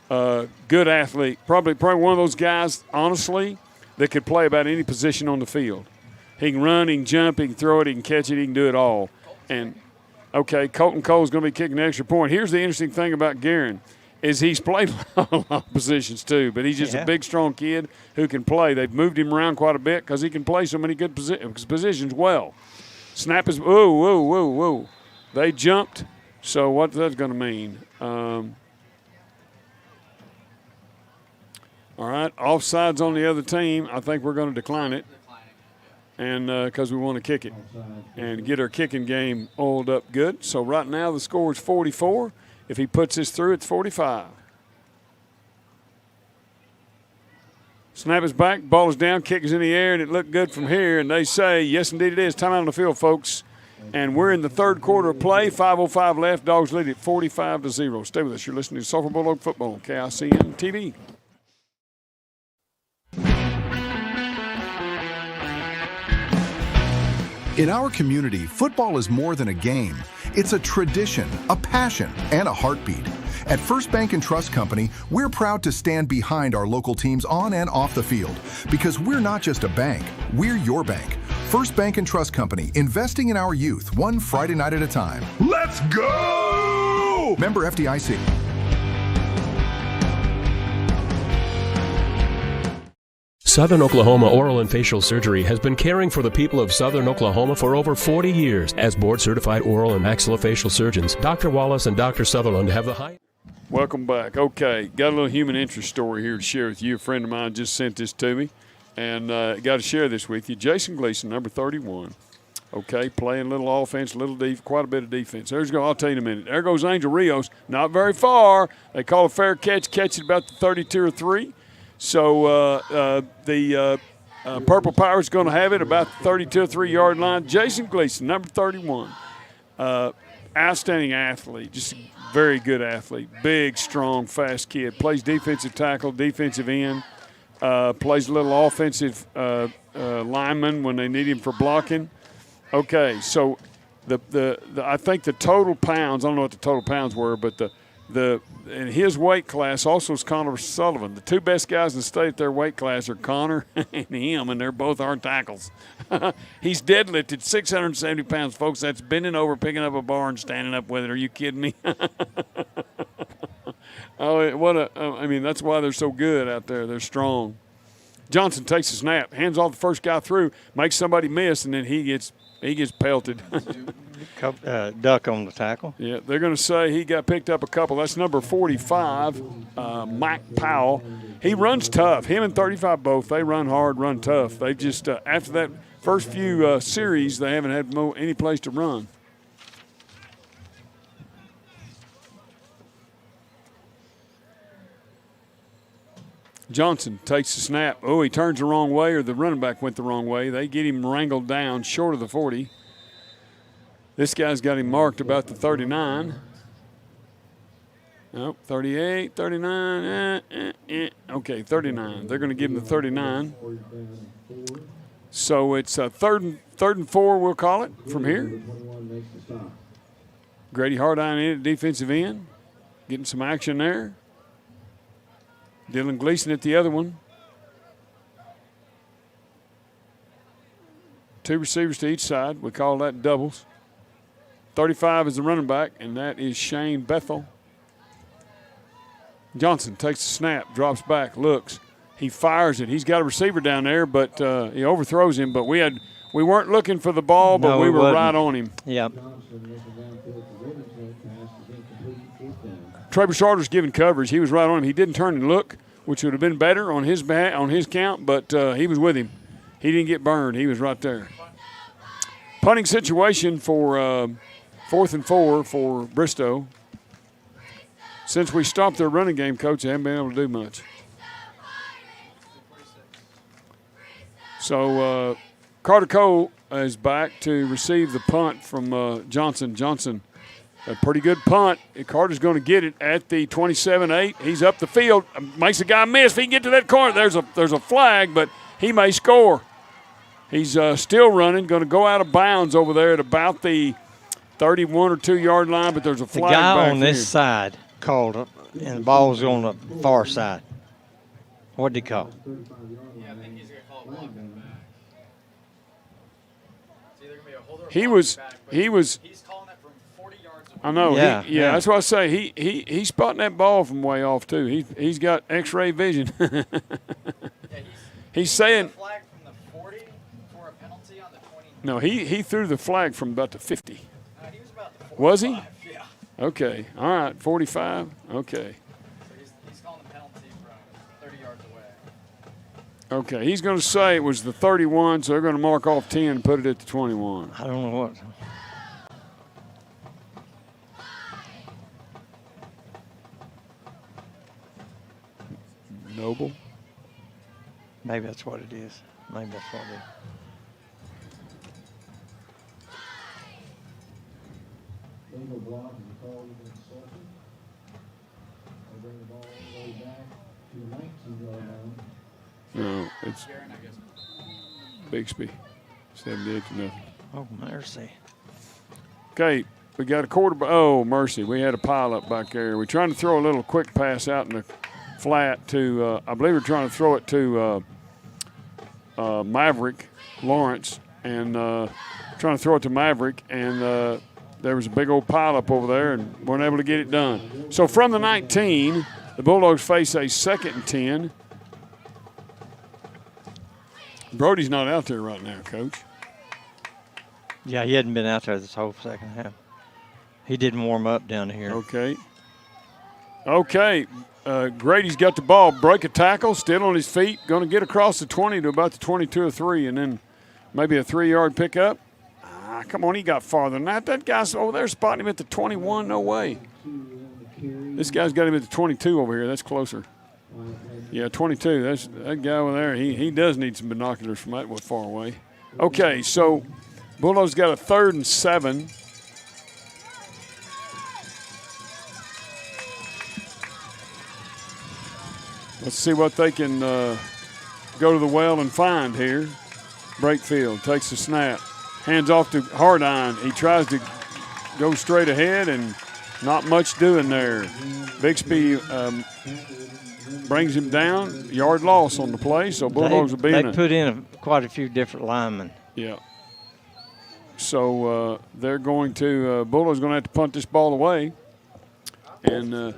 good athlete. Probably one of those guys, honestly, that could play about any position on the field. He can run, he can jump, he can throw it, he can catch it, he can do it all. And, okay, Colton Cole's going to be kicking an extra point. Here's the interesting thing about Garen is he's played a lot of positions too, but he's just a big, strong kid who can play. They've moved him around quite a bit because he can play so many good positions well. Snap is, whoa. They jumped, so what's that going to mean? All right, offsides on the other team. I think we're going to decline it, and because we want to kick it and get our kicking game oiled up good. So right now the score is 44. If he puts this through, it's 45. Snap is back, ball is down, kick is in the air, and it looked good from here. And they say, yes, indeed it is. Time out on the field, folks. And we're in the third quarter of play. 5:05 left. Dogs lead at 45-0. Stay with us. You're listening to Sulphur Bulldog Football on KICN TV. In our community, football is more than a game. It's a tradition, a passion, and a heartbeat. At First Bank and Trust Company, we're proud to stand behind our local teams on and off the field because we're not just a bank, we're your bank. First Bank and Trust Company, investing in our youth, one Friday night at a time. Let's go! Member FDIC. Southern Oklahoma Oral and Facial Surgery has been caring for the people of Southern Oklahoma for over 40 years. As board-certified oral and maxillofacial surgeons, Dr. Wallace and Dr. Sutherland have the high... Welcome back. Okay, got a little human interest story here to share with you. A friend of mine just sent this to me, and got to share this with you. Jason Gleason, number 31. Okay, playing a little offense, quite a bit of defense. I'll tell you in a minute. There goes Angel Rios, not very far. They call a fair catch at about the 32 or 3. So the Purple Pirates going to have it about the 32 or 3 yard line. Jason Gleason, number 31. Outstanding athlete, just a very good athlete. Big, strong, fast kid. Plays defensive tackle, defensive end. Plays a little offensive lineman when they need him for blocking. Okay, so I think the total pounds, I don't know what the total pounds were, but in his weight class also is Connor Sullivan. The two best guys in the state at their weight class are Connor and him, and they're both hard tackles. He's deadlifted 670 pounds, folks. That's bending over, picking up a bar, and standing up with it. Are you kidding me? That's why they're so good out there. They're strong. Johnson takes a snap, hands off the first guy through, makes somebody miss, and then he gets pelted. Duck on the tackle. Yeah, they're going to say he got picked up a couple. That's number 45, Mike Powell. He runs tough. Him and 35 both. They run hard, run tough. They just, after that first few series, they haven't had any place to run. Johnson takes the snap. Oh, he turns the wrong way, or the running back went the wrong way. They get him wrangled down short of the 40. This guy's got him marked about the 39. Nope, 38, 39. Okay, 39. They're going to give him the 39. So it's third and 4, we'll call it, from here. Grady Hardine in at defensive end, getting some action there. Dylan Gleason at the other one. Two receivers to each side. We call that doubles. 35 is the running back, and that is Shane Bethel. Johnson takes the snap, drops back, looks. He fires it. He's got a receiver down there, but he overthrows him. But we weren't looking for the ball, but we were right on him. Yep. Trey Boucharder's giving coverage. He was right on him. He didn't turn and look, which would have been better on his count, but he was with him. He didn't get burned. He was right there. Punting situation for 4th and 4 for Bristow. Since we stopped their running game, Coach, they haven't been able to do much. So Carter Cole is back to receive the punt from Johnson. Johnson, a pretty good punt. Carter's going to get it at the 27-8. He's up the field, makes a guy miss. If he can get to that corner, there's a flag, but he may score. He's still running, going to go out of bounds over there at about the 31 or 2 yard line, but there's a flag the guy back on here. this side called it, and the ball's on the far side. What did he call? Yeah, I think he's going to call it walking back. It's either going to be a holder or He walking was back, but he was. he's calling it from 40 yards away. I know. Yeah, Yeah, that's what I say. He's spotting that ball from way off too. He's got X-ray vision. He's saying. Flag from the 40 for a penalty on the 20. No, he threw the flag from about the 50. No, he was about the 45. Was he? Yeah. Okay. All right. 45. Okay. So he's calling the penalty from 30 yards away. Okay. He's going to say it was the 31, so they're going to mark off 10 and put it at the 21. I don't know what. Noble. Maybe that's what it is. Maybe that's what it is. Legal block is called against Sulphur. They bring the ball all the way back to the 19-yard line. No, it's Bixby. 78-0. Oh, mercy. Okay, we got a quarterback. Oh, mercy. We had a pile up back there. We're trying to throw a little quick pass out in the flat to, I believe we're trying to throw it to Maverick Lawrence, and trying to throw it to Maverick, and there was a big old pile up over there and weren't able to get it done. So from the 19, the Bulldogs face a 2nd and 10. Brody's not out there right now, Coach. Yeah, he hadn't been out there this whole second half. He didn't warm up down here. Okay. Okay. Grady's got the ball. Break a tackle, still on his feet. Going to get across the 20 to about the 22 or 3, and then maybe a 3-yard pickup. Come on, he got farther than that. That guy's over there spotting him at the 21. No way. This guy's got him at the 22 over here. That's closer. Yeah, 22. That's that guy over there. He does need some binoculars from that far away. Okay, so Bulldogs got a 3rd and 7. Let's see what they can go to the well and find here. Brakefield takes the snap. Hands off to Hardine. He tries to go straight ahead and not much doing there. Bixby brings him down. Yard loss on the play, so Bulldogs will be in. They put in quite a few different linemen. Yeah. So they're going to Bulldogs going to have to punt this ball away. And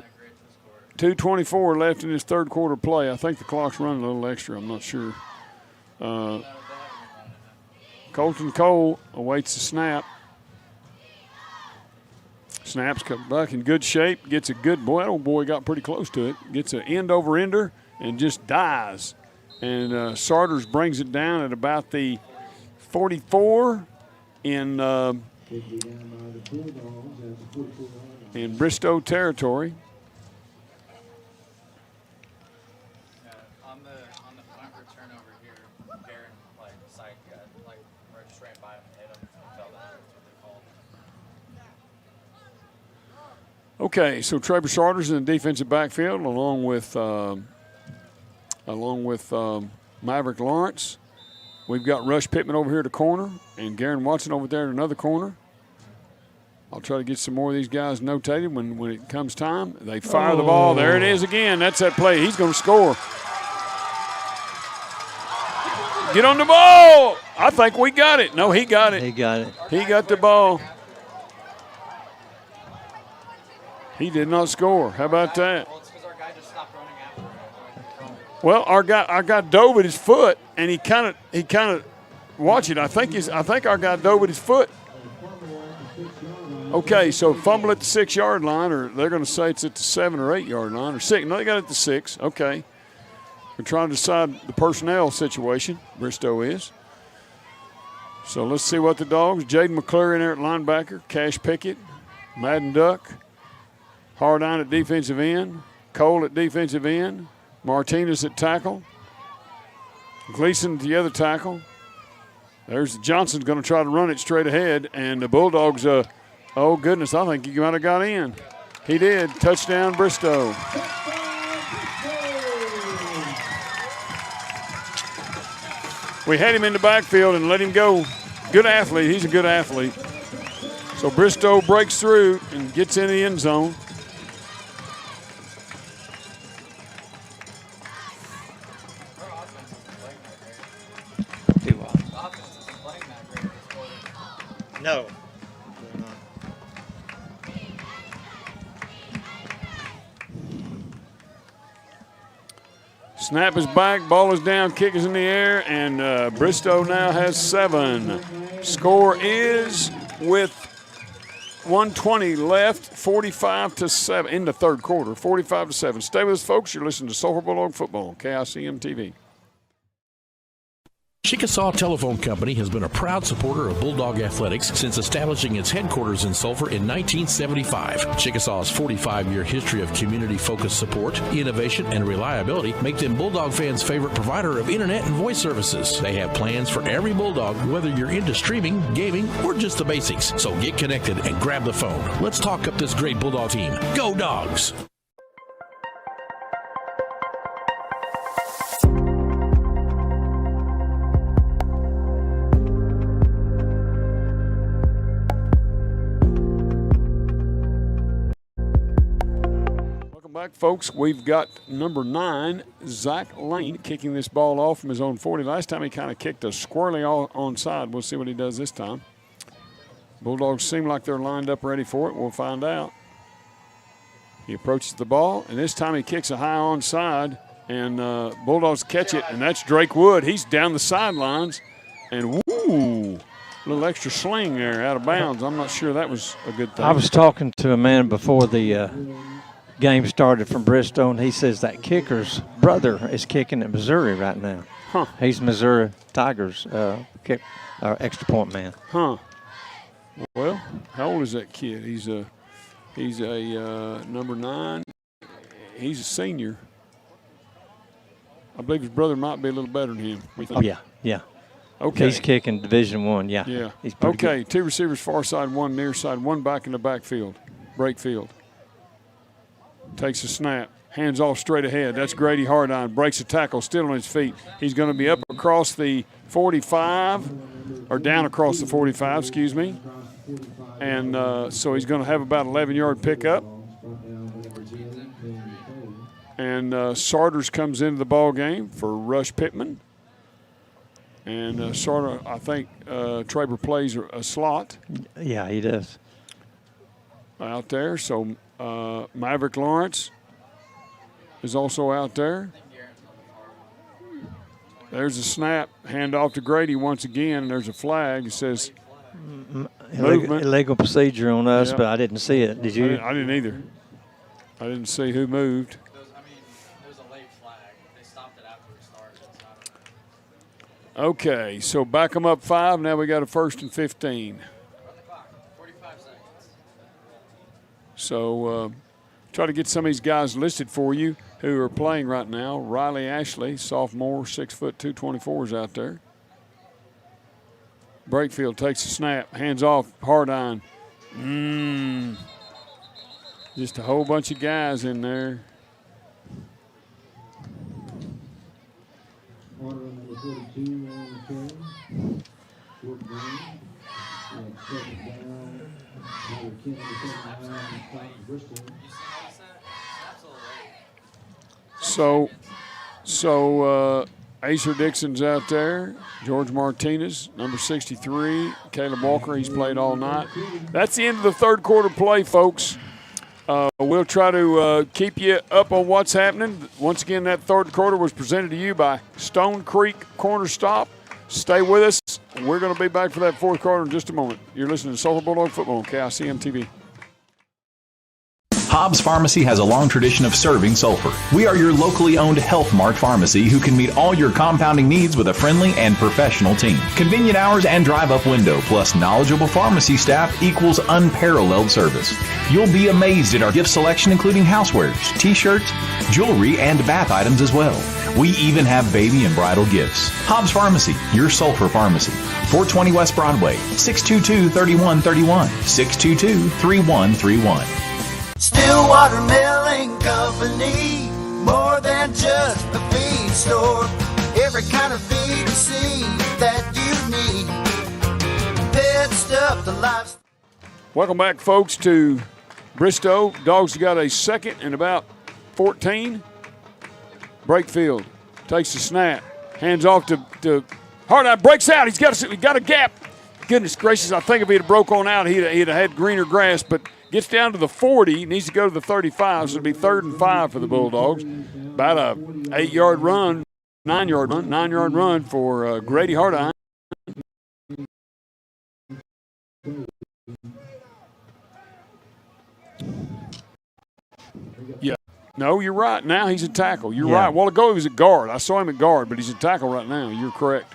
2:24 left in this third quarter play. I think the clock's running a little extra. I'm not sure. Colton Cole awaits the snap. Snaps back in good shape. Gets a good boy. That old boy got pretty close to it. Gets an end over ender and just dies. And Sarters brings it down at about the 44 in Bristow territory. On the punt return over here, Barron side got just ran by him and hit him and fell down. That's what they called. Okay, so Trevor Sarters in the defensive backfield along with Maverick Lawrence. We've got Rush Pittman over here at the corner and Garen Watson over there at another corner. I'll try to get some more of these guys notated when it comes time. They fire the ball. There it is again. That's that play. He's going to score. Get on the ball. I think we got it. No, he got it. He got it. He got the ball. He did not score. How about that? Well, it's because our guy just stopped running after it. Well, our guy dove at his foot, and he kind of watch it. I think our guy dove at his foot. Okay, so fumble at the 6-yard line, or they're going to say it's at the 7 or 8 yard line, or 6. No, they got it at the 6. Okay. We're trying to decide the personnel situation. Bristow is. So let's see what the Dogs. Jaden McClure in there at linebacker. Cash Pickett. Madden Duck. Hardine at defensive end. Cole at defensive end. Martinez at tackle. Gleason at the other tackle. There's Johnson's going to try to run it straight ahead, and the Bulldogs, oh, goodness, I think he might have got in. He did. Touchdown, Bristow. We had him in the backfield and let him go. Good athlete. He's a good athlete. So Bristow breaks through and gets in the end zone. No. Snap is back, ball is down, kick is in the air, and Bristow now has 7. Score is, with 1:20 left, 45-7 in the third quarter, 45-7. Stay with us, folks. You're listening to Sulphur Bulldog Football on KICM TV. Chickasaw Telephone Company has been a proud supporter of Bulldog Athletics since establishing its headquarters in Sulphur in 1975. Chickasaw's 45-year history of community-focused support, innovation, and reliability make them Bulldog fans' favorite provider of internet and voice services. They have plans for every Bulldog, whether you're into streaming, gaming, or just the basics. So get connected and grab the phone. Let's talk up this great Bulldog team. Go Dogs! Back, folks, we've got number 9, Zach Lane, kicking this ball off from his own 40. Last time he kind of kicked a squirrely onside. We'll see what he does this time. Bulldogs seem like they're lined up ready for it. We'll find out. He approaches the ball, and this time he kicks a high onside, and Bulldogs catch it, and that's Drake Wood. He's down the sidelines, and woo, a little extra sling there out of bounds. I'm not sure that was a good thing. I was talking to a man before the game started from Bristow, and he says that kicker's brother is kicking at Missouri right now. Huh. He's Missouri Tigers extra point man. Huh. Well, how old is that kid? He's a number 9. He's a senior. I believe his brother might be a little better than him. Oh, yeah. Okay. He's kicking Division I, yeah. Yeah. He's pretty okay, good. 2 receivers far side, 1 near side, 1 back in the backfield, break field. Takes a snap, hands off straight ahead. That's Grady Hardine, breaks a tackle, still on his feet. He's going to be up across the 45, or down across the 45, excuse me. And so he's going to have about 11-yard pickup. And Sarters comes into the ball game for Rush Pittman. And Sarter, I think Traber plays a slot. Yeah, he does. Out there, so Maverick Lawrence is also out there. There's a snap, hand off to Grady once again, and there's a flag. It says movement. Illegal procedure on us, Yeah. but I didn't see it. Did you? I didn't either. I didn't see who moved. It was a late flag. They stopped it after we started. Okay, so back them up 5. Now we got a 1st and 15. So try to get some of these guys listed for you who are playing right now. Riley Ashley, sophomore, 6 foot 224, is out there. Brakefield takes a snap, hands off, Hardine. Just a whole bunch of guys in there. Order number 42 on the carry. Short game. Second down. Number 10 to 79, Bristow. So Acer Dixon's out there. George Martinez, number 63. Caleb Walker, he's played all night. That's the end of the third quarter play, folks. We'll try to keep you up on what's happening. Once again, that third quarter was presented to you by Stone Creek Corner Stop. Stay with us. We're going to be back for that fourth quarter in just a moment. You're listening to Sulphur Bulldog Football on KICM TV. Hobbs Pharmacy has a long tradition of serving Sulphur. We are your locally owned Health Mart pharmacy who can meet all your compounding needs with a friendly and professional team. Convenient hours and drive-up window plus knowledgeable pharmacy staff equals unparalleled service. You'll be amazed at our gift selection, including housewares, t-shirts, jewelry, and bath items as well. We even have baby and bridal gifts. Hobbs Pharmacy, your Sulphur pharmacy. 420 West Broadway, 622-3131, 622-3131. Stillwater Milling Company, more than just a feed store. every kind of feed and seed that you need. Pet stuff, the life. Welcome back, folks, to Bristow. Dogs got a second and about 14. Breakfield takes the snap, hands off to Hardeye, breaks out. He's got a gap. Goodness gracious, I think if he'd have broke on out, he'd have had greener grass, but gets down to the 40, needs to go to the 35, so it'll be 3rd and 5 for the Bulldogs. About a 8-yard run, 9-yard run for Grady Hardeye. Yeah. No, you're right. Now he's a tackle. You're right. A while ago he was a guard. I saw him at guard, but he's a tackle right now. You're correct.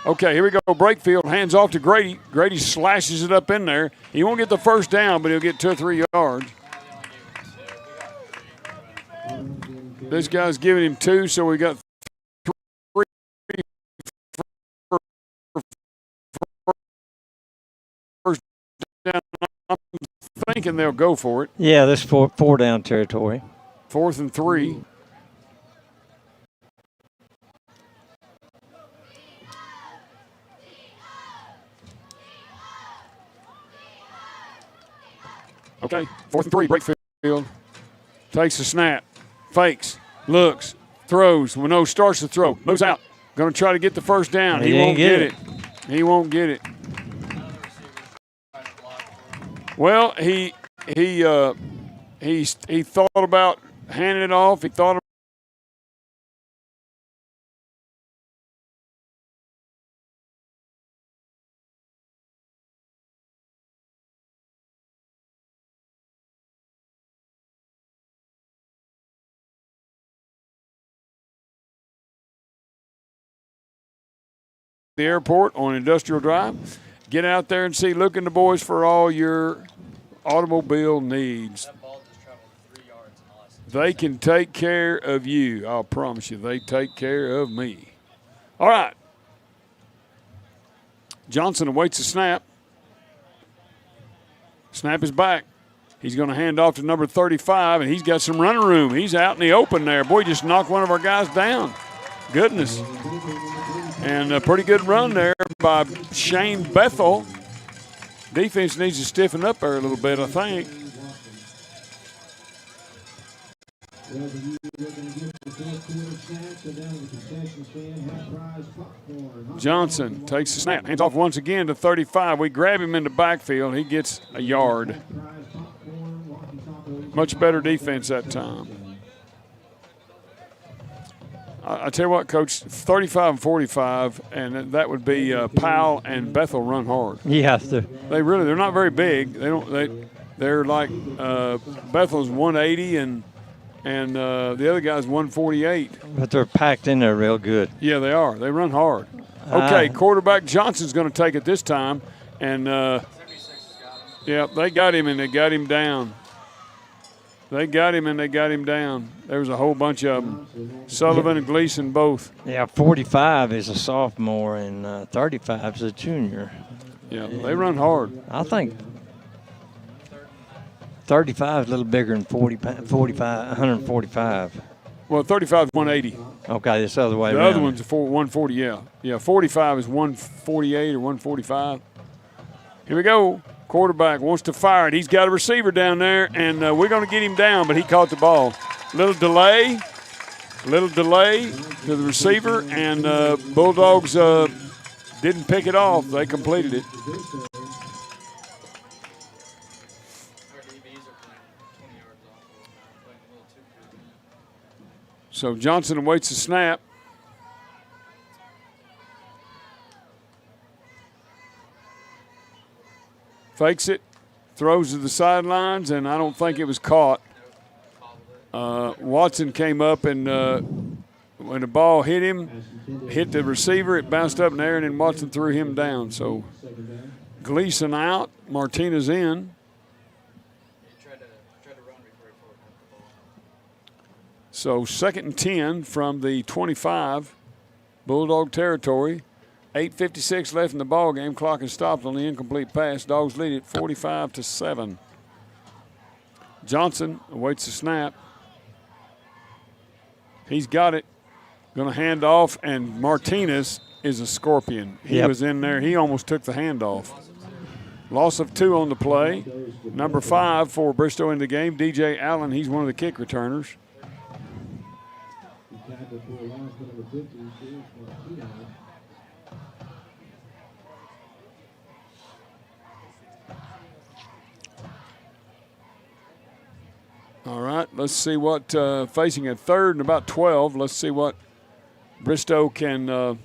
Okay, here we go. Breakfield hands off to Grady. Grady slashes it up in there. He won't get the first down, but he'll get 2 or 3 yards. This guy's giving him 2, so we got 3. First down. I'm thinking they'll go for it. Yeah, this four down territory. 4th and 3. Okay, 4th and 3, Breakfield takes the snap, fakes, looks, throws. Winnow starts to throw, moves out. Going to try to get the first down. He won't get it. He won't get it. Well, he thought about handing it off. He thought the airport on Industrial Drive. Get out there and see Luke and the boys for all your automobile needs. They can take care of you. I'll promise you, they take care of me. All right. Johnson awaits the snap. Snap is back. He's going to hand off to number 35, and he's got some running room. He's out in the open there. Boy, just knocked one of our guys down. Goodness. And a pretty good run there by Shane Bethel. Defense needs to stiffen up there a little bit, I think. Johnson takes the snap, hands off once again to 35. We grab him in the backfield. He gets a yard. Much better defense that time. I tell you what, Coach, 35 and 45, and that would be Powell and Bethel run hard. Yeah, they're not very big. They're like Bethel's 180 and the other guy's 148. But they're packed in there real good. Yeah, they are. They run hard. Okay, quarterback Johnson's going to take it this time, and yeah, they got him and they got him down. They got him and they got him down. There was a whole bunch of them. Sullivan and Gleason both. Yeah, 45 is a sophomore and 35 is a junior. Yeah, they run hard. I think 35 is a little bigger than 145. Well, 35 is 180. Okay, this other way around. The other one's 140, yeah. Yeah, 45 is 148 or 145. Here we go. Quarterback wants to fire it. He's got a receiver down there, and we're going to get him down, but he caught the ball. Little delay to the receiver, and Bulldogs didn't pick it off. They completed it. So Johnson awaits the snap. Fakes it, throws to the sidelines, and I don't think it was caught. Watson came up, and when the ball hit him, hit the receiver, it bounced up in the air, and then Watson threw him down. So Gleason out, Martinez in. So 2nd and 10 from the 25, Bulldog territory. 8:56 left in the ball game. Clock is stopped on the incomplete pass. Dogs lead it 45-7. Johnson awaits the snap. He's got it. Going to hand off, and Martinez is a scorpion. He was in there. He almost took the handoff. Loss of 2 on the play. Number 5 for Bristow in the game, DJ Allen. He's one of the kick returners. All right, let's see what, facing a 3rd and about 12, let's see what Bristow can,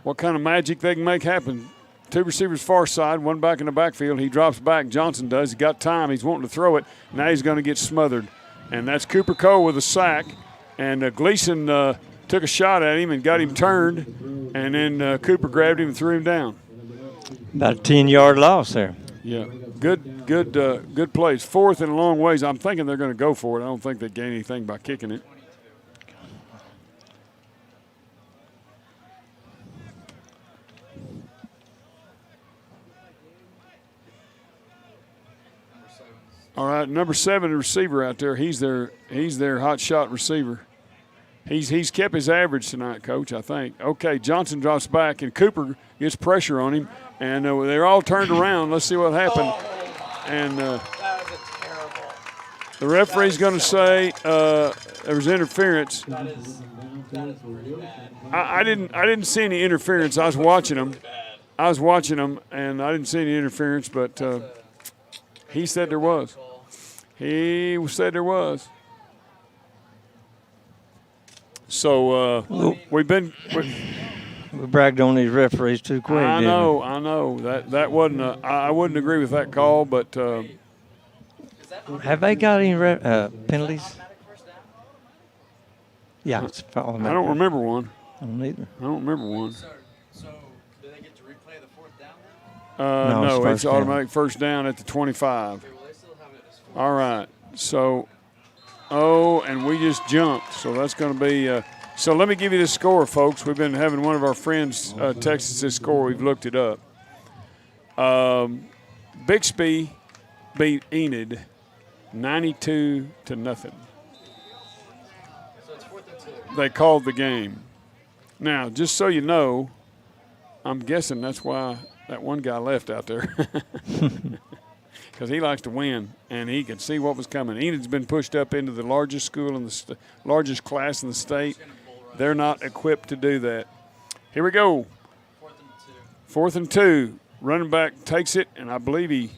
what kind of magic they can make happen. 2 receivers far side, 1 back in the backfield. He drops back, Johnson does. He got time, he's wanting to throw it. Now he's going to get smothered. And that's Cooper Cole with a sack. And Gleason took a shot at him and got him turned. And then Cooper grabbed him and threw him down. About a 10-yard loss there. Yeah, good plays. 4th and a long ways. I'm thinking they're going to go for it. I don't think they gain anything by kicking it. All right, number 7 receiver out there. He's their hot shot receiver. He's kept his average tonight, Coach, I think. Okay, Johnson drops back, and Cooper gets pressure on him, and they're all turned around. Let's see what happened. And that was a terrible. the referee's going to say there was interference. That is pretty bad. I didn't see any interference. I was watching them. And I didn't see any interference, but he said there was. He said there was. So we bragged on these referees too quick. I know. That wasn't. I wouldn't agree with that call, but have they got any penalties? Yeah, it's I don't remember one. I don't either. I don't remember one. So do they get to replay the 4th down then? No, it's automatic first down at the 25. Okay, well, they still have it as 4th. All right. So, and we just jumped. So that's going to be so let me give you the score, folks. We've been having one of our friends text us this score. We've looked it up. Bixby beat Enid 92-0. So it's 4th and 2. They called the game. Now, just so you know, I'm guessing that's why that one guy left out there. Because he likes to win, and he could see what was coming. Enid's been pushed up into the largest school in the largest class in the state. They're not equipped to do that. Here we go. 4th and 2. Running back takes it, and I believe he's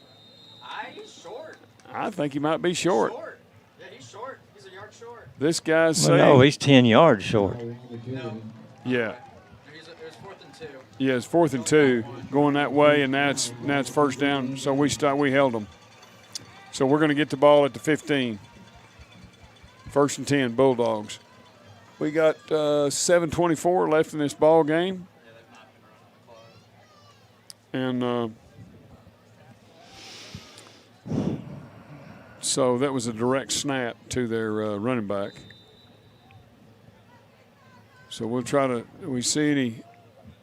short. I think he might be short. Yeah, he's short. He's a yard short. This guy's saying. No, he's 10 yards short. No. Yeah. It was 4th and 2. Yeah, it's 4th and 2 going that way, and now it's first down. So we held them. So we're going to get the ball at the 15. 1st and 10, Bulldogs. We got 7:24 left in this ball game, and so that was a direct snap to their running back. So we'll try to. Do we see any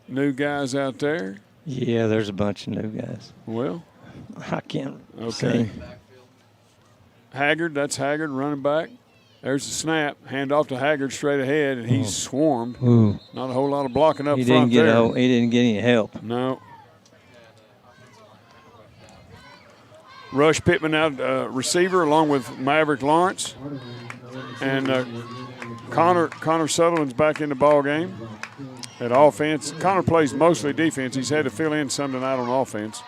new guys out there? Yeah, there's a bunch of new guys. Well, I can't okay. see. Haggard, that's Haggard, running back. There's the snap, hand off to Haggard straight ahead, and he's swarmed. Ooh. Not a whole lot of blocking up He front didn't there. get he didn't get any help. No. Rush Pittman out receiver along with Maverick Lawrence. And Connor Sutherland's back in the ball game at offense. Connor plays mostly defense. He's had to fill in some tonight on offense.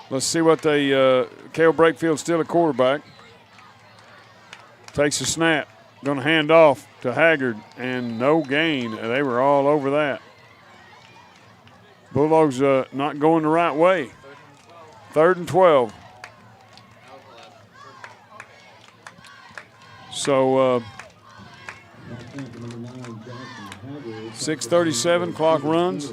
Let's see what they Cale Breakfield's still a quarterback. Takes a snap. Going to hand off to Haggard, and no gain. They were all over that. Bulldogs not going the right way. 3rd and 12. So 6:37, clock runs.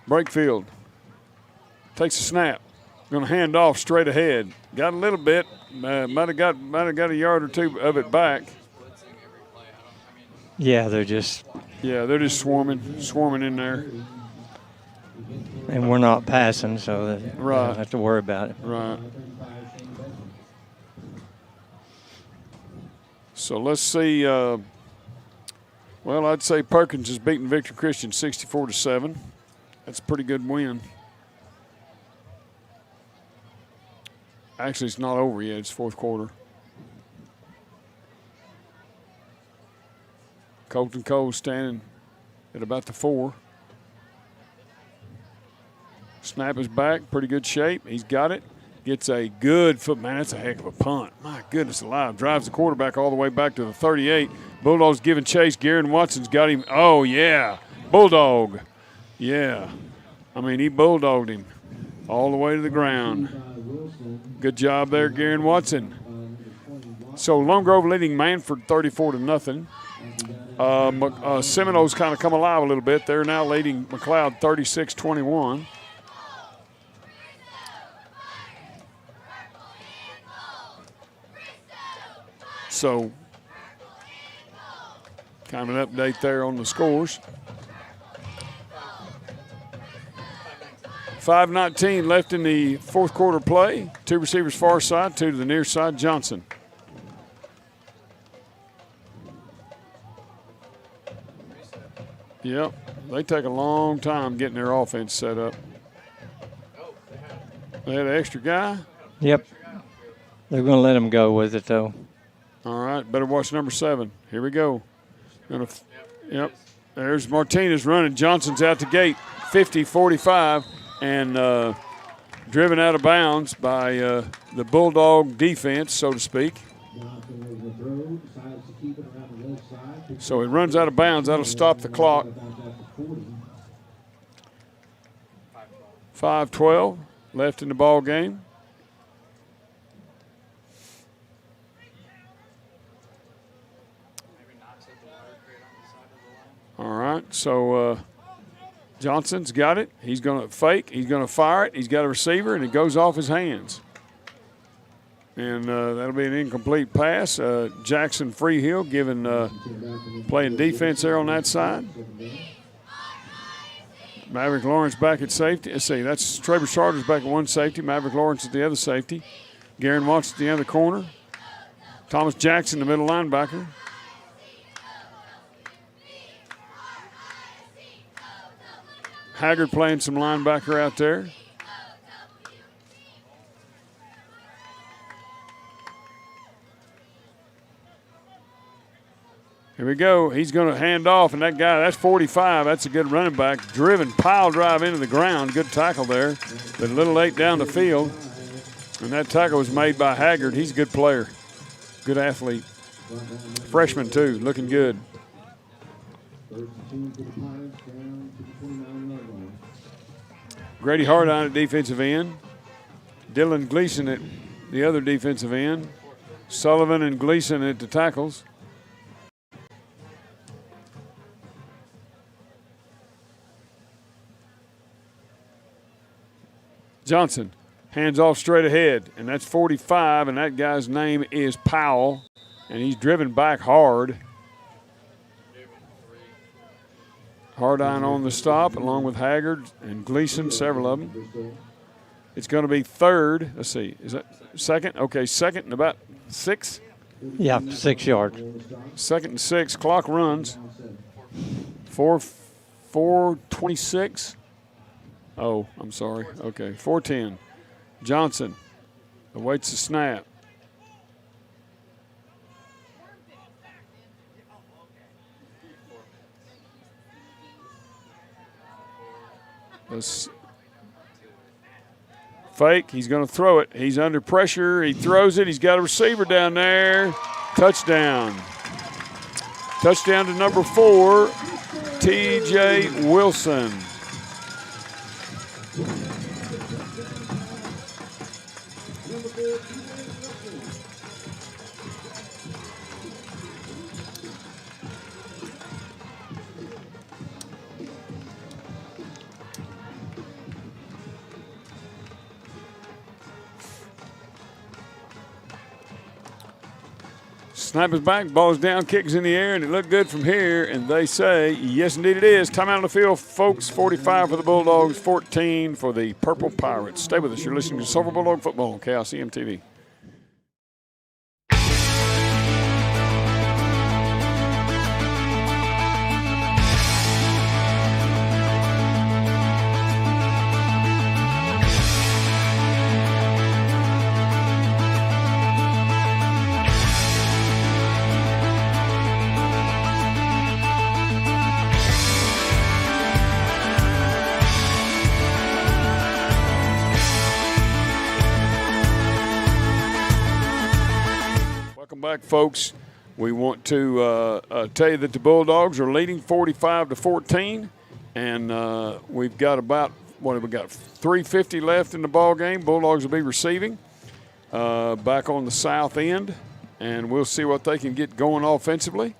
Breakfield takes a snap. Going to hand off straight ahead. Got a little bit. Might have got a yard or two of it back. Yeah, they're just swarming in there. And we're not passing, so they Right. don't have to worry about it. Right. So let's see. Well, I'd say Perkins has beaten Victor Christian 64-7. That's a pretty good win. Actually, it's not over yet. It's fourth quarter. Colton Cole standing at about the 4. Snap is back, pretty good shape. He's got it. Gets a good foot. Man, that's a heck of a punt. My goodness alive. Drives the quarterback all the way back to the 38. Bulldogs giving chase. Garen Watson's got him. Oh, yeah. Bulldog. Yeah. I mean, he bulldogged him all the way to the ground. Good job there, Garen Watson. So Lone Grove leading Manford 34-0. Seminoles kind of come alive a little bit. They're now leading McLeod 36-21. So, kind of an update there on the scores. 5:19 left in the fourth quarter play. 2 receivers far side, 2 to the near side. Johnson. Yep, they take a long time getting their offense set up. They had an extra guy? Yep. They're going to let him go with it, though. All right, better watch number 7. Here we go. Yep. There's Martinez running. Johnson's out the gate, 50-45, and driven out of bounds by the Bulldog defense, so to speak. So he runs out of bounds. That'll stop the clock. 5:12 left in the ball game. All right, so Johnson's got it. He's going to fake. He's going to fire it. He's got a receiver, and it goes off his hands. And that'll be an incomplete pass. Jackson Freehill playing defense there on that side. Maverick Lawrence back at safety. Let's see, that's Trevor Charters back at one safety. Maverick Lawrence at the other safety. Garen Watts at the other corner. Thomas Jackson, the middle linebacker. Haggard playing some linebacker out there. Here we go. He's going to hand off, and that guy, that's 45. That's a good running back. Driven, pile drive into the ground. Good tackle there, but a little late down the field. And that tackle was made by Haggard. He's a good player, good athlete. Freshman, too, looking good. Grady Hardine at defensive end. Dylan Gleason at the other defensive end. Sullivan and Gleason at the tackles. Johnson hands off straight ahead, and that's 45, and that guy's name is Powell, and he's driven back hard. Hardine on the stop, along with Haggard and Gleason, several of them. It's going to be third. Let's see. Is that second? Okay, second and about 6. Yeah, 6 yards. Second and 6. Clock runs. 4:26. Oh, I'm sorry. Okay, 4:10. Johnson awaits the snap. Let's fake. He's going to throw it. He's under pressure. He throws it. He's got a receiver down there. Touchdown. Touchdown to number 4, T.J. Wilson. Snap is back, ball is down, kick is in the air, and it looked good from here. And they say, yes, indeed it is. Timeout on the field, folks. 45 for the Bulldogs, 14 for the Purple Pirates. Stay with us. You're listening to Sulphur Bulldog Football on KICM TV. Welcome back, folks. We want to tell you that the Bulldogs are leading 45-14, and we've got about, what have we got, 3:50 left in the ball game. Bulldogs will be receiving back on the south end, and we'll see what they can get going offensively.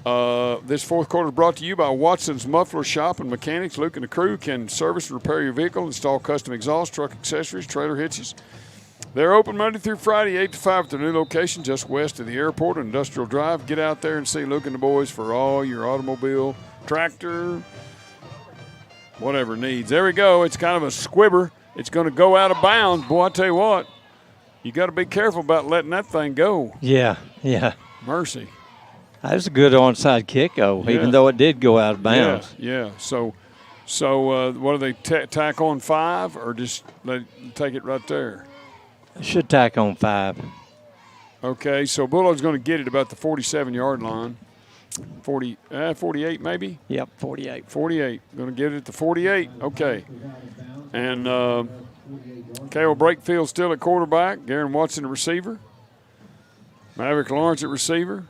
This fourth quarter is brought to you by Watson's Muffler Shop and Mechanics. Luke and the crew can service and repair your vehicle, install custom exhaust, truck accessories, trailer hitches. They're open Monday through Friday, 8 to 5 at their new location just west of the airport on Industrial Drive. Get out there and see Luke and the boys for all your automobile, tractor, whatever needs. There we go. It's kind of a squibber. It's going to go out of bounds. Boy, I tell you what, you got to be careful about letting that thing go. Yeah. Mercy. That was a good onside kick, though, even though it did go out of bounds. Yeah. So what do they tack on 5 or just take it right there? Should tack on 5. Okay, so Bulldog's going to get it about the 47-yard line. 48 maybe? Yep, 48. 48. Going to get it at the 48. Okay. And Cale Brakefield still at quarterback. Garen Watson at receiver. Maverick Lawrence at receiver.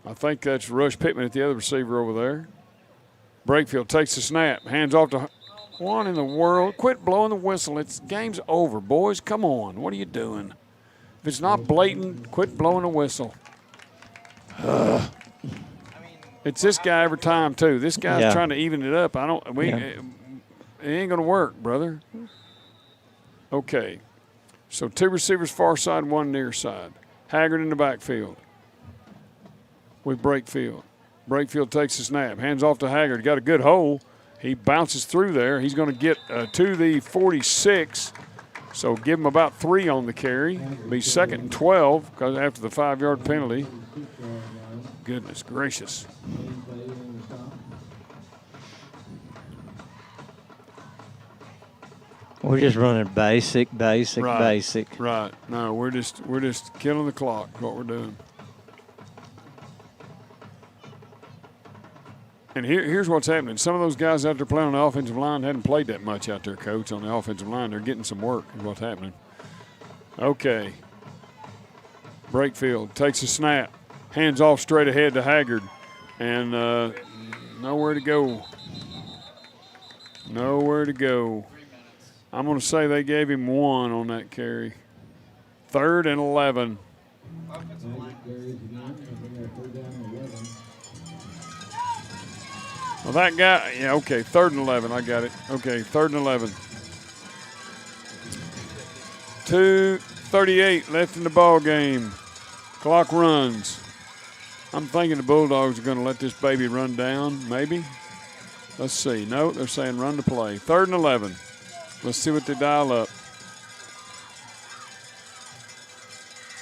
I think that's Rush Pittman at the other receiver over there. Brakefield takes the snap. Hands off to – what in the world? Quit blowing the whistle. Game's over, boys. Come on. What are you doing? If it's not blatant, quit blowing the whistle. It's this guy every time, too. This guy's trying to even it up. It ain't going to work, brother. Okay. So 2 receivers far side, 1 near side. Haggard in the backfield with Brakefield. Brakefield takes the snap. Hands off to Haggard. Got a good hole. He bounces through there. He's going to get to the 46. So give him about 3 on the carry. Be 2nd and 12 because after the 5-yard penalty. Goodness gracious. We're just running basic. Right. No, we're just killing the clock. What we're doing. And here's what's happening. Some of those guys out there playing on the offensive line hadn't played that much out there, Coach, on the offensive line. They're getting some work is what's happening. Okay. Brakefield takes a snap. Hands off straight ahead to Haggard. And nowhere to go. Nowhere to go. I'm going to say they gave him 1 on that carry. 3rd and 11. Well, that guy, yeah, okay, 3rd and 11. I got it. Okay, 3rd and 11. 2:38 left in the ball game. Clock runs. I'm thinking the Bulldogs are going to let this baby run down, maybe. Let's see. No, they're saying run to play. 3rd and 11. Let's see what they dial up.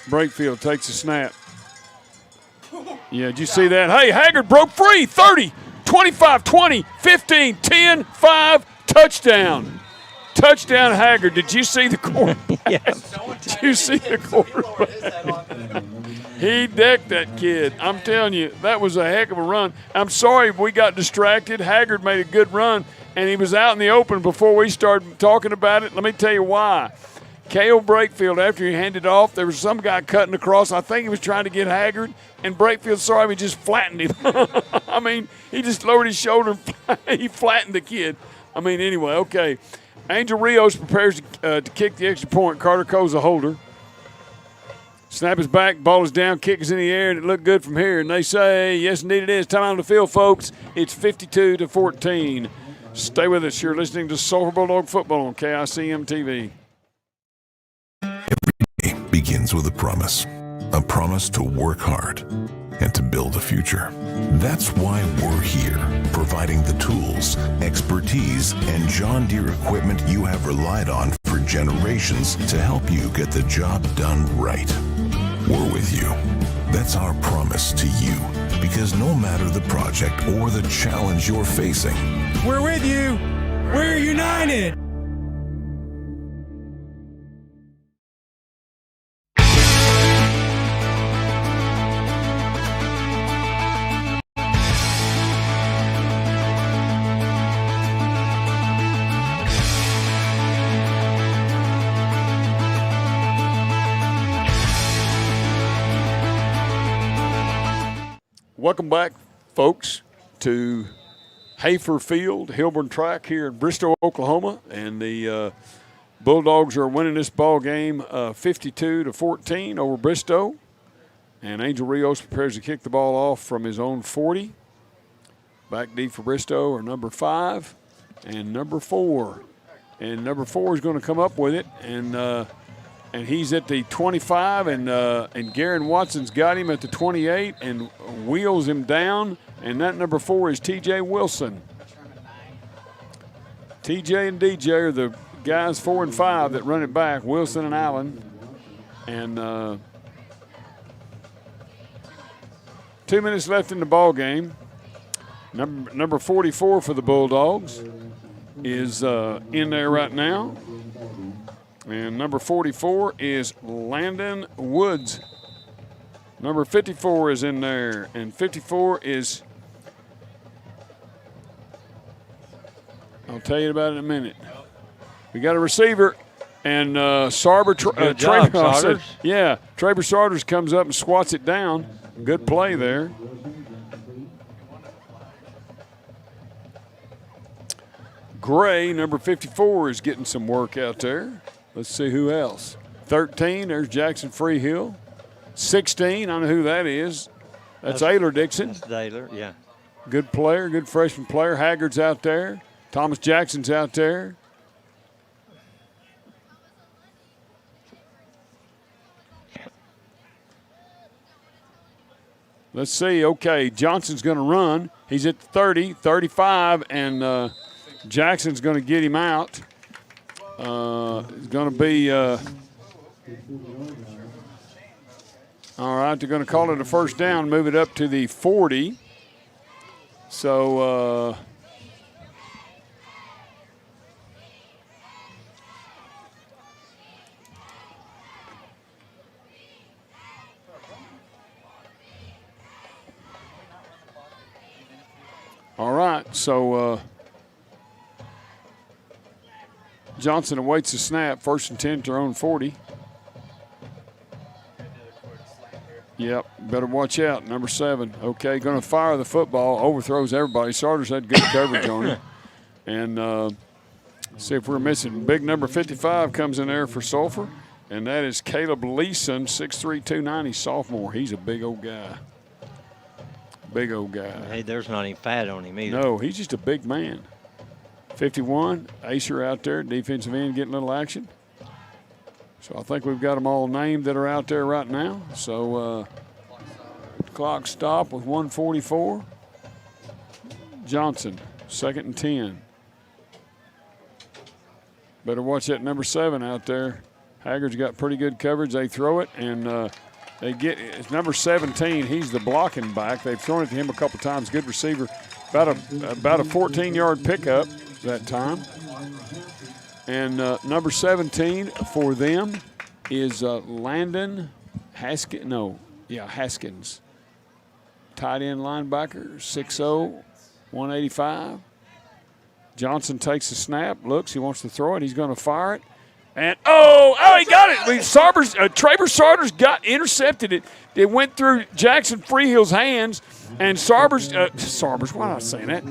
Brakefield takes a snap. Yeah, did you see that? Hey, Haggard broke free. 30. 25, 20, 15, 10, 5, touchdown. Touchdown, Haggard. Did you see the quarterback? Did you see the quarterback? He decked that kid. I'm telling you, that was a heck of a run. I'm sorry we got distracted. Haggard made a good run, and he was out in the open before we started talking about it. Let me tell you why. Cale Brakefield, after he handed it off, there was some guy cutting across. I think he was trying to get Haggard, and Brakefield, sorry, he just flattened him. I mean, he just lowered his shoulder and he flattened the kid. I mean, anyway, okay. Angel Rios prepares to kick the extra point. Carter Coe's a holder. Snap is back, ball is down, kick is in the air, and it looked good from here. And they say, yes, indeed it is. Time on the field, folks. It's 52-14. Stay with us. You're listening to Sulphur Bulldog Football on KICM TV. Every day begins with a promise. a promise to work hard and to build a future. That's why we're here, providing the tools, expertise, and John Deere equipment you have relied on for generations to help you get the job done right. We're with you. That's our promise to you, because no matter the project or the challenge you're facing, we're with you. We're united. Welcome back, folks, to Hafer Field, Hilburn Track here in Bristow, Oklahoma, and the Bulldogs are winning this ball game 52-14 over Bristow. And Angel Rios prepares to kick the ball off from his own 40. Back deep for Bristow are number 5 and number 4. And number 4 is going to come up with it, and he's at the 25, and Garen Watson's got him at the 28 and wheels him down, and that number 4 is T.J. Wilson. T.J. and D.J. are the guys 4 and 5 that run it back, Wilson and Allen. And 2 minutes left in the ball game. Number 44 for the Bulldogs is in there right now. And number 44 is Landon Woods. Number 54 is in there. And 54 is, I'll tell you about it in a minute. We got a receiver, and Traber Sarders comes up and swats it down. Good play there. Gray, number 54, is getting some work out there. Let's see who else. 13, there's Jackson Freehill. 16, I know who that is. That's Ayler Dixon. That's Ayler, yeah. Good player, good freshman player. Haggard's out there. Thomas Jackson's out there. Let's see. Okay, Johnson's going to run. He's at 30, 35, and Jackson's going to get him out. It's going to be all right. They're going to call it a first down, move it up to the 40. So all right. So Johnson awaits the snap. First and 10 to their own 40. Yep, better watch out. Number 7. Okay, going to fire the football. Overthrows everybody. Sarders had good coverage on him. And see if we're missing. Big number 55 comes in there for Sulphur. And that is Caleb Leeson, 6'3", 290, sophomore. He's a big old guy. Big old guy. Hey, there's not any fat on him either. No, he's just a big man. 51, Acer out there, defensive end getting a little action. So I think we've got them all named that are out there right now. So clock stop with 1:44. Johnson, 2nd and 10. Better watch that number 7 out there. Haggard's got pretty good coverage. They throw it, and they get it's number 17. He's the blocking back. They've thrown it to him a couple times. Good receiver. About a 14-yard pickup that time. And number 17 for them is Landon Haskins. Haskins. Tight end linebacker, 6'0", 185. Johnson takes the snap, looks, he wants to throw it. He's going to fire it. And, he got it. Traber Sarders intercepted it. It went through Jackson Freehill's hands, and Sarders, why am I saying that?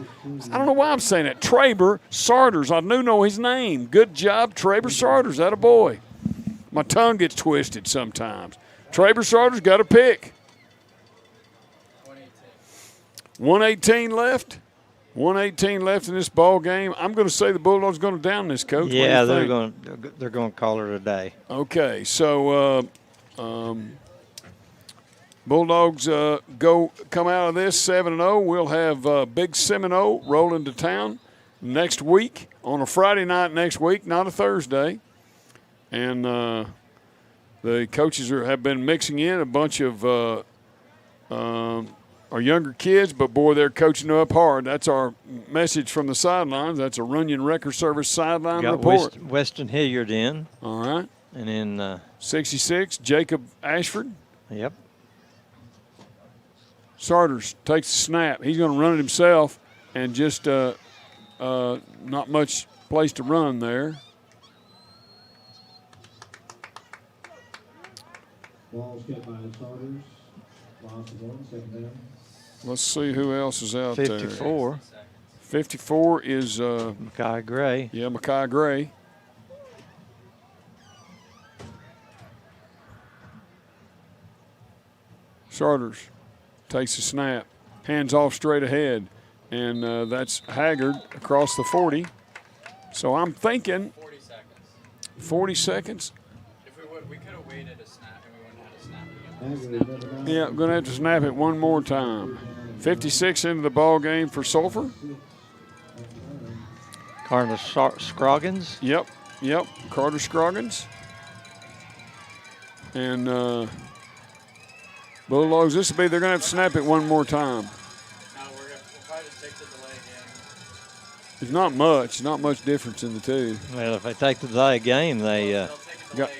I don't know why I'm saying that. Traber Sarders, I do know his name. Good job, Traber Sarders, that a boy. My tongue gets twisted sometimes. Traber Sarders got a pick. 118 left. 118 left in this ball game. I'm going to say the Bulldogs going to down this, Coach. Yeah, they're going to call it a day. Okay, so Bulldogs come out of this 7-0. We'll have Big Seminole rolling to town next week on a Friday night next week, not a Thursday. And the coaches have been mixing in a bunch of our younger kids, but, boy, they're coaching up hard. That's our message from the sidelines. That's a Runyon Record Service sideline report. Weston Hilliard in. All right. And then 66, Jacob Ashford. Yep. Sarters takes the snap. He's going to run it himself, and just not much place to run there. Ball's kept by the starters. Loss of 1, second down. Let's see who else is out 54. there. 54 is Mekhi Gray. Yeah, Mekhi Gray. Sarters takes the snap, hands off straight ahead, and that's Haggard across the 40. So I'm thinking 40 seconds. If we could have waited a snap and we wouldn't have had a snap again. Yeah, I'm going to have to snap it one more time. 56 into the ball game for Sulphur. Carter Scroggins. Yep, Carter Scroggins. And Bulldogs, they're going to have to snap it one more time. No, we'll probably just take the delay again. There's not much difference in the two. Well, if they take the delay game, they got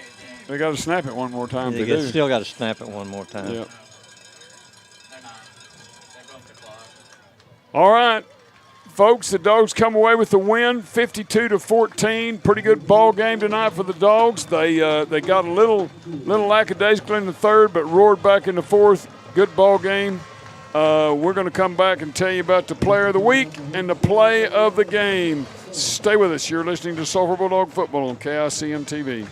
to snap it one more time. They still got to snap it one more time. Yep. All right, folks, the Dogs come away with the win, 52-14. Pretty good ball game tonight for the Dogs. They got a little lackadaisical in the third, but roared back in the fourth. Good ball game. We're going to come back and tell you about the player of the week and the play of the game. Stay with us. You're listening to Sulphur Bulldog Football on KICM TV.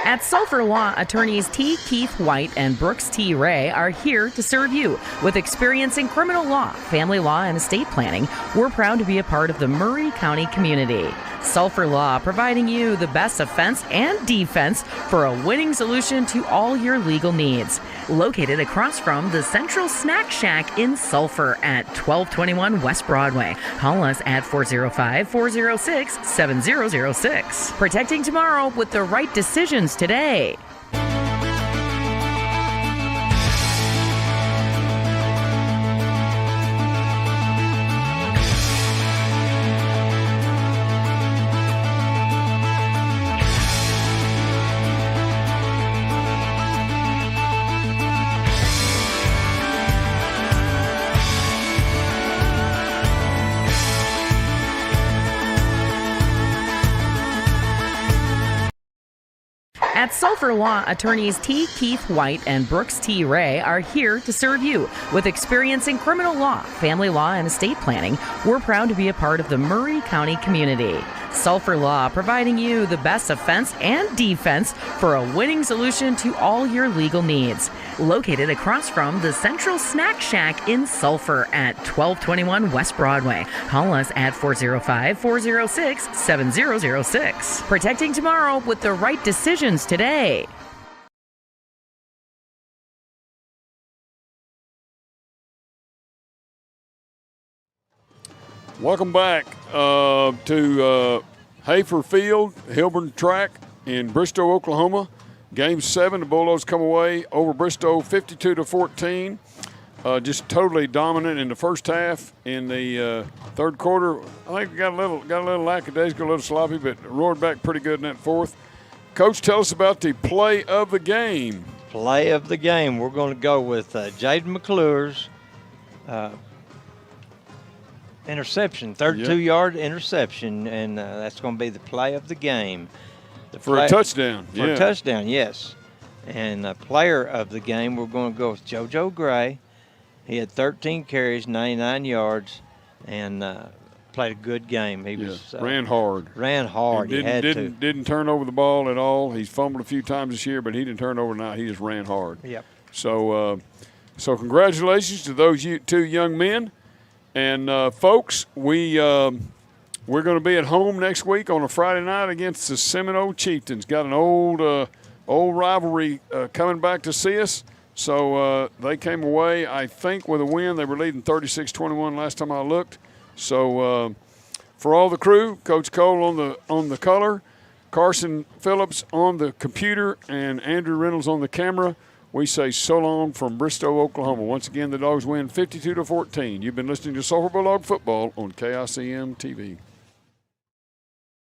At Sulphur Law, attorneys T. Keith White and Brooks T. Ray are here to serve you. With experience in criminal law, family law, and estate planning, we're proud to be a part of the Murray County community. Sulphur Law, providing you the best offense and defense for a winning solution to all your legal needs. Located across from the Central Snack Shack in Sulphur at 1221 West Broadway. Call us at 405-406-7006. Protecting tomorrow with the right decisions today. At Sulphur Law, attorneys T. Keith White and Brooks T. Ray are here to serve you. With experience in criminal law, family law, and estate planning, we're proud to be a part of the Murray County community. Sulphur Law, providing you the best offense and defense for a winning solution to all your legal needs. Located across from the Central Snack Shack in Sulphur at 1221 West Broadway. Call us at 405-406-7006. Protecting tomorrow with the right decisions today. Welcome back to Hafer Field, Hilburn Track in Bristow, Oklahoma. Game 7, the Bulldogs come away over Bristow 52-14. Just totally dominant in the first half. In the third quarter, I think we got a little lackadaisical, a little sloppy, but roared back pretty good in that fourth. Coach, tell us about the play of the game. Play of the game. We're going to go with Jaden McClure's interception, 32-yard interception, and that's going to be the play of the game. For a touchdown. For a touchdown, yes. And the player of the game, we're going to go with JoJo Gray. He had 13 carries, 99 yards, and played a good game. He was ran hard. Ran hard. He didn't turn over the ball at all. He's fumbled a few times this year, but he didn't turn over tonight. He just ran hard. Yep. So congratulations to those two young men. And, folks, we're going to be at home next week on a Friday night against the Seminole Chieftains. Got an old rivalry coming back to see us. So they came away, I think, with a win. They were leading 36-21 last time I looked. So for all the crew, Coach Cole on the color, Carson Phillips on the computer, and Andrew Reynolds on the camera, we say so long from Bristow, Oklahoma. Once again, the Dogs win 52-14. You've been listening to Sulphur Bulldog Football on KICM TV.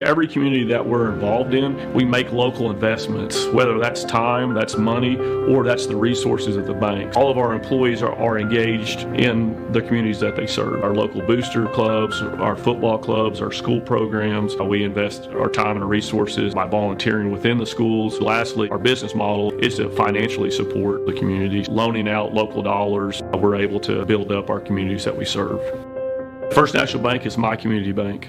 Every community that we're involved in, we make local investments, whether that's time, that's money, or that's the resources of the bank. All of our employees are engaged in the communities that they serve. Our local booster clubs, our football clubs, our school programs. We invest our time and resources by volunteering within the schools. Lastly, our business model is to financially support the community. Loaning out local dollars, we're able to build up our communities that we serve. First National Bank is my community bank.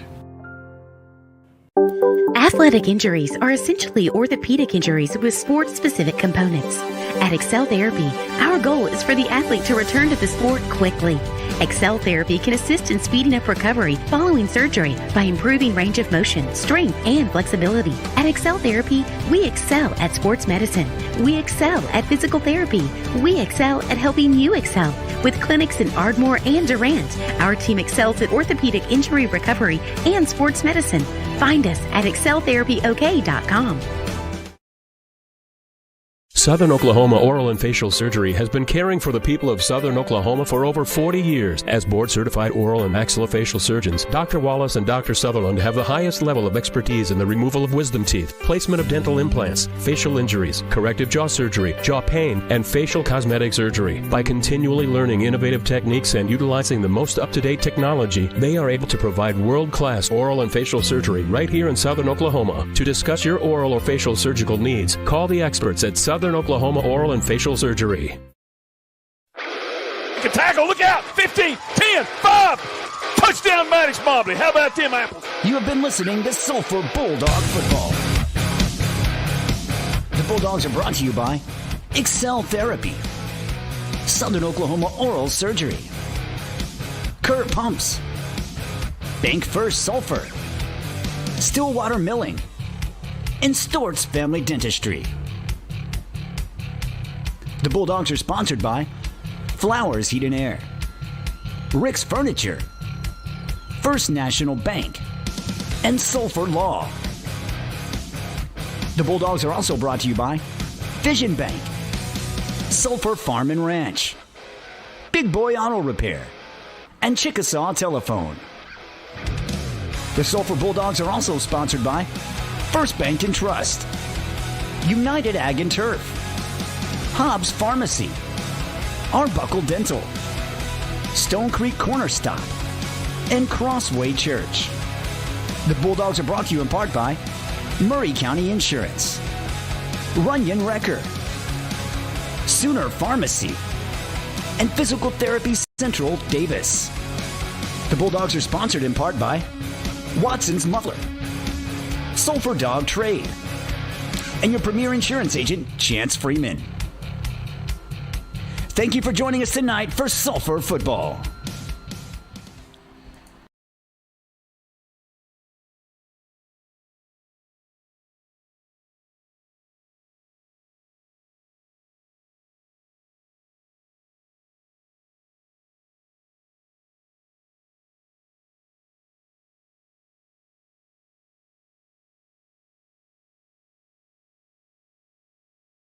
Athletic injuries are essentially orthopedic injuries with sport-specific components. At Excel Therapy, our goal is for the athlete to return to the sport quickly. Excel Therapy can assist in speeding up recovery following surgery by improving range of motion, strength, and flexibility. At Excel Therapy, we excel at sports medicine. We excel at physical therapy. We excel at helping you excel. With clinics in Ardmore and Durant, our team excels at orthopedic injury recovery and sports medicine. Find us at exceltherapyok.com. Southern Oklahoma Oral and Facial Surgery has been caring for the people of Southern Oklahoma for over 40 years. As board-certified oral and maxillofacial surgeons, Dr. Wallace and Dr. Sutherland have the highest level of expertise in the removal of wisdom teeth, placement of dental implants, facial injuries, corrective jaw surgery, jaw pain, and facial cosmetic surgery. By continually learning innovative techniques and utilizing the most up-to-date technology, they are able to provide world-class oral and facial surgery right here in Southern Oklahoma. To discuss your oral or facial surgical needs, call the experts at Southern Oklahoma Oral and Facial Surgery. Can tackle, look out! 15, 10, 5! Touchdown, Maddox Mobley. How about them apples? You have been listening to Sulphur Bulldog Football. The Bulldogs are brought to you by Excel Therapy, Southern Oklahoma Oral Surgery, Kerr Pumps, Bank First Sulphur, Stillwater Milling, and Stort's Family Dentistry. The Bulldogs are sponsored by Flowers Heat and Air, Rick's Furniture, First National Bank, and Sulphur Law. The Bulldogs are also brought to you by Vision Bank, Sulphur Farm and Ranch, Big Boy Auto Repair, and Chickasaw Telephone. The Sulphur Bulldogs are also sponsored by First Bank and Trust, United Ag and Turf, Hobbs Pharmacy, Arbuckle Dental, Stone Creek Corner Stop, and Crossway Church. The Bulldogs are brought to you in part by Murray County Insurance, Runyon Wrecker, Sooner Pharmacy, and Physical Therapy Central Davis. The Bulldogs are sponsored in part by Watson's Muffler, Sulphur Dog Trade, and your premier insurance agent, Chance Freeman. Thank you for joining us tonight for Sulphur Football.